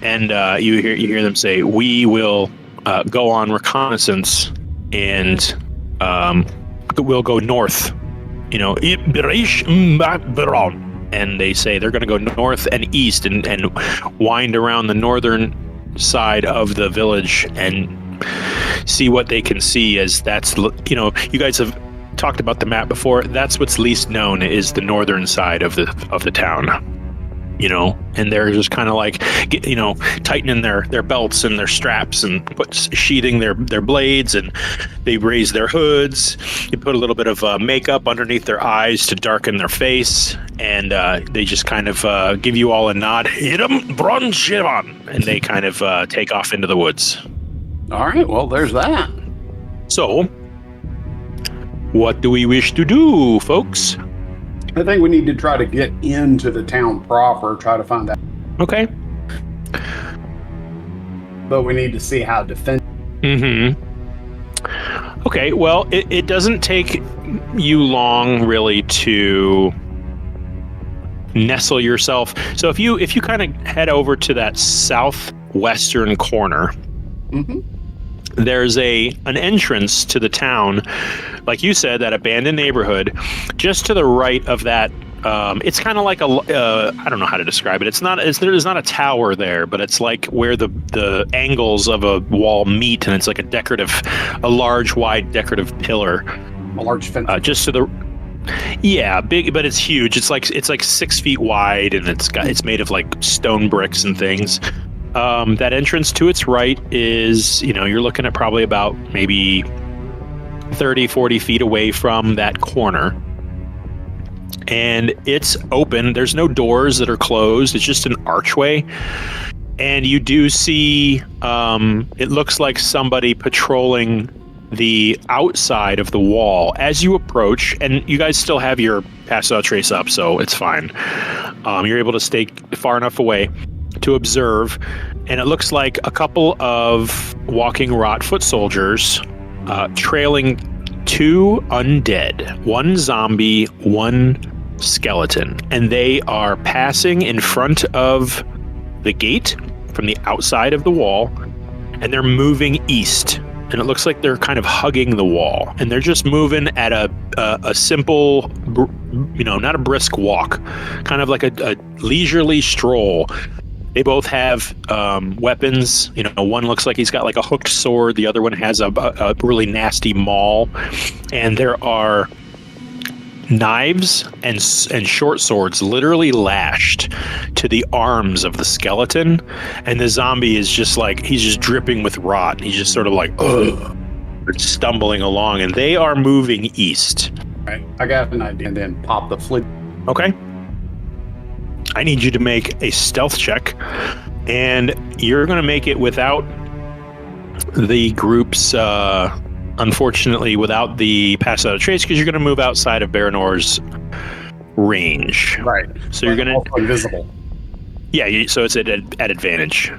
Speaker 1: and you hear them say, "We will go on reconnaissance, and we'll go north." And they say they're going to go north and east and wind around the northern side of the village and see what they can see, as that's, you guys have talked about the map before. That's what's least known, is the northern side of the town, and they're just kind of like, tightening their belts and their straps and sheathing their blades, and they raise their hoods. You put a little bit of makeup underneath their eyes to darken their face, and they just kind of give you all a nod, and they kind of take off into the woods.
Speaker 4: All right, well, there's that.
Speaker 1: So, what do we wish to do, folks?
Speaker 4: I think we need to try to get into the town proper, try to find out.
Speaker 1: Okay.
Speaker 4: But we need to see how defend.
Speaker 1: Mm-hmm. Okay, well, it doesn't take you long, really, to nestle yourself. So if you kind of head over to that southwestern corner,
Speaker 4: mm-hmm.
Speaker 1: There's an entrance to the town, like you said, that abandoned neighborhood. Just to the right of that, it's kind of like I don't know how to describe it. There's not a tower there, but it's like where the angles of a wall meet, and it's like a large, wide, decorative pillar.
Speaker 4: A large fence.
Speaker 1: Just to the. Yeah, big, but it's huge. It's like 6 feet wide, and it's made of like stone bricks and things. That entrance to its right is, you're looking at probably about maybe 30, 40 feet away from that corner. And it's open. There's no doors that are closed. It's just an archway. And you do see, it looks like somebody patrolling the outside of the wall as you approach. And you guys still have your pass without trace up, so it's fine. You're able to stay far enough away to observe, and it looks like a couple of walking rot foot soldiers trailing 2 undead, 1 zombie, 1 skeleton, and they are passing in front of the gate from the outside of the wall, and they're moving east, and it looks like they're kind of hugging the wall, and they're just moving at a simple, not a brisk walk, kind of like a leisurely stroll. They both have weapons. One looks like he's got like a hooked sword. The other one has a really nasty maul, and there are knives and short swords literally lashed to the arms of the skeleton, and the zombie is just like, he's just dripping with rot. He's just sort of like stumbling along, and they are moving east.
Speaker 4: Right, I got an idea, and then pop the flip.
Speaker 1: Okay, I need you to make a stealth check, and you're going to make it without the group's unfortunately, without the pass out of trace, because you're going to move outside of Baranor's range.
Speaker 4: Right.
Speaker 1: So you're going to...
Speaker 4: Also invisible.
Speaker 1: Yeah, so it's at advantage.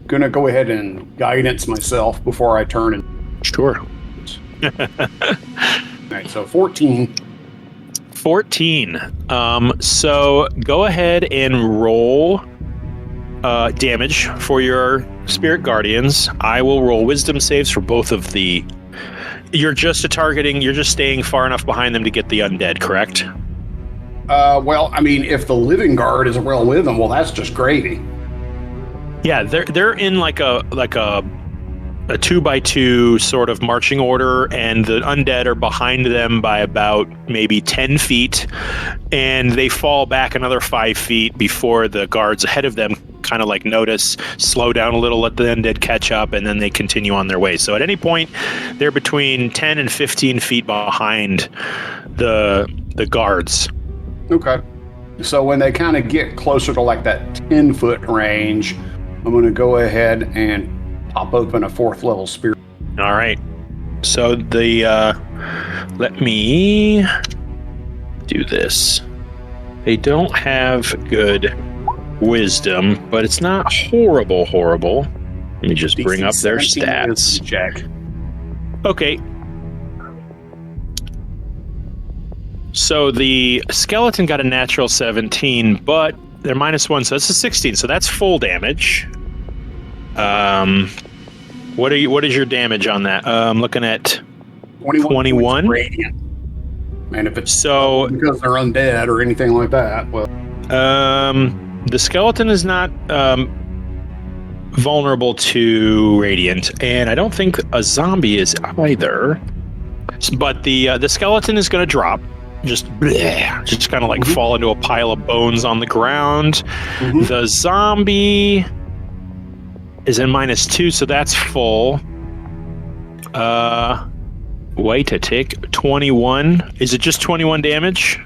Speaker 4: Going to go ahead and guidance myself before I turn. And...
Speaker 1: Sure.
Speaker 4: All right, so 14.
Speaker 1: 14. So go ahead and roll damage for your spirit guardians. I will roll wisdom saves for both of the... You're just staying far enough behind them to get the undead, correct?
Speaker 4: Well, I mean, if the living guard is well with them, well, that's just gravy.
Speaker 1: Yeah, they're in like a 2x2 sort of marching order, and the undead are behind them by about maybe 10 feet, and they fall back another 5 feet before the guards ahead of them kind of like notice, slow down a little, let the undead catch up, and then they continue on their way. So at any point, they're between 10 and 15 feet behind the guards.
Speaker 4: Okay. So when they kind of get closer to like that 10-foot range, I'm going to go ahead and pop open a 4th level spirit.
Speaker 1: All right. So let me do this. They don't have good wisdom, but it's not horrible. Let me just bring up their stats.
Speaker 4: Check.
Speaker 1: Okay. So the skeleton got a natural 17, but they're -1, so that's a 16. So that's full damage. What is your damage on that? I'm looking at 21.
Speaker 4: Radiant. And if it's because they're undead or anything like that, well,
Speaker 1: the skeleton is not vulnerable to radiant, and I don't think a zombie is either. But the skeleton is going to drop, just kind of like fall into a pile of bones on the ground. The zombie is in -2, so that's full. Wait a tick. 21. Is it just 21 damage?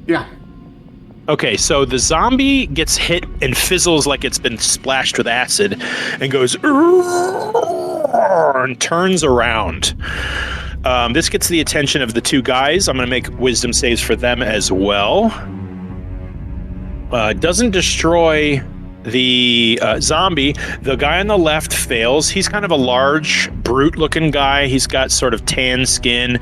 Speaker 4: Yeah.
Speaker 1: Okay, so the zombie gets hit and fizzles like it's been splashed with acid and goes and turns around. This gets the attention of the two guys. I'm going to make wisdom saves for them as well. Doesn't destroy the zombie. The guy on the left fails. He's kind of a large, brute-looking guy. He's got sort of tan skin.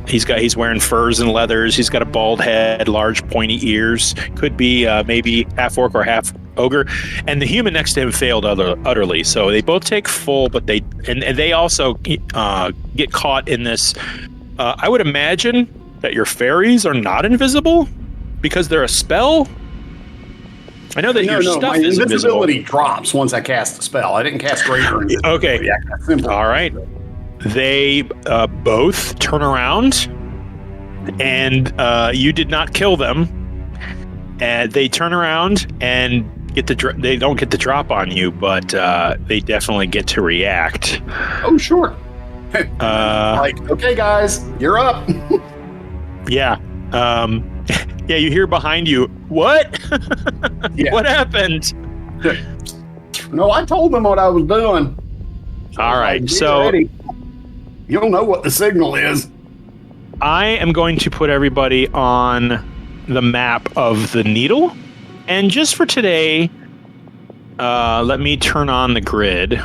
Speaker 1: He's wearing furs and leathers. He's got a bald head, large pointy ears. Could be maybe half orc or half ogre. And the human next to him failed utterly. So they both take full, but they also get caught in this. I would imagine that your fairies are not invisible because they're a spell. I know that your stuff is
Speaker 4: invisibility drops once I cast the spell. I didn't cast greater invisibility.
Speaker 1: Okay.
Speaker 4: Simple.
Speaker 1: All right. They both turn around, and you did not kill them. And they turn around and they don't get the drop on you, but they definitely get to react.
Speaker 4: Oh, sure. Okay, guys, you're up.
Speaker 1: Yeah. Yeah, you hear behind you, what?
Speaker 4: Yeah.
Speaker 1: What happened?
Speaker 4: No, I told them what I was doing.
Speaker 1: All right, so
Speaker 4: ready. You'll know what the signal is.
Speaker 1: I am going to put everybody on the map of the needle. And just for today, let me turn on the grid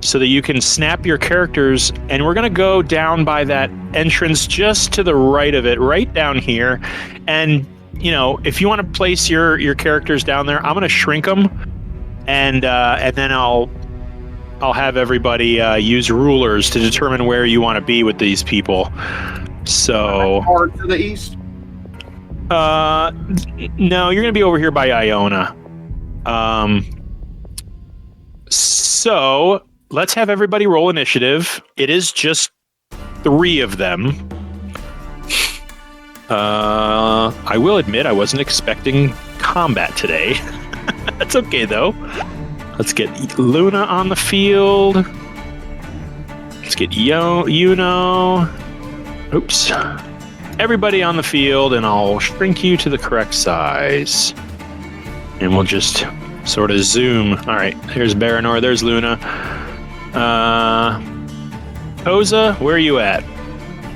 Speaker 1: so that you can snap your characters, and we're going to go down by that entrance just to the right of it, right down here. And, if you want to place your characters down there, I'm going to shrink them, and then I'll I'll have everybody use rulers to determine where you want to be with these people. So,
Speaker 4: Far to the east.
Speaker 1: no, you're going to be over here by Iona. So let's have everybody roll initiative. It is just 3 of them. I will admit I wasn't expecting combat today. That's okay though. Let's get Luna on the field. Let's get Yuno. Oops. Everybody on the field, and I'll shrink you to the correct size. And we'll just sort of zoom. All right, here's Baranor, there's Luna. Koza, where are you at?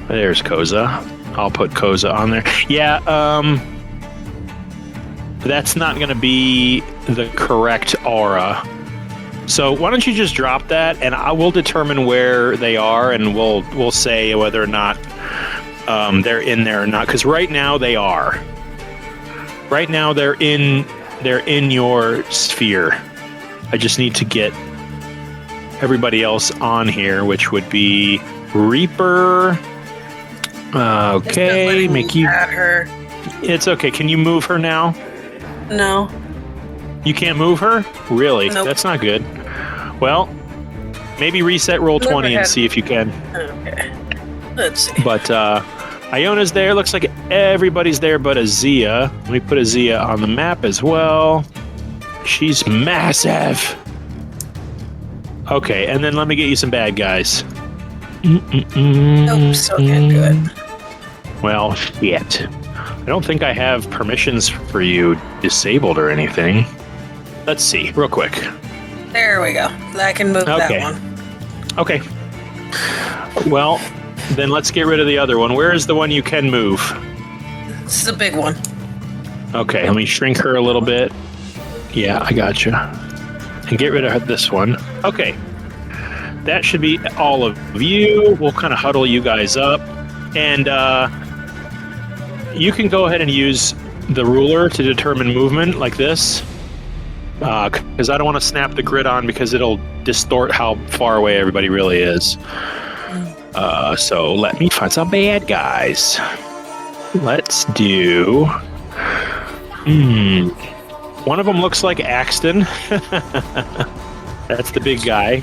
Speaker 1: There's Koza. I'll put Koza on there. Yeah, that's not going to be the correct aura. So why don't you just drop that, and I will determine where they are, and we'll say whether or not they're in there or not. Because right now they are. Right now they're in your sphere. I just need to get everybody else on here, which would be Reaper. Okay, make you.
Speaker 7: At her.
Speaker 1: It's okay. Can you move her now?
Speaker 7: No.
Speaker 1: You can't move her? Really?
Speaker 7: Nope.
Speaker 1: That's not good. Well, maybe reset roll 20 and see if you can.
Speaker 7: Okay. Let's see.
Speaker 1: But Iona's there. Looks like everybody's there but Azia. Let me put Azia on the map as well. She's massive. Okay, and then let me get you some bad guys.
Speaker 7: Nope, still can't do it.
Speaker 1: Well, shit. I don't think I have permissions for you disabled or anything. Let's see, real quick.
Speaker 7: There we go. I can move that one.
Speaker 1: Okay. Well, then let's get rid of the other one. Where is the one you can move?
Speaker 7: This is a big one.
Speaker 1: Okay, let me shrink her a little bit. Yeah, I gotcha. And get rid of this one. Okay. That should be all of you. We'll kind of huddle you guys up. And you can go ahead and use the ruler to determine movement like this. Because I don't want to snap the grid on because it'll distort how far away everybody really is. So let me find some bad guys. Let's do... One of them looks like Axton. That's the big guy.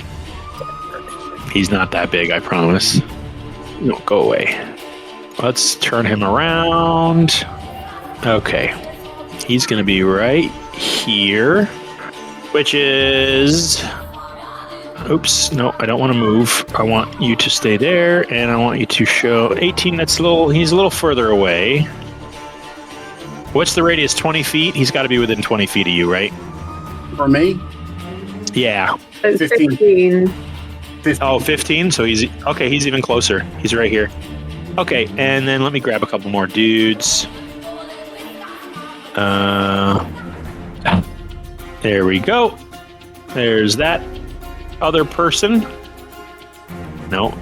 Speaker 1: He's not that big, I promise. No, go away. Let's turn him around. Okay. He's going to be right here, which is... Oops, no, I don't want to move. I want you to stay there, and I want you to show 18. He's a little further away. What's the radius? 20 feet? He's got to be within 20 feet of you, right?
Speaker 4: For me?
Speaker 1: Yeah.
Speaker 3: 15.
Speaker 4: 15.
Speaker 1: Oh, 15? So he's even closer. He's right here. Okay, and then let me grab a couple more dudes. There we go. There's that other person. No,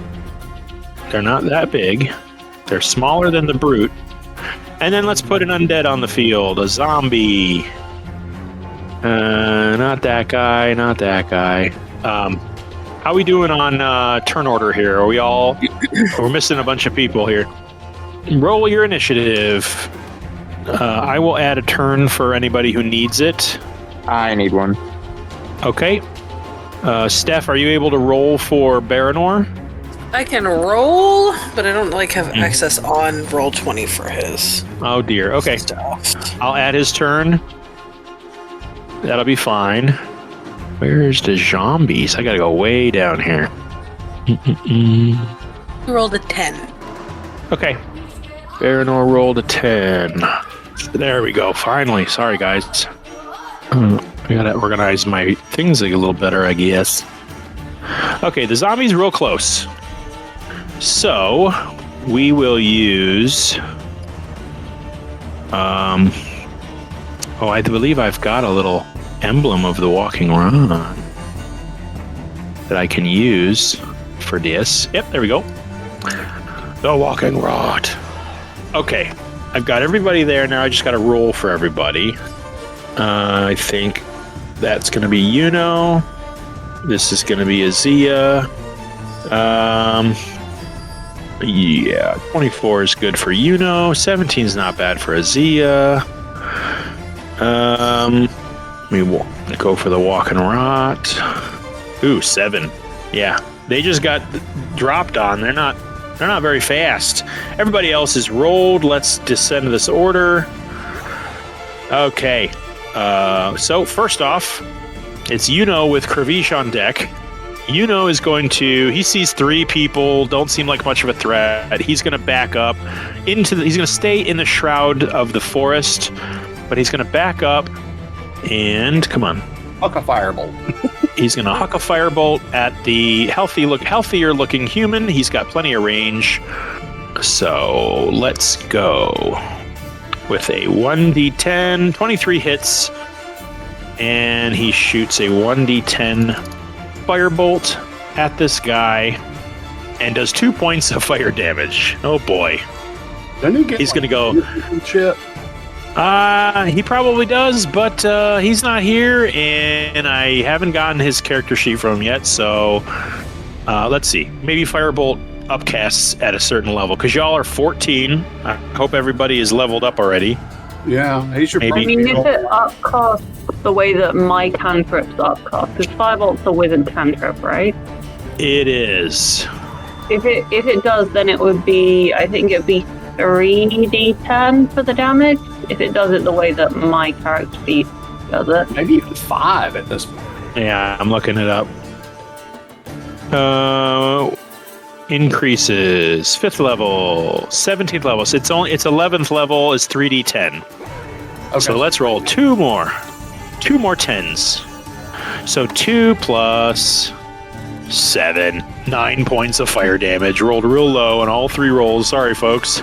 Speaker 1: they're not that big. They're smaller than the brute. And then let's put an undead on the field, a zombie. Not that guy, not that guy. How we doing on turn order here? Are we all... We're missing a bunch of people here. Roll your initiative. I will add a turn for anybody who needs it.
Speaker 5: I need one.
Speaker 1: Okay. Steph, are you able to roll for Baranor?
Speaker 7: I can roll, but I don't have access on roll 20 for his.
Speaker 1: Oh dear. Okay.
Speaker 7: Stuff.
Speaker 1: I'll add his turn. That'll be fine. Where's the zombies? I gotta go way down here.
Speaker 7: He rolled a 10.
Speaker 1: Okay. Baranor rolled a 10. There we go. Finally. Sorry, guys. I gotta organize my things a little better, I guess. Okay, the zombie's real close. So, we will use... I believe I've got a little emblem of the walking rod that I can use for this. Yep, there we go. The walking rod. Okay, I've got everybody there now. I just got to roll for everybody. I think that's going to be Yuno. This is going to be a Zia. Yeah, 24 is good for Yuno. 17 is not bad for a Zia. We will go for the walk and rot. Ooh, 7. Yeah, they just got dropped on. They're not very fast. Everybody else is rolled. Let's descend to this order. Okay. So first off, it's Yuno with Kravish on deck. Yuno is going to, he sees 3 people, don't seem like much of a threat. He's going to back up he's going to stay in the shroud of the forest, but he's going to back up and, come on.
Speaker 4: Huck a firebolt.
Speaker 1: He's going to huck a firebolt at the healthier looking human. He's got plenty of range. So let's go with a 1d10, 23 hits, and he shoots a 1d10 firebolt at this guy and does 2 points of fire damage. Oh boy. He's going to go.
Speaker 4: Shit.
Speaker 1: He probably does, but he's not here, and I haven't gotten his character sheet from him yet, so let's see. Maybe firebolt upcasts at a certain level, because y'all are 14. I hope everybody is leveled up already.
Speaker 4: Yeah, he should.
Speaker 3: I mean, if it upcasts the way that my cantrips upcast, because firebolt's a wizard cantrip, right?
Speaker 1: It is.
Speaker 3: If it does, then it would be, I think it'd be 3d10 for the damage. If it does it the way that my character sheet does it.
Speaker 4: Maybe even 5 at this point.
Speaker 1: Yeah, I'm looking it up. Increases 5th level, 17th level. So it's 11th level is 3d10. Okay. So let's roll 2 more 10s. So 2 plus 7, 9 points of fire damage. Rolled real low on all 3 rolls. Sorry, folks.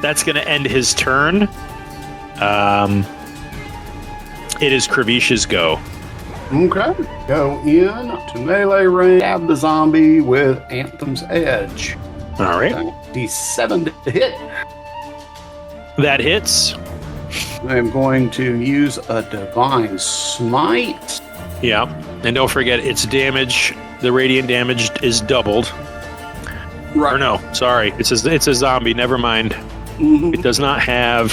Speaker 1: That's going to end his turn. It is Kravish's go.
Speaker 4: Okay. Go in to melee range. Stab the zombie with Anthem's Edge.
Speaker 1: All right.
Speaker 4: D7 to hit.
Speaker 1: That hits.
Speaker 4: I'm going to use a Divine Smite.
Speaker 1: Yeah. And don't forget, its damage, the radiant damage is doubled.
Speaker 4: Right.
Speaker 1: Or no, sorry. It's a zombie. Never mind.
Speaker 4: Mm-hmm.
Speaker 1: It does not have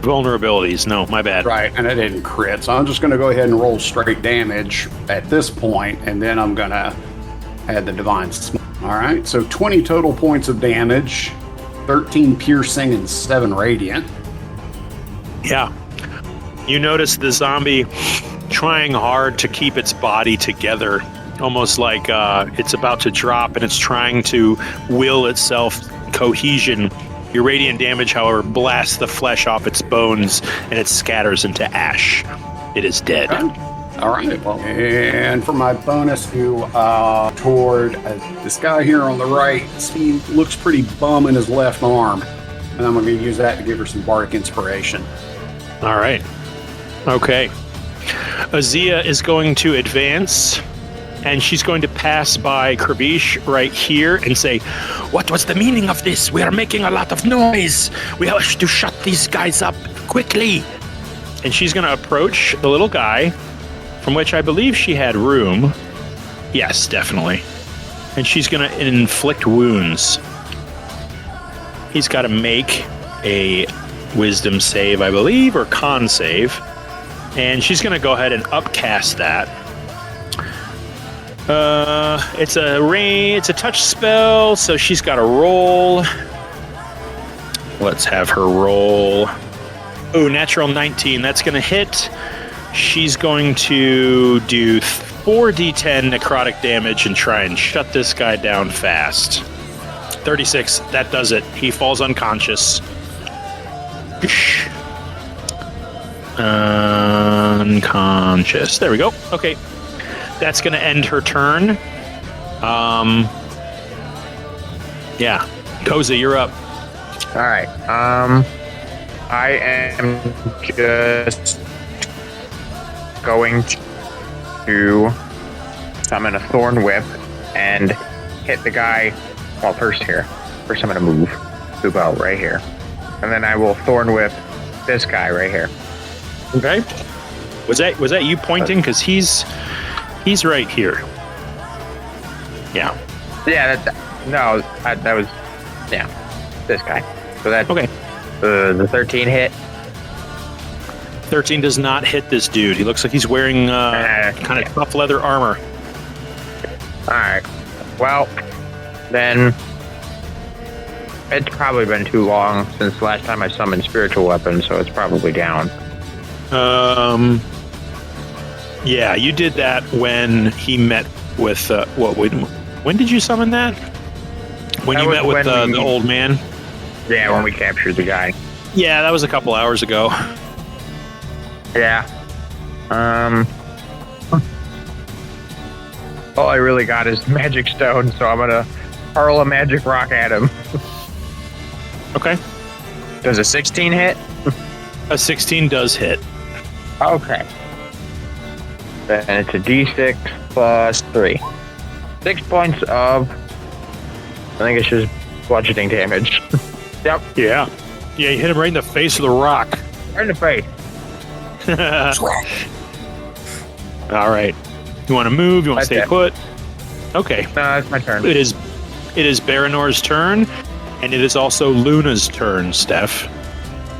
Speaker 1: vulnerabilities. No, my bad.
Speaker 4: Right, and it didn't crit. So I'm just going to go ahead and roll straight damage at this point, and then I'm going to add the Divine Smite. All right, so 20 total points of damage, 13 piercing, and 7 radiant.
Speaker 1: Yeah. You notice the zombie trying hard to keep its body together, almost like it's about to drop, and it's trying to will itself cohesion. Your radiant damage, however, blasts the flesh off its bones, and it scatters into ash. It is dead.
Speaker 4: Okay. All right. Well, and for my bonus, toward this guy here on the right, he looks pretty bum in his left arm, and I'm going to use that to give her some bardic inspiration.
Speaker 1: All right. Okay. Azia is going to advance, and she's going to pass by Krabish right here and say, "What was the meaning of this? We are making a lot of noise. We have to shut these guys up quickly." And she's going to approach the little guy, from which I believe she had room. Yes, definitely. And she's going to inflict wounds. He's got to make a wisdom save, I believe, or con save. And she's going to go ahead and upcast that. It's a touch spell, so she's got to roll. Let's have her roll. Oh, natural 19. That's going to hit. She's going to do 4d10 necrotic damage and try and shut this guy down fast. 36. That does it. He falls unconscious. Unconscious. There we go. Okay. That's going to end her turn. Yeah. Koza, you're up.
Speaker 5: All right. I am just going to summon a Thorn Whip and hit the guy. Well, first I'm going to move out right here. And then I will Thorn Whip this guy right here.
Speaker 1: Okay. Was that you pointing? Because he's right here. Yeah.
Speaker 5: Yeah, that was this guy. So that
Speaker 1: Okay.
Speaker 5: The 13 hit.
Speaker 1: 13 does not hit this dude. He looks like he's wearing kind of tough leather armor.
Speaker 5: All right. Well, then it's probably been too long since the last time I summoned spiritual weapons, so it's probably down.
Speaker 1: Yeah, you did that when he met with when did you summon that? When you met with the old man?
Speaker 5: Yeah, when we captured the guy.
Speaker 1: Yeah, that was a couple hours ago.
Speaker 5: Yeah. All I really got is magic stone, so I'm gonna hurl a magic rock at him.
Speaker 1: Okay.
Speaker 5: Does a 16 hit?
Speaker 1: A 16 does hit.
Speaker 5: Okay. And it's a d6 plus 3. 6 points of... I think it's just bludgeoning damage. Yep.
Speaker 1: Yeah. Yeah, you hit him right in the face with a rock.
Speaker 5: Right in the face.
Speaker 1: All right. You want to move? You want to stay put? Okay.
Speaker 5: No, that's my turn.
Speaker 1: It is Baranor's turn, and it is also Luna's turn, Steph.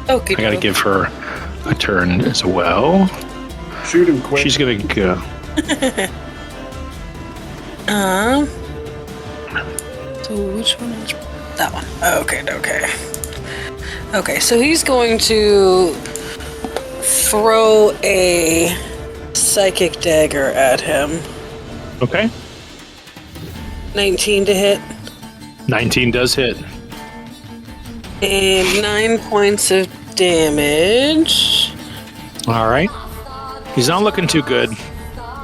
Speaker 7: Okay.
Speaker 1: I got to give her a turn as well.
Speaker 4: Shoot him quick.
Speaker 1: She's going to go.
Speaker 7: So which one is that one? Okay. Okay, so he's going to throw a psychic dagger at him.
Speaker 1: Okay.
Speaker 7: 19 to hit.
Speaker 1: 19 does hit.
Speaker 7: And 9 points of damage.
Speaker 1: All right. He's not looking too good.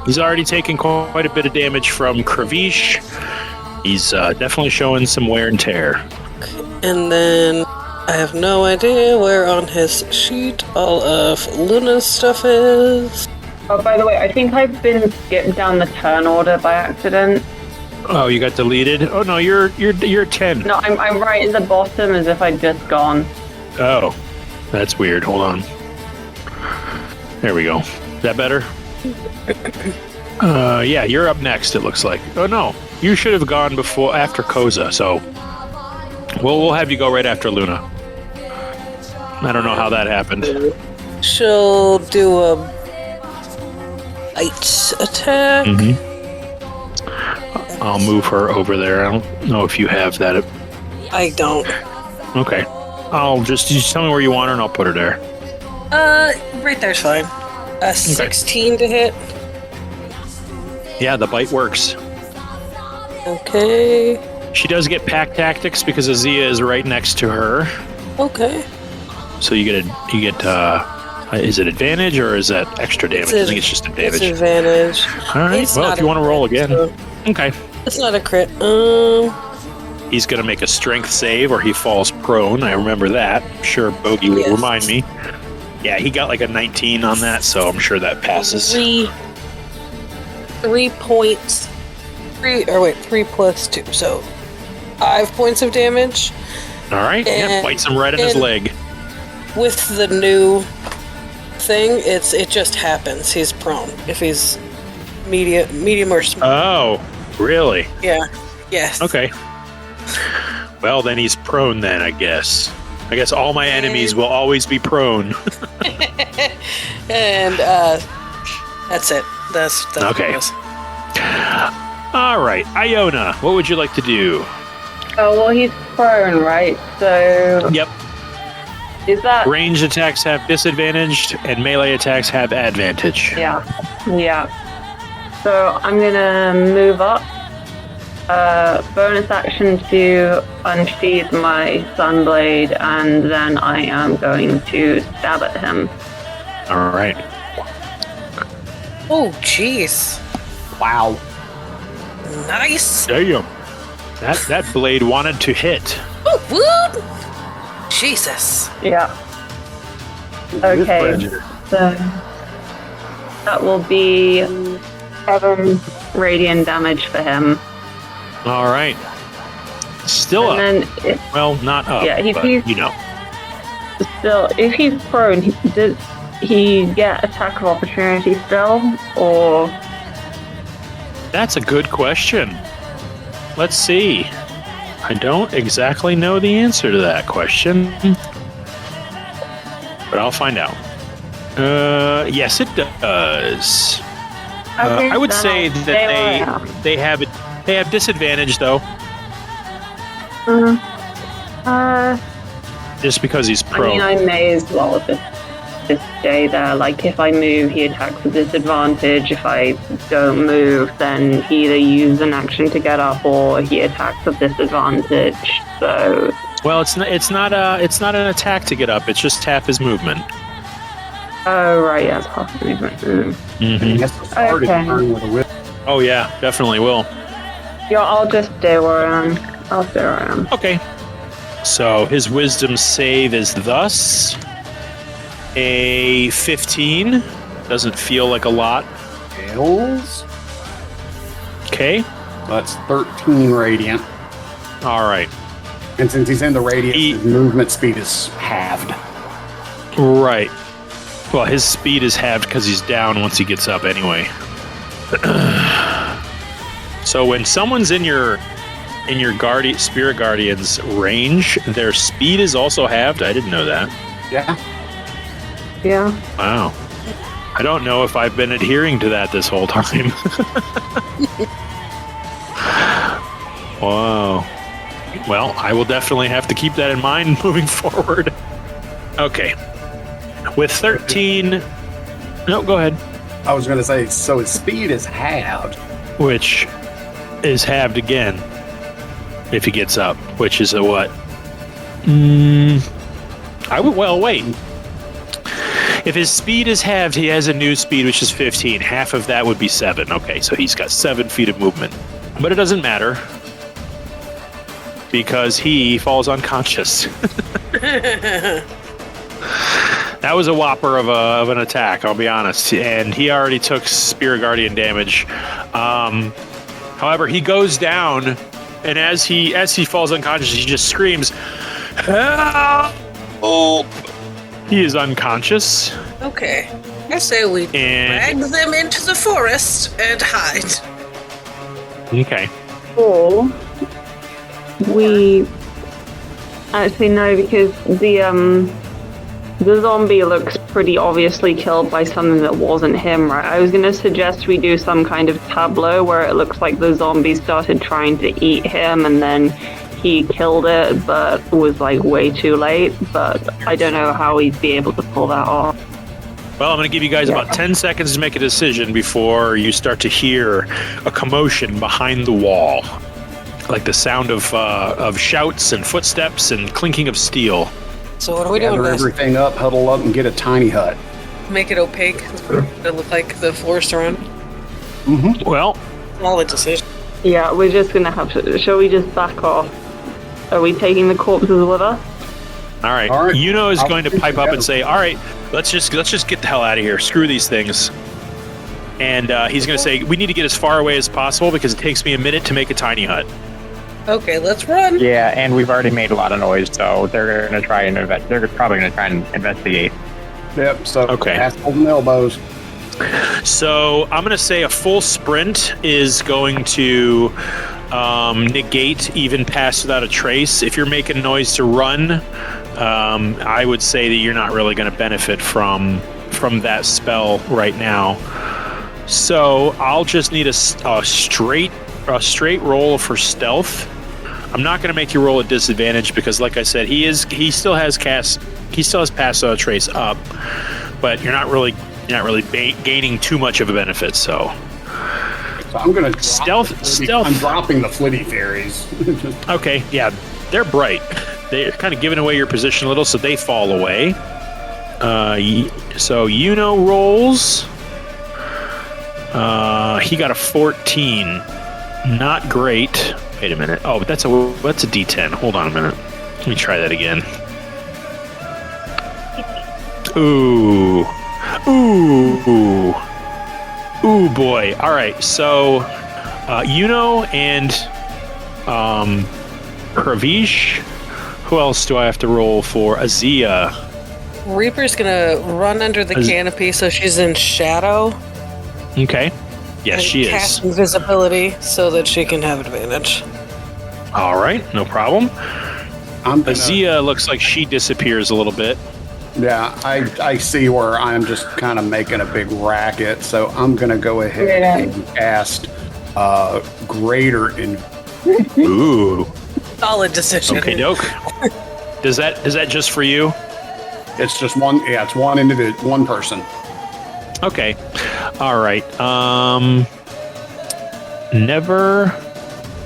Speaker 1: He's already taken quite a bit of damage from Kravish. He's definitely showing some wear and tear.
Speaker 7: And then I have no idea where on his sheet all of Luna's stuff is.
Speaker 3: Oh, by the way, I think I've been skipped down the turn order by accident.
Speaker 1: Oh, you got deleted? Oh no, you're 10.
Speaker 3: No, I'm right at the bottom as if I'd just gone.
Speaker 1: Oh, that's weird. Hold on. There we go. Is that better? Yeah, you're up next. It looks like. Oh no, you should have gone after Koza. So, we'll have you go right after Luna. I don't know how that happened.
Speaker 7: She'll do a bite attack.
Speaker 1: Mm-hmm. I'll move her over there. I don't know if you have that.
Speaker 7: I don't.
Speaker 1: Okay. I'll just tell me where you want her and I'll put her there.
Speaker 7: Right there's fine. 16 to hit.
Speaker 1: Yeah, the bite works.
Speaker 7: Okay.
Speaker 1: She does get pack tactics because Azia is right next to her.
Speaker 7: Okay.
Speaker 1: So you get is it advantage or is that extra damage? I think it's just advantage.
Speaker 7: It's advantage.
Speaker 1: All right. Well, if you want to roll again.
Speaker 7: So
Speaker 1: Okay.
Speaker 7: it's not a crit.
Speaker 1: He's going to make a strength save or he falls prone. I remember that. I'm sure Bogey will remind me. Yeah, he got like a 19 on that, so I'm sure that passes.
Speaker 7: 3 points. 3 plus 2, so 5 points of damage.
Speaker 1: All right. Yeah, bites him right in his leg.
Speaker 7: With the new thing, it just happens. He's prone. If he's medium or small.
Speaker 1: Oh, really?
Speaker 7: Yeah. Yes.
Speaker 1: Okay. Well, then he's prone then, I guess. I guess all my enemies will always be prone.
Speaker 7: And that's it. That's
Speaker 1: okay.
Speaker 7: What it is.
Speaker 1: All right, Iona, what would you like to do?
Speaker 3: Oh, well, he's prone, right? So...
Speaker 1: Yep.
Speaker 3: Is that...
Speaker 1: Ranged attacks have disadvantaged, and melee attacks have advantage.
Speaker 3: Yeah. So I'm gonna move up. Bonus action to unsheath my sunblade, and then I am going to stab at him.
Speaker 1: All right.
Speaker 7: Oh, jeez.
Speaker 4: Wow.
Speaker 7: Nice.
Speaker 1: Damn. That blade wanted to hit.
Speaker 7: Oh, whoop. Jesus.
Speaker 3: Yeah. Okay. So that will be 7 radiant damage for him.
Speaker 1: All right. Still up.
Speaker 3: And then
Speaker 1: Well, not up,
Speaker 3: yeah,
Speaker 1: but, you know.
Speaker 3: Still, if he's prone, he get attack of opportunity still, or?
Speaker 1: That's a good question. Let's see. I don't exactly know the answer to that question, but I'll find out. Yes, it does.
Speaker 3: Okay,
Speaker 1: I would
Speaker 3: then
Speaker 1: say
Speaker 3: I'll
Speaker 1: that
Speaker 3: stay where I am.
Speaker 1: they have disadvantage though, just because he's
Speaker 3: I
Speaker 1: prone.
Speaker 3: mean, I may as well just stay there. Like, if I move, he attacks with disadvantage. If I don't move, then he either uses an action to get up, or he attacks with disadvantage. So,
Speaker 1: Well, it's not an attack to get up. It's just half his movement.
Speaker 3: oh right, yeah, it's half the movement.
Speaker 1: Mm-hmm.
Speaker 4: Yes, it's hard to
Speaker 3: Okay.
Speaker 4: turn with a whip.
Speaker 1: Oh yeah, definitely will.
Speaker 3: Yeah, I'll just stay where I am. I'll stay where I am.
Speaker 1: Okay. So his wisdom save is thus a 15. Doesn't feel like a lot.
Speaker 4: Fails.
Speaker 1: Okay.
Speaker 4: That's 13 radiant.
Speaker 1: All right.
Speaker 4: And since he's in the radius,
Speaker 1: He-
Speaker 4: his movement speed is halved.
Speaker 1: Right. Well, his speed is halved because he's down once he gets up anyway. So when someone's in your spirit guardian's range, their speed is also halved. I didn't know that.
Speaker 4: Yeah.
Speaker 3: Yeah.
Speaker 1: Wow. I don't know if I've been adhering to that this whole time. Wow. Well, I will definitely have to keep that in mind moving forward. Okay. With 13... No, go ahead.
Speaker 4: I was going to say, so his speed is halved.
Speaker 1: Which is halved again if he gets up, which is a what? Well, wait. If his speed is halved, he has a new speed, which is 15. Half of that would be 7. Okay, so he's got 7 feet of movement. But it doesn't matter because he falls unconscious. That was a whopper of an attack, I'll be honest. And he already took Spirit Guardian damage. However, he goes down, and as he falls unconscious, he just screams, "Help!" He is unconscious.
Speaker 7: Okay. I say we drag them into the forest and hide.
Speaker 1: Okay.
Speaker 3: Or we actually no, because the zombie looks pretty obviously killed by something that wasn't him, right? I was going to suggest we do some kind of tableau where it looks like the zombie started trying to eat him and then he killed it, but was like way too late. But I don't know how he'd be able to pull that off.
Speaker 1: Well, I'm going to give you guys about 10 seconds to make a decision before you start to hear a commotion behind the wall. Like the sound of shouts and footsteps and clinking of steel.
Speaker 7: So what are we doing,
Speaker 4: Gather
Speaker 7: guys?
Speaker 4: everything up, huddle up, and get a tiny hut.
Speaker 7: Make it opaque. It look like the forest around.
Speaker 1: Well,
Speaker 7: All the decision.
Speaker 3: Yeah, we're just going to have to... Shall we just back off? Are we taking the corpses with us?
Speaker 1: all right.
Speaker 4: All right.
Speaker 1: Yuno is
Speaker 4: I'll
Speaker 1: going to
Speaker 4: put
Speaker 1: pipe
Speaker 4: you
Speaker 1: up
Speaker 4: down.
Speaker 1: and say, all right, let's just get the hell out of here. Screw these things. And he's going to say, we need to get as far away as possible because it takes me a minute to make a tiny hut.
Speaker 7: Okay, let's run.
Speaker 5: Yeah, and we've already made a lot of noise, so they're going to try and they're probably going to try and investigate.
Speaker 4: Yep, so
Speaker 1: Okay.
Speaker 4: assholes and elbows.
Speaker 1: So I'm going to say a full sprint is going to negate even pass without a trace. If you're making noise to run, I would say that you're not really going to benefit from that spell right now. So I'll just need a straight roll for stealth. I'm not going to make you roll at disadvantage because, like I said, he still has pass without a trace up, but you're not really gaining too much of a benefit. So
Speaker 4: I'm going to
Speaker 1: Stealth.
Speaker 4: I'm dropping the flitty fairies.
Speaker 1: Okay, yeah, they're bright. They're kind of giving away your position a little, so they fall away. So Yuno rolls. He got a 14. Not great. Wait a minute. Oh, but that's a D10. Hold on a minute. Let me try that again. Ooh, boy. All right, so Yuno and Pravish. Who else do I have to roll for? Azia.
Speaker 7: Reaper's gonna run under the canopy so she's in shadow.
Speaker 1: Okay. Yes,
Speaker 7: and
Speaker 1: she
Speaker 7: cast
Speaker 1: is.
Speaker 7: invisibility so that she can have advantage.
Speaker 1: All right, no problem.
Speaker 4: Azia
Speaker 1: looks like she disappears a little bit.
Speaker 4: Yeah, I see where I'm just kind of making a big racket, so I'm going to go ahead and cast Greater in.
Speaker 1: Ooh.
Speaker 7: Solid decision.
Speaker 1: Okay, doke. Is that just for you?
Speaker 4: It's just one. Yeah, it's one individual, one person.
Speaker 1: Okay. All right. Never.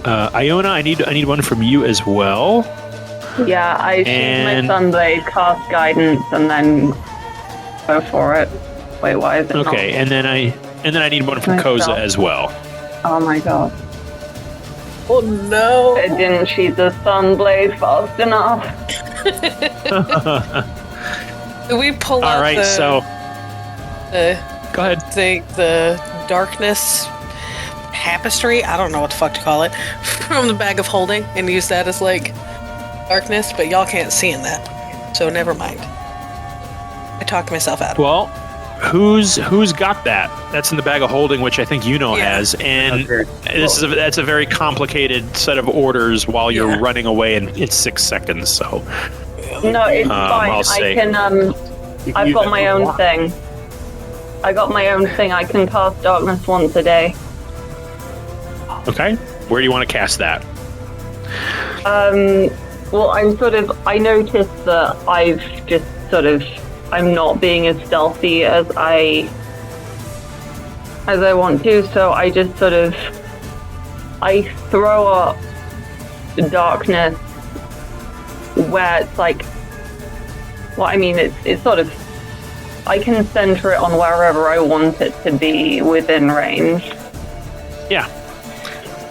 Speaker 1: Iona, I need one from you as well.
Speaker 3: Yeah, I shoot my Sunblade, cast Guidance, and then go for it. Wait, why is it not?
Speaker 1: Okay, and then I need one from Koza as well.
Speaker 3: Oh my god.
Speaker 7: Oh no!
Speaker 3: I didn't shoot the Sunblade fast enough.
Speaker 7: We pull out
Speaker 1: All right, so go ahead.
Speaker 7: The darkness tapestry. I don't know what the fuck to call it from the bag of holding, and use that as like darkness. But y'all can't see in that, so never mind. I talked myself out.
Speaker 1: Well, who's got that? That's in the bag of holding, which I think has, and that's a very complicated set of orders while you're running away, and it's 6 seconds. So
Speaker 3: no, it's fine. I can. I've got my own thing. I got my own thing. I can cast darkness once a day.
Speaker 1: Okay, where do you want to cast that?
Speaker 3: Well, I noticed that I've just I'm not being as stealthy as I want to, so I just I throw up darkness where it's like, well, I mean, it's I can center it on wherever I want it to be within range.
Speaker 1: Yeah.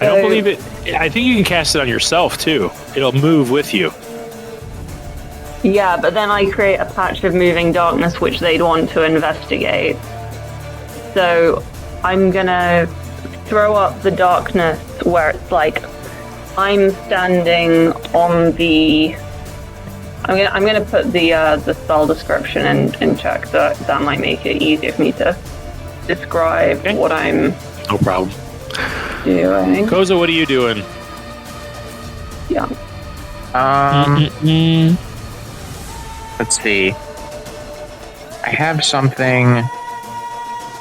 Speaker 1: I don't believe it. I think you can cast it on yourself, too. It'll move with you.
Speaker 3: Yeah, but then I create a patch of moving darkness which they'd want to investigate. So I'm gonna throw up the darkness where it's like I'm standing on the... I'm gonna put the spell description in check, so that might make it easier for me to describe what I'm...
Speaker 1: No problem.
Speaker 3: Doing.
Speaker 1: Koza, what are you doing?
Speaker 3: Yeah.
Speaker 5: Let's see. I have something.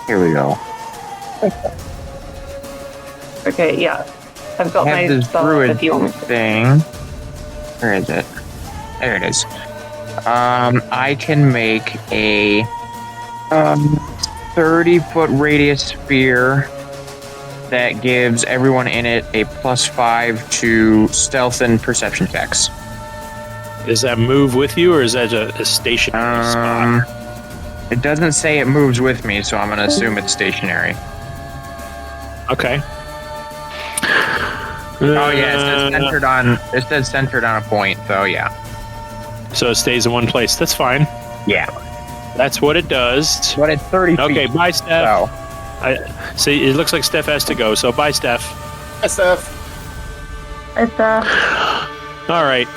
Speaker 5: Here we go.
Speaker 3: Okay, yeah. I've got my
Speaker 5: this
Speaker 3: spell
Speaker 5: druid
Speaker 3: if you want me to.
Speaker 5: thing. Where is it? There it is. I can make a 30-foot radius sphere that gives everyone in it a +5 to stealth and perception checks.
Speaker 1: Does that move with you, or is that a stationary spot?
Speaker 5: It doesn't say it moves with me, so I'm going to assume it's stationary.
Speaker 1: Okay.
Speaker 5: Oh yeah, it says centered on a point, so yeah.
Speaker 1: So it stays in one place. That's fine.
Speaker 5: Yeah.
Speaker 1: That's what it does.
Speaker 5: But it's 30 feet.
Speaker 1: Okay, bye, Steph.
Speaker 5: So.
Speaker 1: See, it looks like Steph has to go, so bye, Steph.
Speaker 4: Hi, Steph.
Speaker 3: Hi, Steph.
Speaker 1: All right.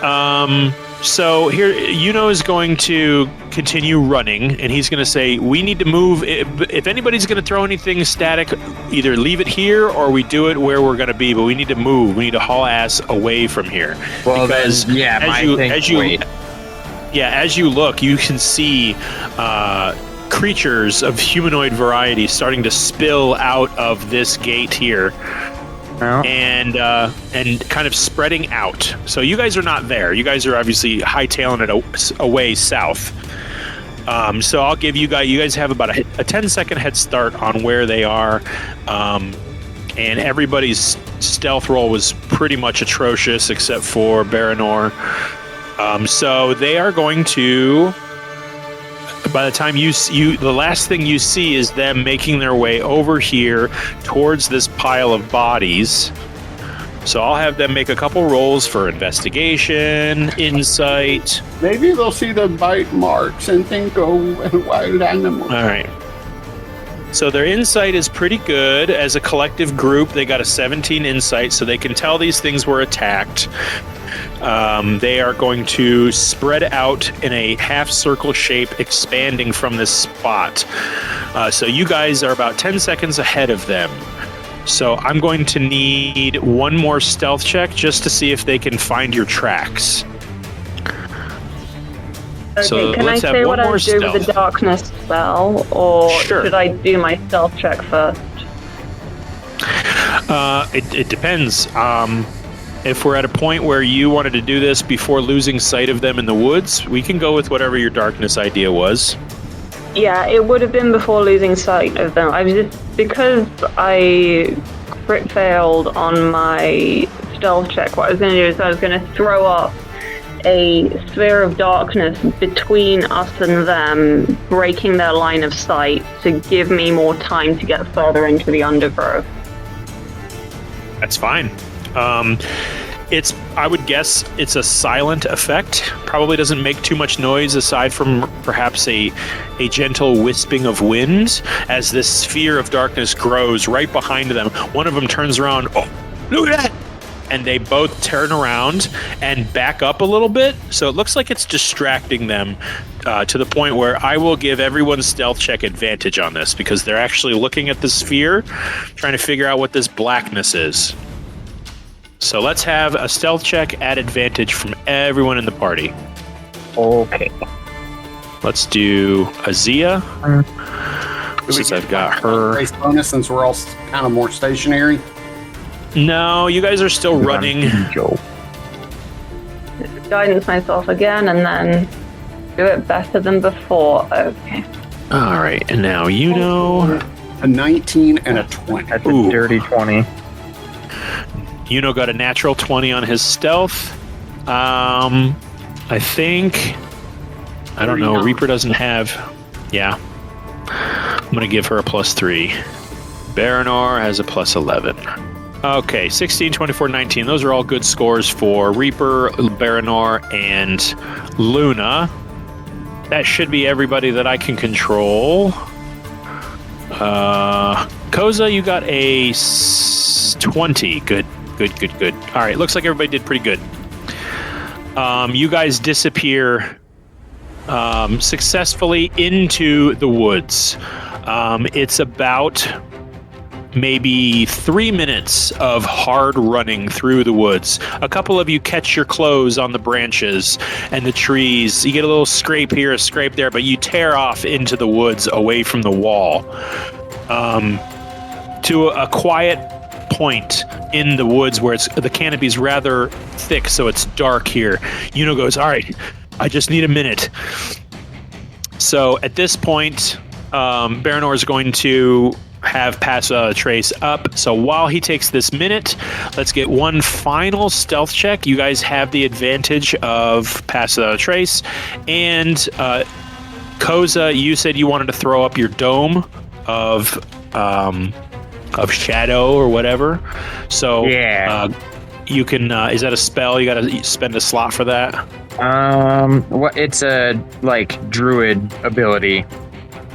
Speaker 1: So here, Yuno is going to continue running, and he's going to say, we need to move. If anybody's going to throw anything static, either leave it here or we do it where we're going to be, but we need to move. We need to haul ass away from here.
Speaker 5: Well,
Speaker 1: because
Speaker 5: then,
Speaker 1: as you look, you can see creatures of humanoid variety starting to spill out of this gate here.
Speaker 5: Oh.
Speaker 1: And kind of spreading out. So you guys are not there. You guys are obviously hightailing it away south. So I'll give you guys have about a 10-second head start on where they are. And everybody's stealth roll was pretty much atrocious except for Baranor. So they are going to... By the time the last thing you see is them making their way over here towards this pile of bodies. So I'll have them make a couple rolls for investigation, insight.
Speaker 4: Maybe they'll see the bite marks and think, oh, wild animal.
Speaker 1: All right. So their insight is pretty good. As a collective group, they got a 17 insight, so they can tell these things were attacked. They are going to spread out in a half circle shape, expanding from this spot. So you guys are about 10 seconds ahead of them. So I'm going to need one more stealth check just to see if they can find your tracks.
Speaker 3: Okay,
Speaker 1: So
Speaker 3: can I
Speaker 1: let's have
Speaker 3: say
Speaker 1: one
Speaker 3: what I
Speaker 1: more
Speaker 3: do with the
Speaker 1: stealth.
Speaker 3: darkness spell, or
Speaker 1: Sure.
Speaker 3: should I do my stealth check first?
Speaker 1: It depends. If we're at a point where you wanted to do this before losing sight of them in the woods, we can go with whatever your darkness idea was.
Speaker 3: Yeah, it would have been before losing sight of them. Because I crit failed on my stealth check, what I was going to do is I was going to throw up a sphere of darkness between us and them, breaking their line of sight to give me more time to get further into the undergrowth.
Speaker 1: That's fine. I would guess it's a silent effect. Probably doesn't make too much noise aside from perhaps a gentle wisping of wind as this sphere of darkness grows right behind them. One of them turns around, oh, look at that! And they both turn around and back up a little bit. So it looks like it's distracting them to the point where I will give everyone's stealth check advantage on this because they're actually looking at the sphere, trying to figure out what this blackness is. So let's have a stealth check at advantage from everyone in the party.
Speaker 5: Okay.
Speaker 1: Let's do Azia. Since I've got her.
Speaker 4: Base bonus since we're all kind of more stationary.
Speaker 1: No, you guys are still running.
Speaker 3: Guidance myself again and then do it better than before. Okay.
Speaker 1: All right, and now you know.
Speaker 4: A 19 and a 20.
Speaker 5: That's a dirty 20.
Speaker 1: Yuno got a natural 20 on his stealth. I think. I don't know. Reaper doesn't have. Yeah. I'm going to give her a +3. Baranor has a +11. Okay, 16, 24, 19. Those are all good scores for Reaper, Baranor, and Luna. That should be everybody that I can control. Koza, you got a 20. Good. All right, looks like everybody did pretty good. You guys disappear successfully into the woods. It's about maybe 3 minutes of hard running through the woods. A couple of you catch your clothes on the branches and the trees. You get a little scrape here, a scrape there, but you tear off into the woods away from the wall to a quiet point in the woods where the canopy is rather thick, so it's dark here. Yuno goes, all right, I just need a minute. So at this point, Baranor is going to have pass trace up. So while he takes this minute, let's get one final stealth check. You guys have the advantage of pass trace. And Koza, you said you wanted to throw up your dome of shadow or whatever. So
Speaker 5: yeah.
Speaker 1: You can. Is that a spell? You got to spend a slot for that.
Speaker 5: What? It's a druid ability.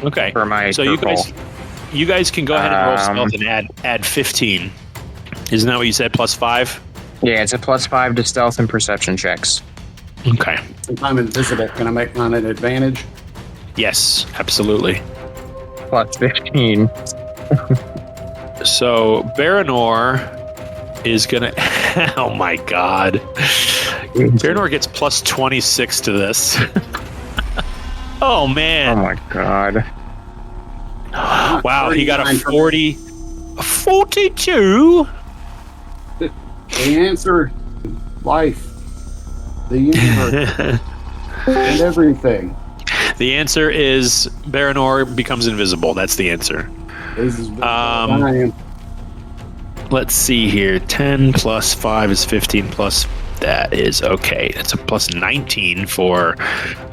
Speaker 1: Okay.
Speaker 5: For my
Speaker 1: so
Speaker 5: circle.
Speaker 1: You guys can go ahead and roll stealth and add 15. Isn't that what you said? +5.
Speaker 5: Yeah, it's a +5 to stealth and perception checks.
Speaker 1: Okay.
Speaker 4: Since I'm invisible, can I make mine an advantage?
Speaker 1: Yes, absolutely.
Speaker 5: +15.
Speaker 1: So Baranor is gonna. Oh my God. Baranor gets +26 to this. Oh man.
Speaker 5: Oh my God.
Speaker 1: Wow, he got a 40. A 42?
Speaker 4: The answer, life, the universe, and everything.
Speaker 1: The answer is Baranor becomes invisible. That's the answer.
Speaker 4: This is
Speaker 1: Let's see here. 10 plus 5 is 15 plus. That is okay. That's a +19 for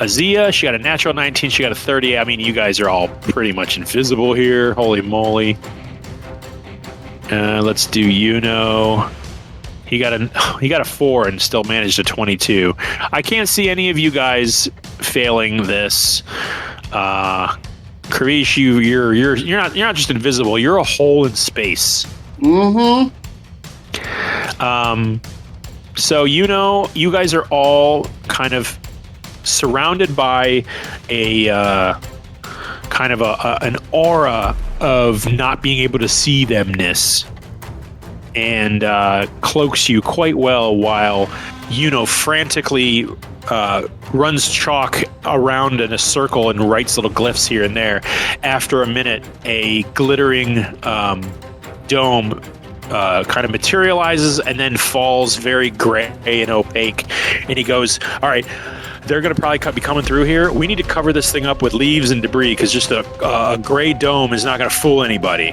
Speaker 1: Azia. She got a natural 19. She got a 30. I mean, you guys are all pretty much invisible here. Holy moly. Let's do Yuno. He got a 4 and still managed a 22. I can't see any of you guys failing this. Karish, you're not just invisible. You're a hole in space.
Speaker 4: Mm-hmm.
Speaker 1: So you guys are all kind of surrounded by a kind of an aura of not being able to see themness, and cloaks you quite well while frantically runs chalk around in a circle and writes little glyphs here and there. After a minute, a glittering dome kind of materializes and then falls very gray and opaque. And he goes, all right, they're going to probably be coming through here. We need to cover this thing up with leaves and debris because just a gray dome is not going to fool anybody.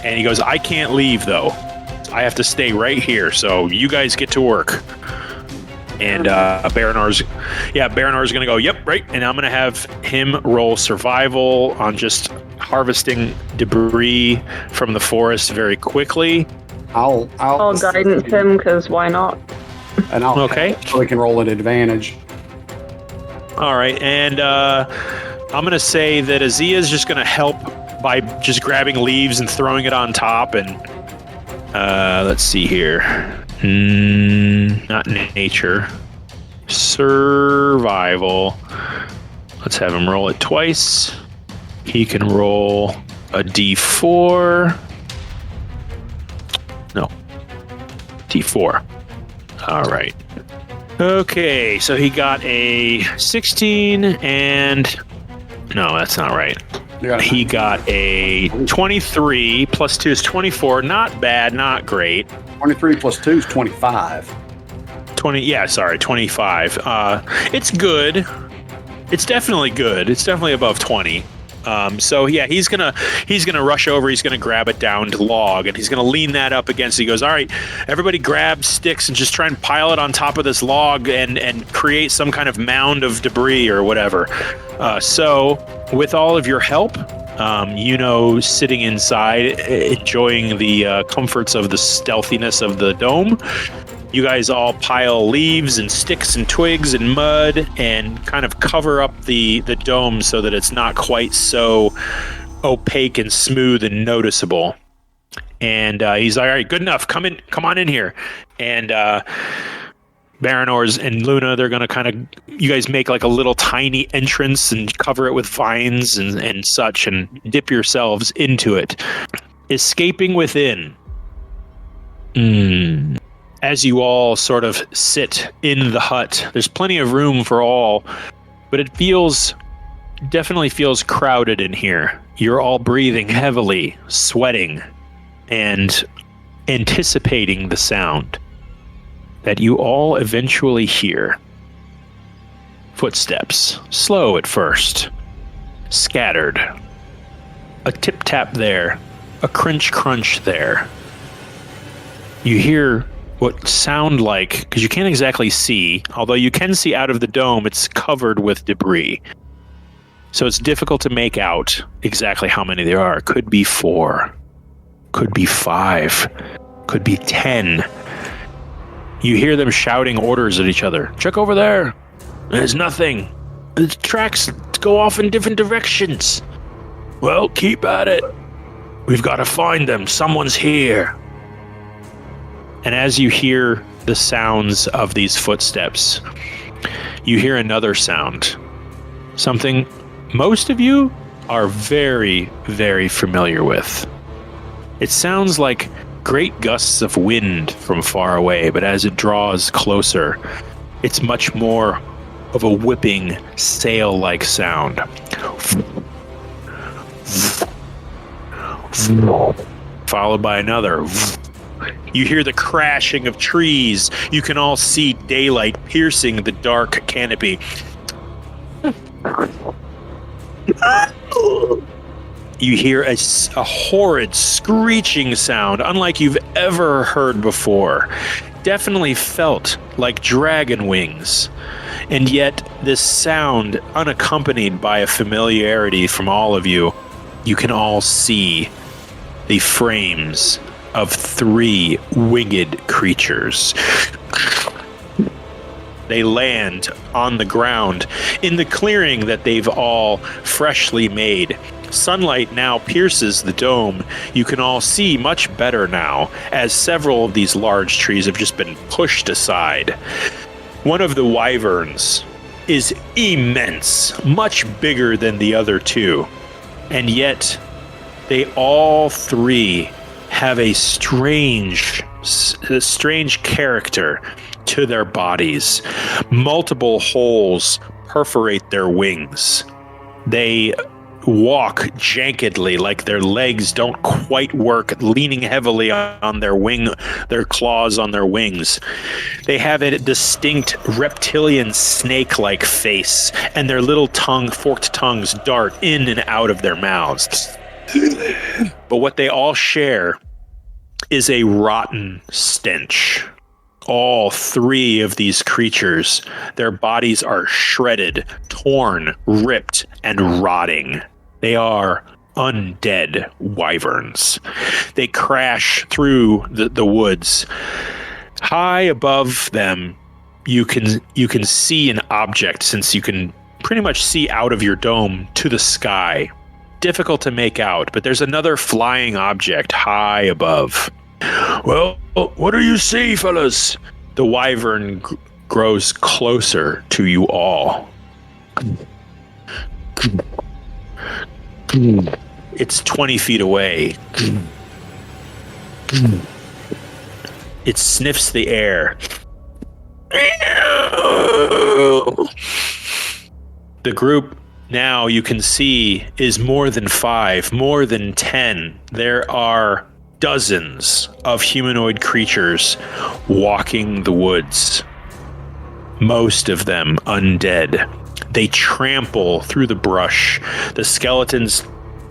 Speaker 1: And he goes, I can't leave, though. I have to stay right here, so you guys get to work. And Baranar's going to go, yep, right. And I'm going to have him roll survival on just harvesting debris from the forest very quickly.
Speaker 3: I'll guidance him, because why not?
Speaker 4: And I'll so we can roll an advantage.
Speaker 1: All right, and I'm going to say that Azia's just going to help by just grabbing leaves and throwing it on top. And let's see here. Not nature. Survival. Let's have him roll it twice. He can roll a D4. No. D4. All right. Okay, so he got a 16 and... No, that's not right. He got a 23 plus 2 is 24. Not bad, not great.
Speaker 4: 23 plus 2 is 25.
Speaker 1: 25. It's good. It's definitely good. It's definitely above 20. So yeah, he's gonna rush over. He's gonna grab a downed log and he's gonna lean that up against. He goes, all right, everybody grab sticks and just try and pile it on top of this log and create some kind of mound of debris or whatever. So with all of your help, sitting inside, enjoying the comforts of the stealthiness of the dome, you guys all pile leaves and sticks and twigs and mud and kind of cover up the dome so that it's not quite so opaque and smooth and noticeable. And he's like, all right, good enough. Come on in here. And Baranors and Luna, they're going to you guys make like a little tiny entrance and cover it with vines and such and dip yourselves into it. Escaping within. As you all sort of sit in the hut, there's plenty of room for all, but it definitely feels crowded in here. You're all breathing heavily, sweating, and anticipating the sound that you all eventually hear. Footsteps, slow at first, scattered. A tip-tap there, a crunch-crunch there. You hear what sound like, because you can't exactly see, although you can see out of the dome, it's covered with debris. So it's difficult to make out exactly how many there are. Could be 4, could be 5, could be 10. You hear them shouting orders at each other. Check over there. There's nothing. The tracks go off in different directions. Well, keep at it. We've got to find them. Someone's here. And as you hear the sounds of these footsteps, you hear another sound. Something most of you are very, very familiar with. It sounds like great gusts of wind from far away, but as it draws closer, it's much more of a whipping, sail-like sound. Followed by another. You hear the crashing of trees. You can all see daylight piercing the dark canopy. You hear a horrid screeching sound, unlike you've ever heard before. Definitely felt like dragon wings. And yet, this sound, unaccompanied by a familiarity from all of you, you can all see the frames of 3 winged creatures. They land on the ground in the clearing that they've all freshly made. Sunlight now pierces the dome. You can all see much better now, as several of these large trees have just been pushed aside. One of the wyverns is immense, much bigger than the other two, and yet they all three have a strange character to their bodies. Multiple holes perforate their wings. They walk jankedly, like their legs don't quite work, leaning heavily on their claws on their wings. They have a distinct reptilian snake-like face, and their little forked tongues dart in and out of their mouths. But what they all share is a rotten stench. All three of these creatures, their bodies are shredded, torn, ripped, and rotting. They are undead wyverns. They crash through the woods. High above them, you can see an object, since you can pretty much see out of your dome to the sky. Difficult to make out, but there's another flying object high above.
Speaker 2: Well, what do you see, fellas?
Speaker 1: The wyvern grows closer to you all. It's 20 feet away. It sniffs the air. The group now, you can see, is more than 5, more than 10. There are dozens of humanoid creatures walking the woods. Most of them undead. They trample through the brush. The skeletons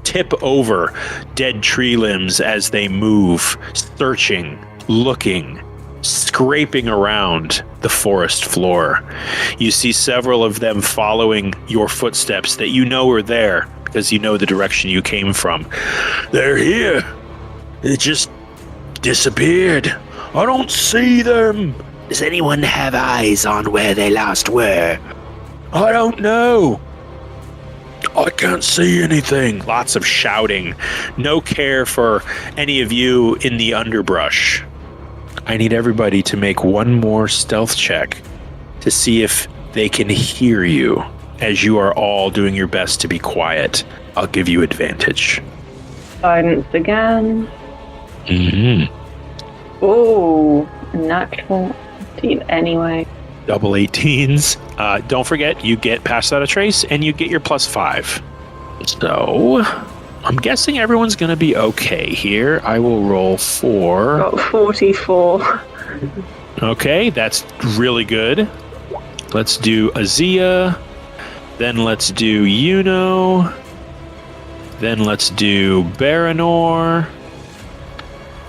Speaker 1: tip over dead tree limbs as they move, searching, looking, scraping around the forest floor. You see several of them following your footsteps that you know are there because you know the direction you came from.
Speaker 2: They're here. They just disappeared. I don't see them.
Speaker 8: Does anyone have eyes on where they last were?
Speaker 2: I don't know. I can't see anything.
Speaker 1: Lots of shouting. No care for any of you in the underbrush. I need everybody to make one more stealth check to see if they can hear you as you are all doing your best to be quiet. I'll give you advantage.
Speaker 3: Guidance again.
Speaker 1: Mm-hmm.
Speaker 3: Oh, natural 18 anyway.
Speaker 1: Double 18s. Don't forget, you get pass without a trace, and you get your +5. So, I'm guessing everyone's going to be okay here. I will roll for...
Speaker 3: Got 44.
Speaker 1: Okay, that's really good. Let's do Azia. Then let's do Yuno. Then let's do Baranor.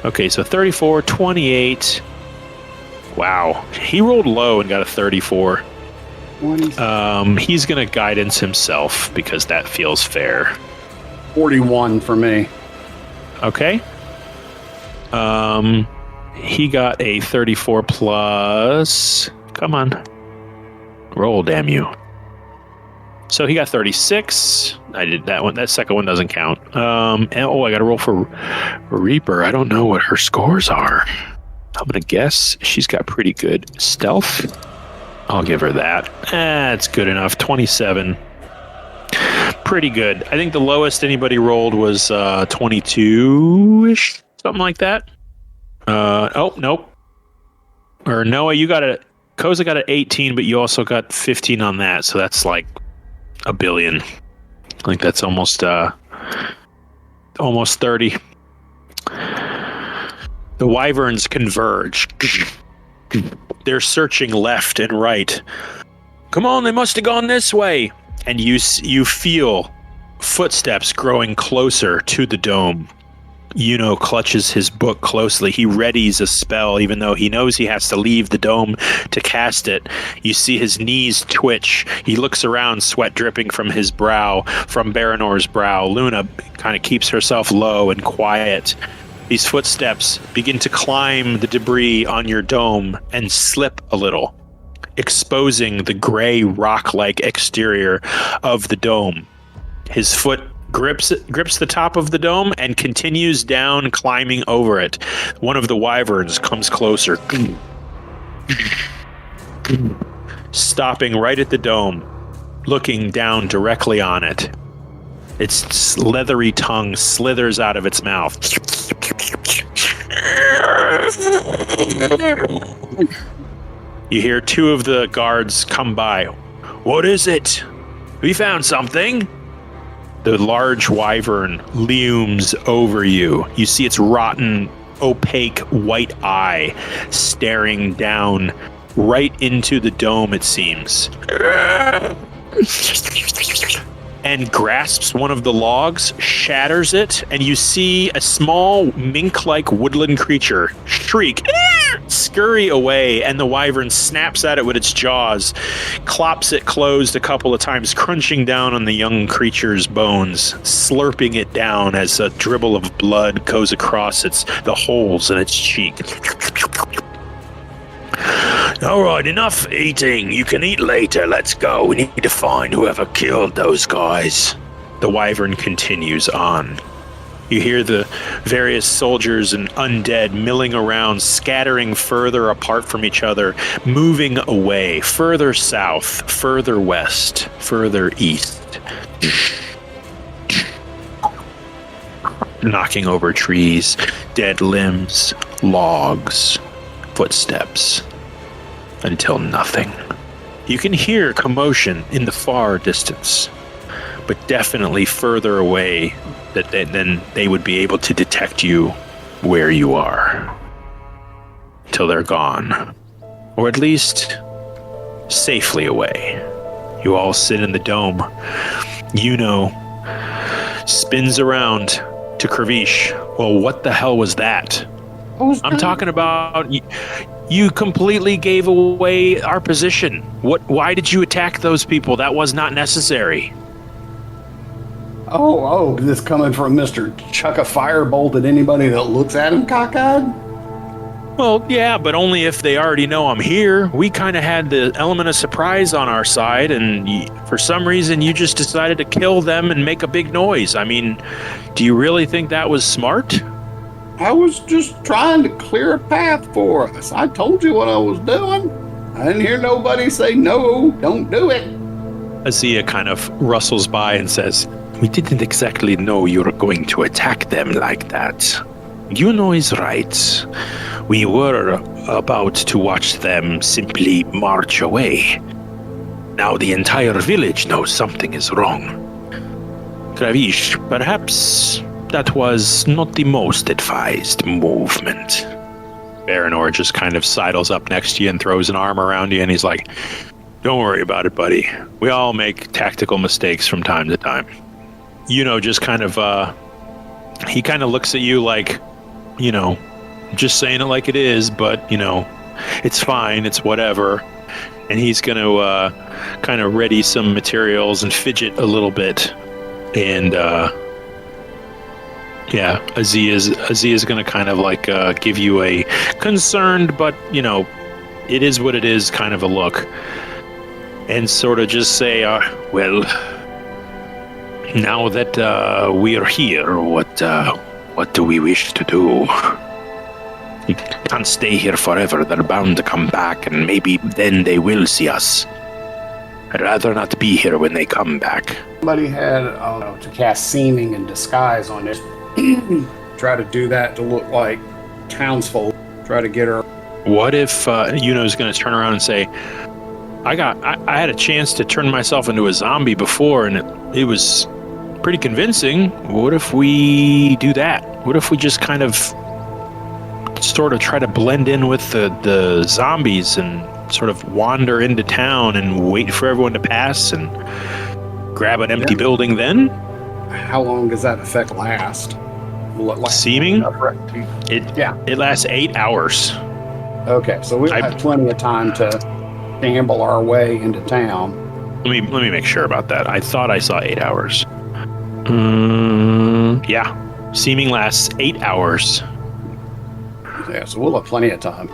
Speaker 1: Okay, so 34, 28. Wow. He rolled low and got a 34.
Speaker 4: 20.
Speaker 1: He's going to guidance himself because that feels fair.
Speaker 4: 41 for me.
Speaker 1: Okay. He got a 34 plus. Come on. Roll, damn you. So he got 36. I did that one. That second one doesn't count. I got to roll for Reaper. I don't know what her scores are. I'm going to guess she's got pretty good stealth. I'll give her that. That's good enough. 27. Pretty good. I think the lowest anybody rolled was 22-ish, something like that. Nope. Or Noah, Koza got an 18, but you also got 15 on that, so that's like a billion. I think that's almost 30. The wyverns converge. They're searching left and right. Come on, they must have gone this way. And you feel footsteps growing closer to the dome. Yuno clutches his book closely. He readies a spell, even though he knows he has to leave the dome to cast it. You see his knees twitch. He looks around, sweat dripping from his brow, from Baranor's brow. Luna kind of keeps herself low and quiet. These footsteps begin to climb the debris on your dome and slip a little. exposing the gray rock-like exterior of the dome. His foot grips the top of the dome and continues down, climbing over it. One of the wyverns comes closer, stopping right at the dome, looking down directly on it. Its leathery tongue slithers out of its mouth. You hear two of the guards come by. "What is it? We found something." The large wyvern looms over you. You see its rotten, opaque white eye staring down right into the dome, it seems. And grasps one of the logs, shatters it, and you see a small mink-like woodland creature shriek, scurry away, and the wyvern snaps at it with its jaws, clops it closed a couple of times, crunching down on the young creature's bones, slurping it down as a dribble of blood goes across the holes in its cheek.
Speaker 2: All right, enough eating. You can eat later. Let's go. We need to find whoever killed those guys.
Speaker 1: The wyvern continues on. You hear the various soldiers and undead milling around, scattering further apart from each other, moving away, further south, further west, further east. Knocking over trees, dead limbs, logs, footsteps, until nothing. You can hear commotion in the far distance, but definitely further away than they would be able to detect you where you are. Till they're gone. Or at least safely away. You all sit in the dome. Spins around to Kravish. Well, what the hell was that? I'm talking about you completely gave away our position. Why did you attack those people? That was not necessary.
Speaker 4: Oh, this coming from Mr. Chuck a firebolt at anybody that looks at him cockeyed?
Speaker 1: Well, yeah, but only if they already know I'm here. We kind of had the element of surprise on our side, and for some reason you just decided to kill them and make a big noise. I mean, do you really think that was smart?
Speaker 4: I was just trying to clear a path for us. I told you what I was doing. I didn't hear nobody say, no, don't do it.
Speaker 1: Azia kind of rustles by and says,
Speaker 2: "We didn't exactly know you were going to attack them like that. Is right. We were about to watch them simply march away. Now the entire village knows something is wrong."
Speaker 1: Kravish, perhaps that was not the most advised movement. Baranor just kind of sidles up next to you and throws an arm around you, and he's like, "Don't worry about it, buddy. We all make tactical mistakes from time to time." Just kind of, he kind of looks at you like, just saying it like it is, but, it's fine, it's whatever. And he's going to kind of ready some materials and fidget a little bit. And, Azia's going to kind of like give you a concerned, but, it is what it is kind of a look. And sort of just say, well, now that we're here, what do we wish to do? We can't stay here forever. They're bound to come back, and maybe then they will see us. I'd rather not be here when they come back.
Speaker 4: Somebody had to cast seeming and disguise on this. Try to do that to look like townsfolk. Try to get her.
Speaker 1: What if Yuno's going to turn around and say, I had a chance to turn myself into a zombie before, and it was pretty convincing. What if we do that? What if we just kind of sort of try to blend in with the zombies and sort of wander into town and wait for everyone to pass and grab an empty building then?
Speaker 4: How long does that effect last? Will it last?
Speaker 1: Seeming? It lasts 8 hours.
Speaker 4: Okay, so we'll have plenty of time to gamble our way into town.
Speaker 1: Let me make sure about that. I thought I saw 8 hours. Yeah. Seeming lasts 8 hours.
Speaker 4: Yeah, so we'll have plenty of time.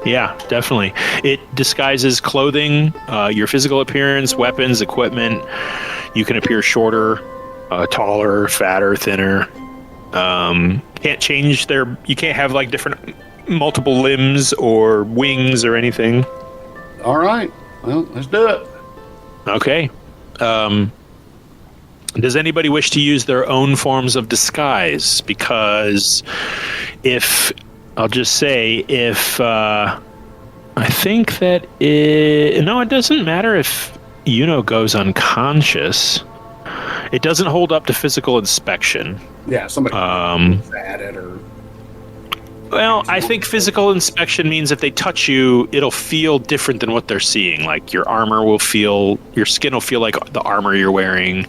Speaker 1: Yeah, definitely. It disguises clothing, your physical appearance, weapons, equipment. You can appear shorter, taller, fatter, thinner. Can't change you can't have like different multiple limbs or wings or anything.
Speaker 4: All right. Well, let's do it.
Speaker 1: Okay. Does anybody wish to use their own forms of disguise? Because I think that it doesn't matter if Yuno goes unconscious. It doesn't hold up to physical inspection.
Speaker 4: Yeah, somebody at it or...
Speaker 1: Well, I think physical inspection means if they touch you, it'll feel different than what they're seeing. Like your skin will feel like the armor you're wearing.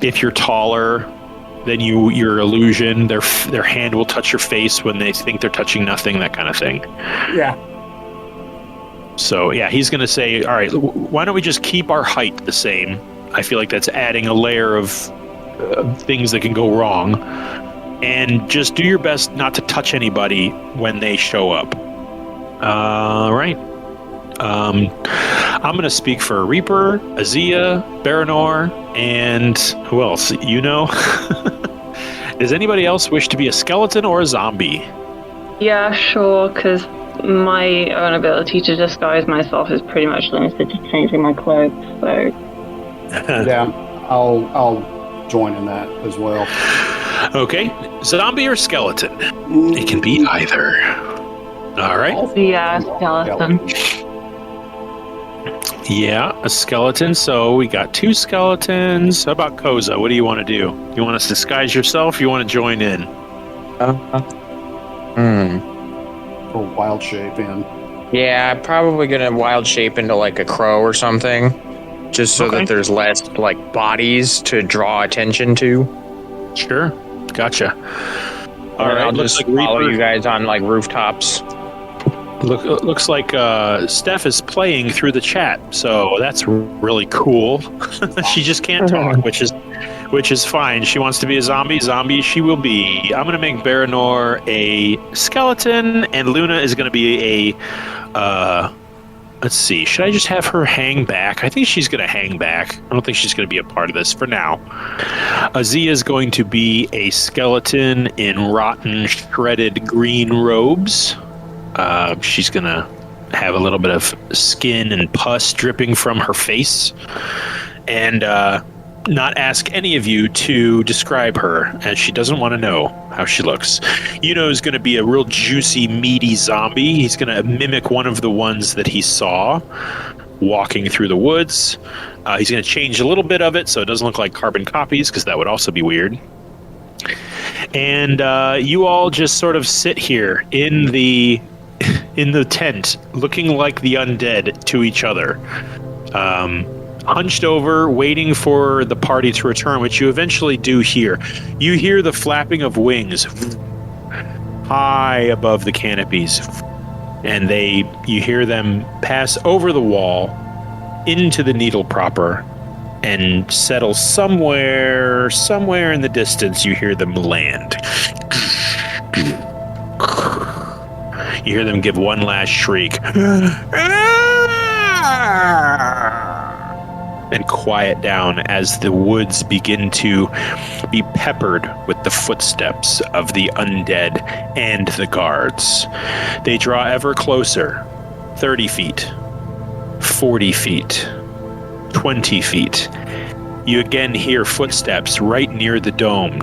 Speaker 1: If you're taller than your illusion, their hand will touch your face when they think they're touching nothing, that kind of thing.
Speaker 4: Yeah.
Speaker 1: So, yeah, he's going to say, all right, why don't we just keep our height the same? I feel like that's adding a layer of things that can go wrong. And just do your best not to touch anybody when they show up. Right. I'm going to speak for Reaper, Azia, Baranor, and who else? Does anybody else wish to be a skeleton or a zombie?
Speaker 3: Yeah, sure, because my own ability to disguise myself is pretty much limited to changing my clothes, so...
Speaker 4: Yeah, I'll join in that as well.
Speaker 1: Okay, zombie or skeleton? It can be either. All right.
Speaker 3: Yeah, skeleton.
Speaker 1: Yeah, a skeleton. So we got 2 skeletons. How about Koza? What do you want to do? You want to disguise yourself? Or you want to join in?
Speaker 4: Or wild shape in.
Speaker 5: Yeah, I'm probably gonna wild shape into like a crow or something, just so that there's less like bodies to draw attention to.
Speaker 1: Sure, gotcha.
Speaker 5: All right, I'll just follow you guys on like rooftops.
Speaker 1: Looks like Steph is playing through the chat, so that's really cool. She just can't talk, which is fine. She wants to be a zombie. Zombie she will be. I'm going to make Baranor a skeleton, and Luna is going to be a... let's see. Should I just have her hang back? I think she's going to hang back. I don't think she's going to be a part of this for now. Azia is going to be a skeleton in rotten, shredded green robes. She's going to have a little bit of skin and pus dripping from her face. And not ask any of you to describe her, as she doesn't want to know how she looks. Is going to be a real juicy, meaty zombie. He's going to mimic one of the ones that he saw walking through the woods. He's going to change a little bit of it so it doesn't look like carbon copies, because that would also be weird. And you all just sort of sit here in the tent, looking like the undead to each other. Hunched over, waiting for the party to return, which you eventually do hear. You hear the flapping of wings high above the canopies, and you hear them pass over the wall into the needle proper and settle somewhere in the distance. You hear them land. You hear them give one last shriek. And quiet down as the woods begin to be peppered with the footsteps of the undead and the guards. They draw ever closer. 30 feet, 40 feet, 20 feet. You again hear footsteps right near the dome.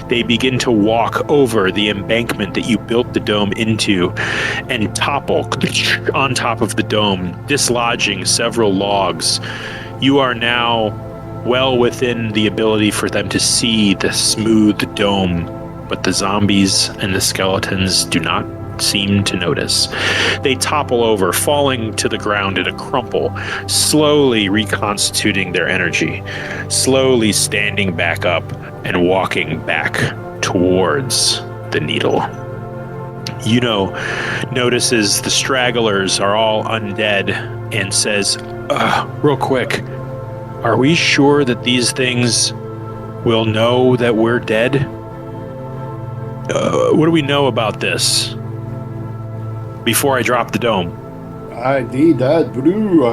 Speaker 1: They begin to walk over the embankment that you built the dome into and topple on top of the dome, dislodging several logs. You are now well within the ability for them to see the smooth dome, but the zombies and the skeletons do not seem to notice. They topple over, falling to the ground in a crumple, slowly reconstituting their energy, slowly standing back up and walking back towards the needle. Notices the stragglers are all undead and says, real quick, are we sure that these things will know that we're dead? what do we know about this before I drop the dome?
Speaker 4: I need that blue.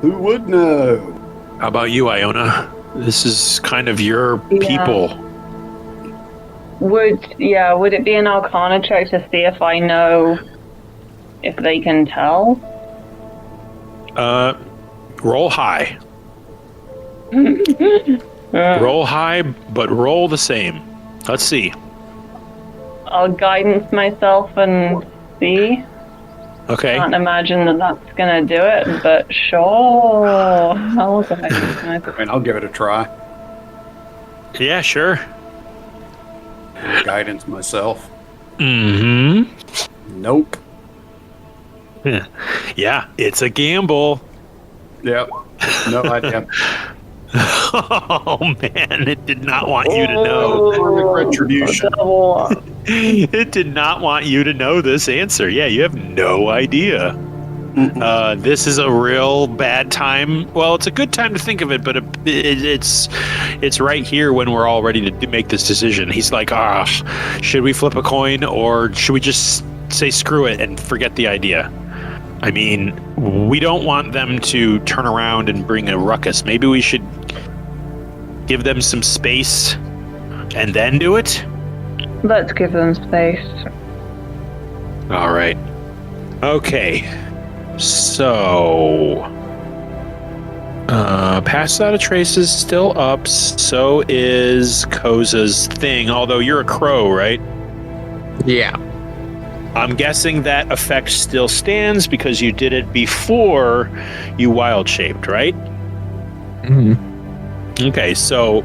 Speaker 4: Who would know?
Speaker 1: How about you, Iona? This is kind of your people.
Speaker 3: Would it be an Arcana check to see if I know if they can tell?
Speaker 1: Roll high. Roll high, but roll the same. Let's see.
Speaker 3: I'll guidance myself and see.
Speaker 1: Okay.
Speaker 3: Can't imagine that that's gonna do it, but sure. I'll guidance myself.
Speaker 4: I'll give it a try.
Speaker 1: Yeah, sure.
Speaker 4: Guidance myself.
Speaker 1: Mm-hmm.
Speaker 4: Nope.
Speaker 1: Yeah, it's a gamble.
Speaker 4: Yep. No idea.
Speaker 1: Oh man, it did not want you to know.
Speaker 4: Retribution.
Speaker 1: It did not want you to know this answer. Yeah, you have no idea. This is a real bad time. Well, it's a good time to think of it, but it's right here when we're all ready to make this decision. He's like, should we flip a coin or should we just say screw it and forget the idea? I mean, we don't want them to turn around and bring a ruckus. Maybe we should give them some space and then do it?
Speaker 3: Let's give them space.
Speaker 1: All right. Okay. So, Pass Without a Trace is still up. So is Koza's thing, although you're a crow, right?
Speaker 5: Yeah.
Speaker 1: I'm guessing that effect still stands because you did it before you wild shaped, right?
Speaker 5: Mm-hmm.
Speaker 1: Okay, so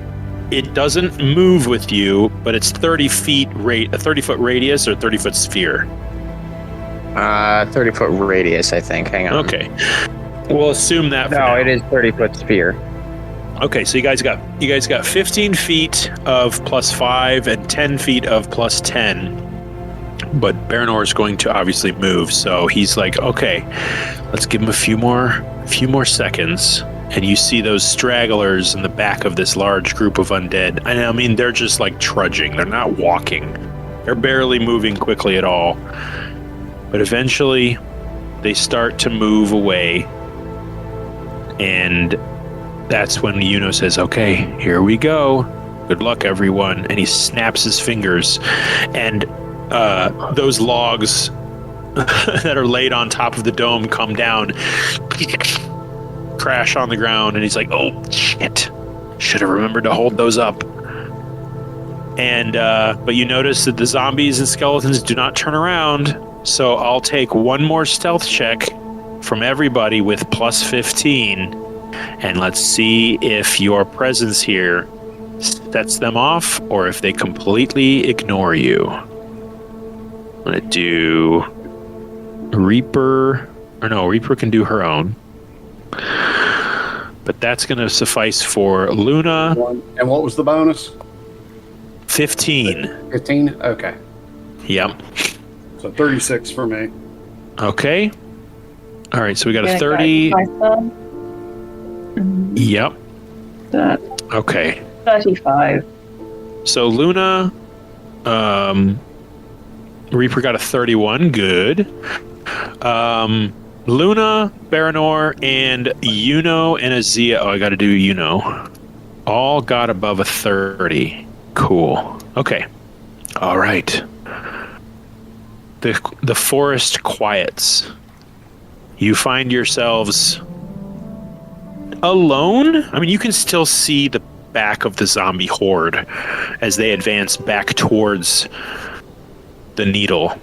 Speaker 1: it doesn't move with you, but it's 30 feet a 30-foot radius or 30-foot sphere.
Speaker 5: 30-foot radius, I think. Hang on.
Speaker 1: Okay, we'll assume that.
Speaker 5: No, it is 30-foot sphere.
Speaker 1: Okay, so you guys got 15 feet of +5 and 10 feet of +10. But Baranor is going to obviously move, so he's like, okay, let's give him a few more seconds. And you see those stragglers in the back of this large group of undead. And I mean, they're just like trudging. They're not walking. They're barely moving quickly at all. But eventually, they start to move away. And that's when Yuno says, okay, here we go. Good luck, everyone. And he snaps his fingers. And those logs that are laid on top of the dome come down, crash on the ground, and he's like, oh shit, should have remembered to hold those up. And but you notice that the zombies and skeletons do not turn around, so I'll take one more stealth check from everybody with +15, and let's see if your presence here sets them off or if they completely ignore you. I'm gonna do Reaper, or no, Reaper can do her own. But that's going to suffice for Luna.
Speaker 4: And what was the bonus?
Speaker 1: 15.
Speaker 4: 15? Okay.
Speaker 1: Yep.
Speaker 4: So 36 for me.
Speaker 1: Okay. All right, so we got a 30. Yep. Okay.
Speaker 3: 35.
Speaker 1: So Luna, Reaper got a 31. Good. Luna, Baranor, and Yuno and Azia. Oh, I got to do Yuno. All got above a 30. Cool. Okay. All right. The forest quiets. You find yourselves alone. I mean, you can still see the back of the zombie horde as they advance back towards the needle.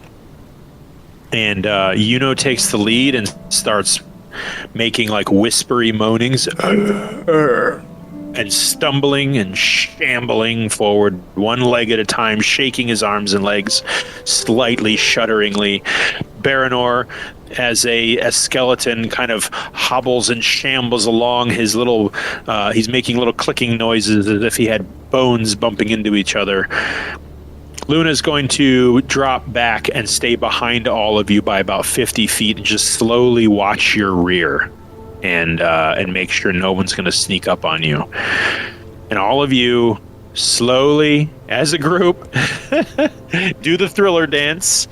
Speaker 1: And Yuno takes the lead and starts making like whispery moanings and stumbling and shambling forward one leg at a time, shaking his arms and legs slightly shudderingly. Baranor, as a skeleton, kind of hobbles and shambles along his little he's making little clicking noises as if he had bones bumping into each other. Luna's going to drop back and stay behind all of you by about 50 feet and just slowly watch your rear and make sure no one's going to sneak up on you. And all of you slowly, as a group, do the thriller dance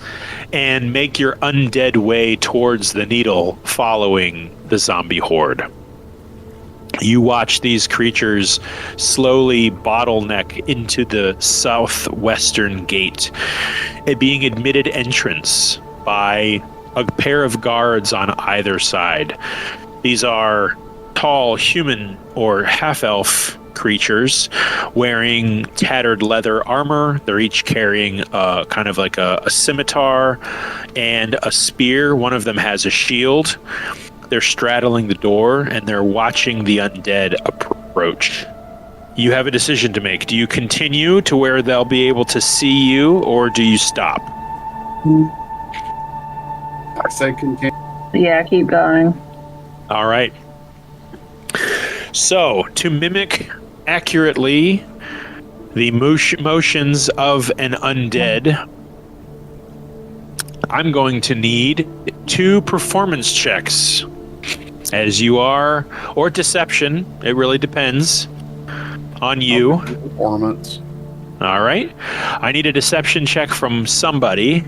Speaker 1: and make your undead way towards the needle following the zombie horde. You watch these creatures slowly bottleneck into the southwestern gate, it being admitted entrance by a pair of guards on either side. These are tall human or half-elf creatures wearing tattered leather armor. They're each carrying kind of like a scimitar and a spear. One of them has a shield. They're straddling the door and they're watching the undead approach. You have a decision to make. Do you continue to where they'll be able to see you, or do you stop?
Speaker 4: I say continue.
Speaker 3: Yeah, keep going.
Speaker 1: All right. So, to mimic accurately the motions of an undead, I'm going to need 2 performance checks. As you are, or deception, it really depends on you.
Speaker 4: Performance.
Speaker 1: All right. I need a deception check from somebody.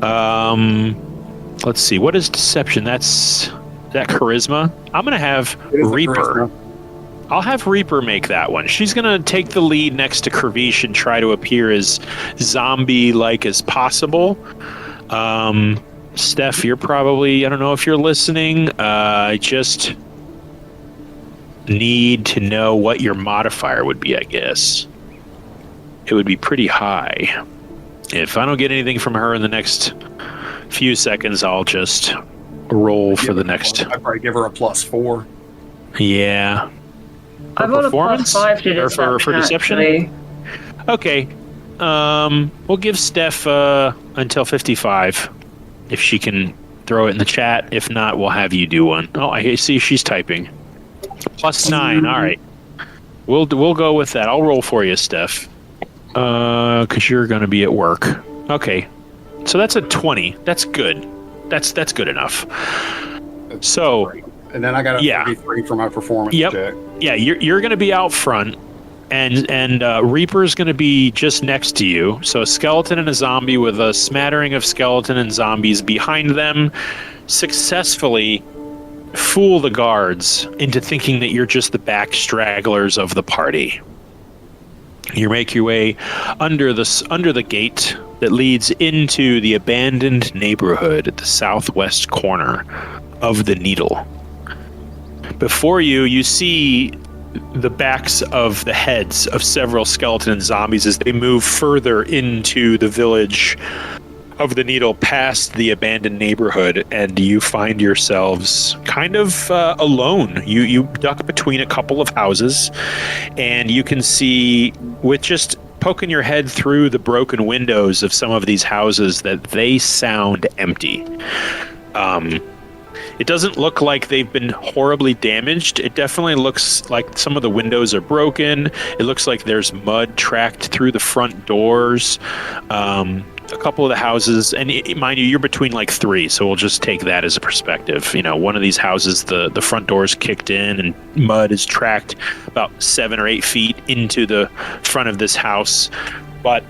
Speaker 1: Let's see. What is deception? Is that charisma? I'm going to have Reaper. I'll have Reaper make that one. She's going to take the lead next to Kravish and try to appear as zombie-like as possible. Steph, you're probably, I don't know if you're listening. I just need to know what your modifier would be, I guess. It would be pretty high. If I don't get anything from her in the next few seconds, I'll just roll for the next.
Speaker 4: I'd probably give her a +4.
Speaker 1: Yeah.
Speaker 3: I've got a +5 to deception.
Speaker 1: For deception?
Speaker 3: Actually.
Speaker 1: Okay. We'll give Steph until 55 if she can throw it in the chat. If not, we'll have you do one. Oh, I see she's typing. +9. All right. We'll go with that. I'll roll for you, Steph. Because you're going to be at work. Okay. So that's a 20. That's good. That's good enough. So,
Speaker 4: and then I got a 33 for my performance check.
Speaker 1: Yeah, you're going to be out front, and Reaper's going to be just next to you. So a skeleton and a zombie with a smattering of skeleton and zombies behind them successfully fool the guards into thinking that you're just the back stragglers of the party. You make your way under the gate that leads into the abandoned neighborhood at the southwest corner of the Needle. Before you see the backs of the heads of several skeleton and zombies as they move further into the village of the Needle past the abandoned neighborhood, and you find yourselves kind of alone. You duck between a couple of houses, and you can see, with just poking your head through the broken windows of some of these houses, that they sound empty. It doesn't look like they've been horribly damaged. It definitely looks like some of the windows are broken. It looks like there's mud tracked through the front doors. A couple of the houses, and mind you, you're between like 3, so we'll just take that as a perspective. You know, one of these houses, the front door's kicked in, and mud is tracked about 7 or 8 feet into the front of this house. But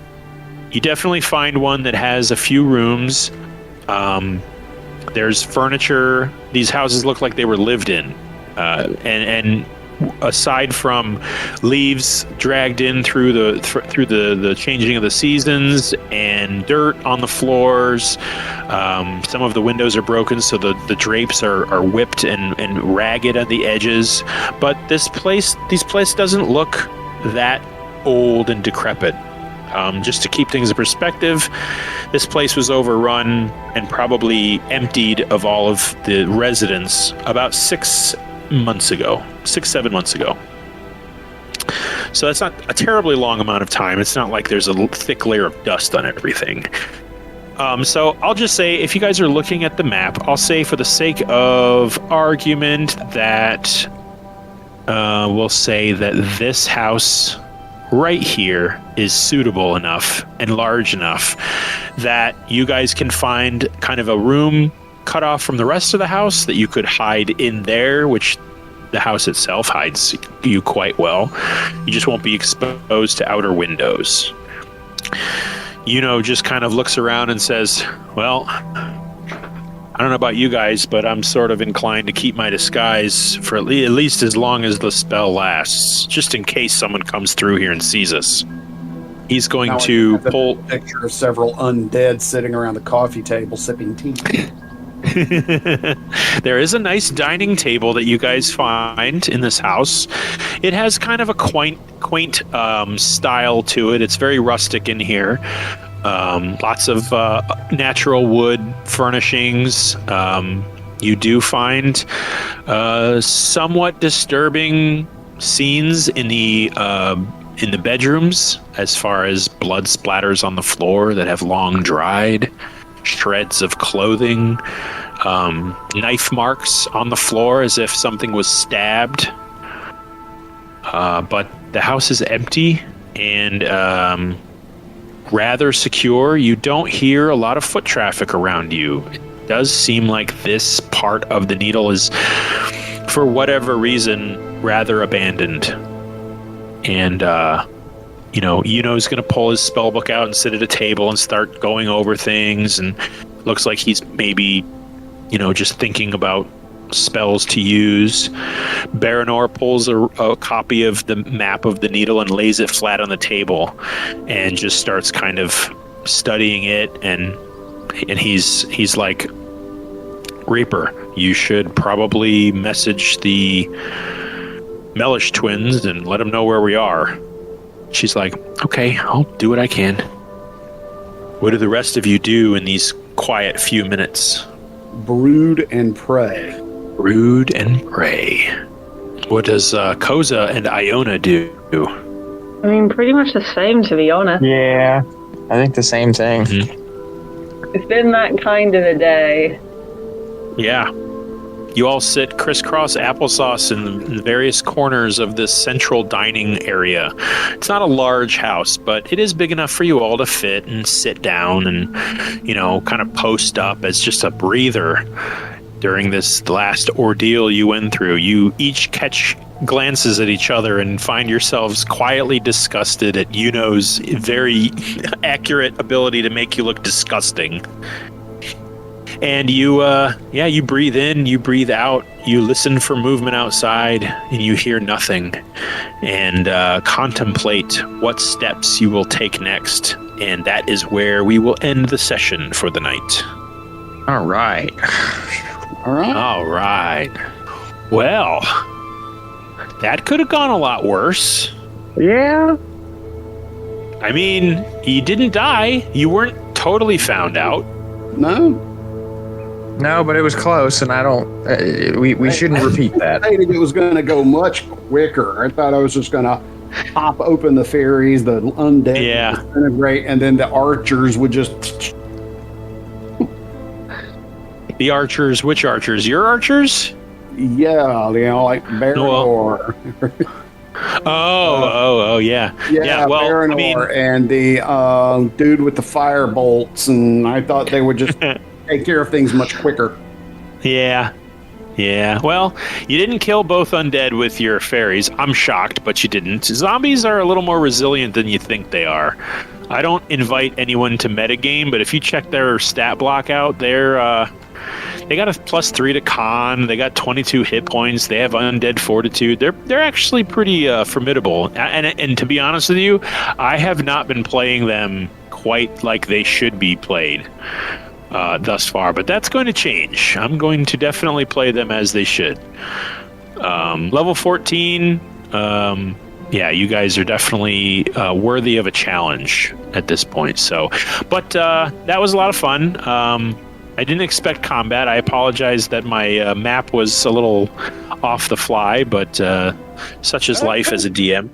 Speaker 1: you definitely find one that has a few rooms. There's furniture. These houses look like they were lived in, and aside from leaves dragged in through the changing of the seasons and dirt on the floors, some of the windows are broken, so the drapes are whipped and ragged at the edges. But these place doesn't look that old and decrepit. Just to keep things in perspective, this place was overrun and probably emptied of all of the residents about 6-7 months ago. So that's not a terribly long amount of time. It's not like there's a thick layer of dust on everything. So I'll just say, if you guys are looking at the map, I'll say for the sake of argument that we'll say that this house right here is suitable enough and large enough that you guys can find kind of a room cut off from the rest of the house that you could hide in there, which the house itself hides you quite well. You just won't be exposed to outer windows. just kind of looks around and says, well, I don't know about you guys, but I'm sort of inclined to keep my disguise for at least as long as the spell lasts, just in case someone comes through here and sees us. He's going to pull
Speaker 4: a picture of several undead sitting around the coffee table sipping tea.
Speaker 1: There is a nice dining table that you guys find in this house. It has kind of a quaint style to it. It's very rustic in here. Lots of natural wood furnishings. You do find somewhat disturbing scenes in the bedrooms, as far as blood splatters on the floor that have long dried, shreds of clothing, knife marks on the floor as if something was stabbed. But the house is empty and rather secure. You don't hear a lot of foot traffic around you. It does seem like this part of the Needle is, for whatever reason, rather abandoned. And Yuno's going to pull his spell book out and sit at a table and start going over things, and looks like he's maybe just thinking about spells to use. Baranor pulls a copy of the map of the Needle and lays it flat on the table and just starts kind of studying it, and he's like, Reaper, you should probably message the Mellish twins and let them know where we are. She's like, okay, I'll do what I can. What do the rest of you do in these quiet few minutes?
Speaker 4: Brood and pray.
Speaker 1: Brood and pray. What does Koza and Iona do?
Speaker 3: I mean, pretty much the same, to be honest.
Speaker 5: Yeah, I think the same thing.
Speaker 1: Mm-hmm.
Speaker 3: It's been that kind of a day.
Speaker 1: Yeah. You all sit crisscross applesauce in the various corners of this central dining area. It's not a large house, but it is big enough for you all to fit and sit down and, kind of post up as just a breather during this last ordeal you went through. You each catch glances at each other and find yourselves quietly disgusted at Yuno's very accurate ability to make you look disgusting. And you breathe in, you breathe out, you listen for movement outside, and you hear nothing, and contemplate what steps you will take next. And that is where we will end the session for the night.
Speaker 5: All right.
Speaker 1: All right. Well, that could have gone a lot worse.
Speaker 5: Yeah.
Speaker 1: I mean, you didn't die. You weren't totally found out.
Speaker 5: No, but it was close, and I don't. We shouldn't repeat that.
Speaker 4: I thought it was going to go much quicker. I thought I was just going to pop open the fairies, the undead, would disintegrate, and then the archers would just.
Speaker 1: The archers? Which archers? Your archers?
Speaker 4: Yeah, like Baranor.
Speaker 1: Yeah.
Speaker 4: Yeah, well, Baranor and the dude with the fire bolts, and I thought they would just take care of things much quicker.
Speaker 1: Yeah. Well, you didn't kill both undead with your fairies. I'm shocked, but you didn't. Zombies are a little more resilient than you think they are. I don't invite anyone to metagame, but if you check their stat block out, they got a +3 to con. They got 22 hit points. They have undead fortitude. They're actually pretty formidable. And to be honest with you, I have not been playing them quite like they should be played thus far. But that's going to change. I'm going to definitely play them as they should. Level 14. You guys are definitely worthy of a challenge at this point. So, but that was a lot of fun. I didn't expect combat. I apologize that my map was a little off the fly, but such is life as a DM.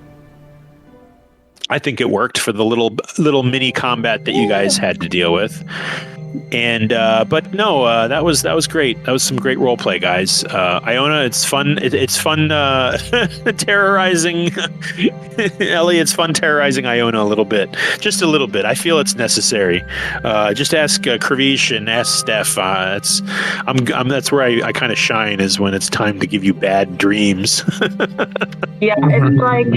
Speaker 1: I think it worked for the little mini combat that you guys had to deal with. And but no, that was great. That was some great role play, guys. Iona, it's fun. It's fun terrorizing Ellie. It's fun terrorizing Iona a little bit, just a little bit. I feel it's necessary. Just ask Kravish and ask Steph. That's where I kind of shine, is when it's time to give you bad dreams.
Speaker 3: Yeah, it's like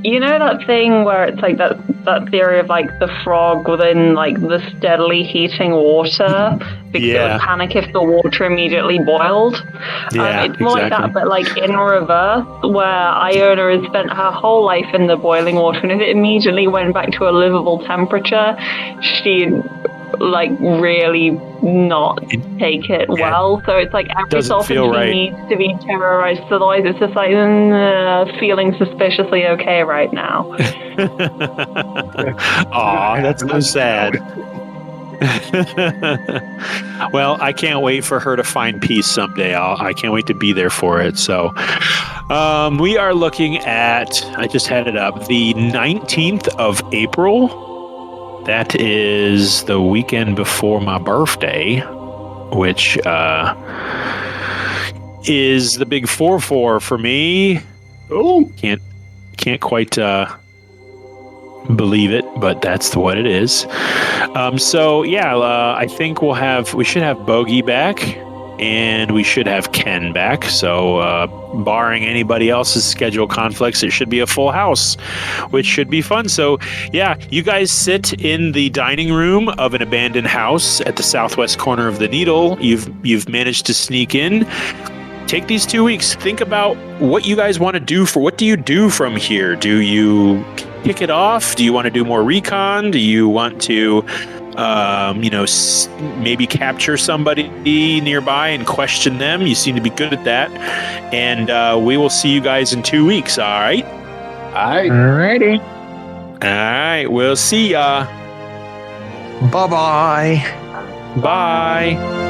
Speaker 3: You know that thing where it's like that theory of like the frog within like the steadily heating water because it would panic if the water immediately boiled?
Speaker 1: Yeah,
Speaker 3: it's more like that, but like in reverse, where Iona has spent her whole life in the boiling water, and if it immediately went back to a livable temperature, she'd like really not take it well. So it's like every so often she needs to be terrorized. Otherwise, it's just like feeling suspiciously okay right now.
Speaker 1: Aw, that's so sad. Well, I can't wait for her to find peace someday. I can't wait to be there for it. So we are looking at, I just had it up, the 19th of April. That is the weekend before my birthday, which is the big 4-4 for me. Oh, can't quite believe it, but that's what it is. So yeah, I think we should have Bogey back, and we should have Ken back. So barring anybody else's schedule conflicts, it should be a full house, which should be fun. So yeah, you guys sit in the dining room of an abandoned house at the southwest corner of the Needle. You've managed to sneak in. Take these 2 weeks. Think about what you guys want to do. What do you do from here? Do you kick it off? Do you want to do more recon? Do you want to maybe capture somebody nearby and question them? You seem to be good at that. And we will see you guys in 2 weeks, all right?
Speaker 5: Alrighty.
Speaker 1: All right, we'll see ya.
Speaker 5: Bye-bye.
Speaker 1: Bye.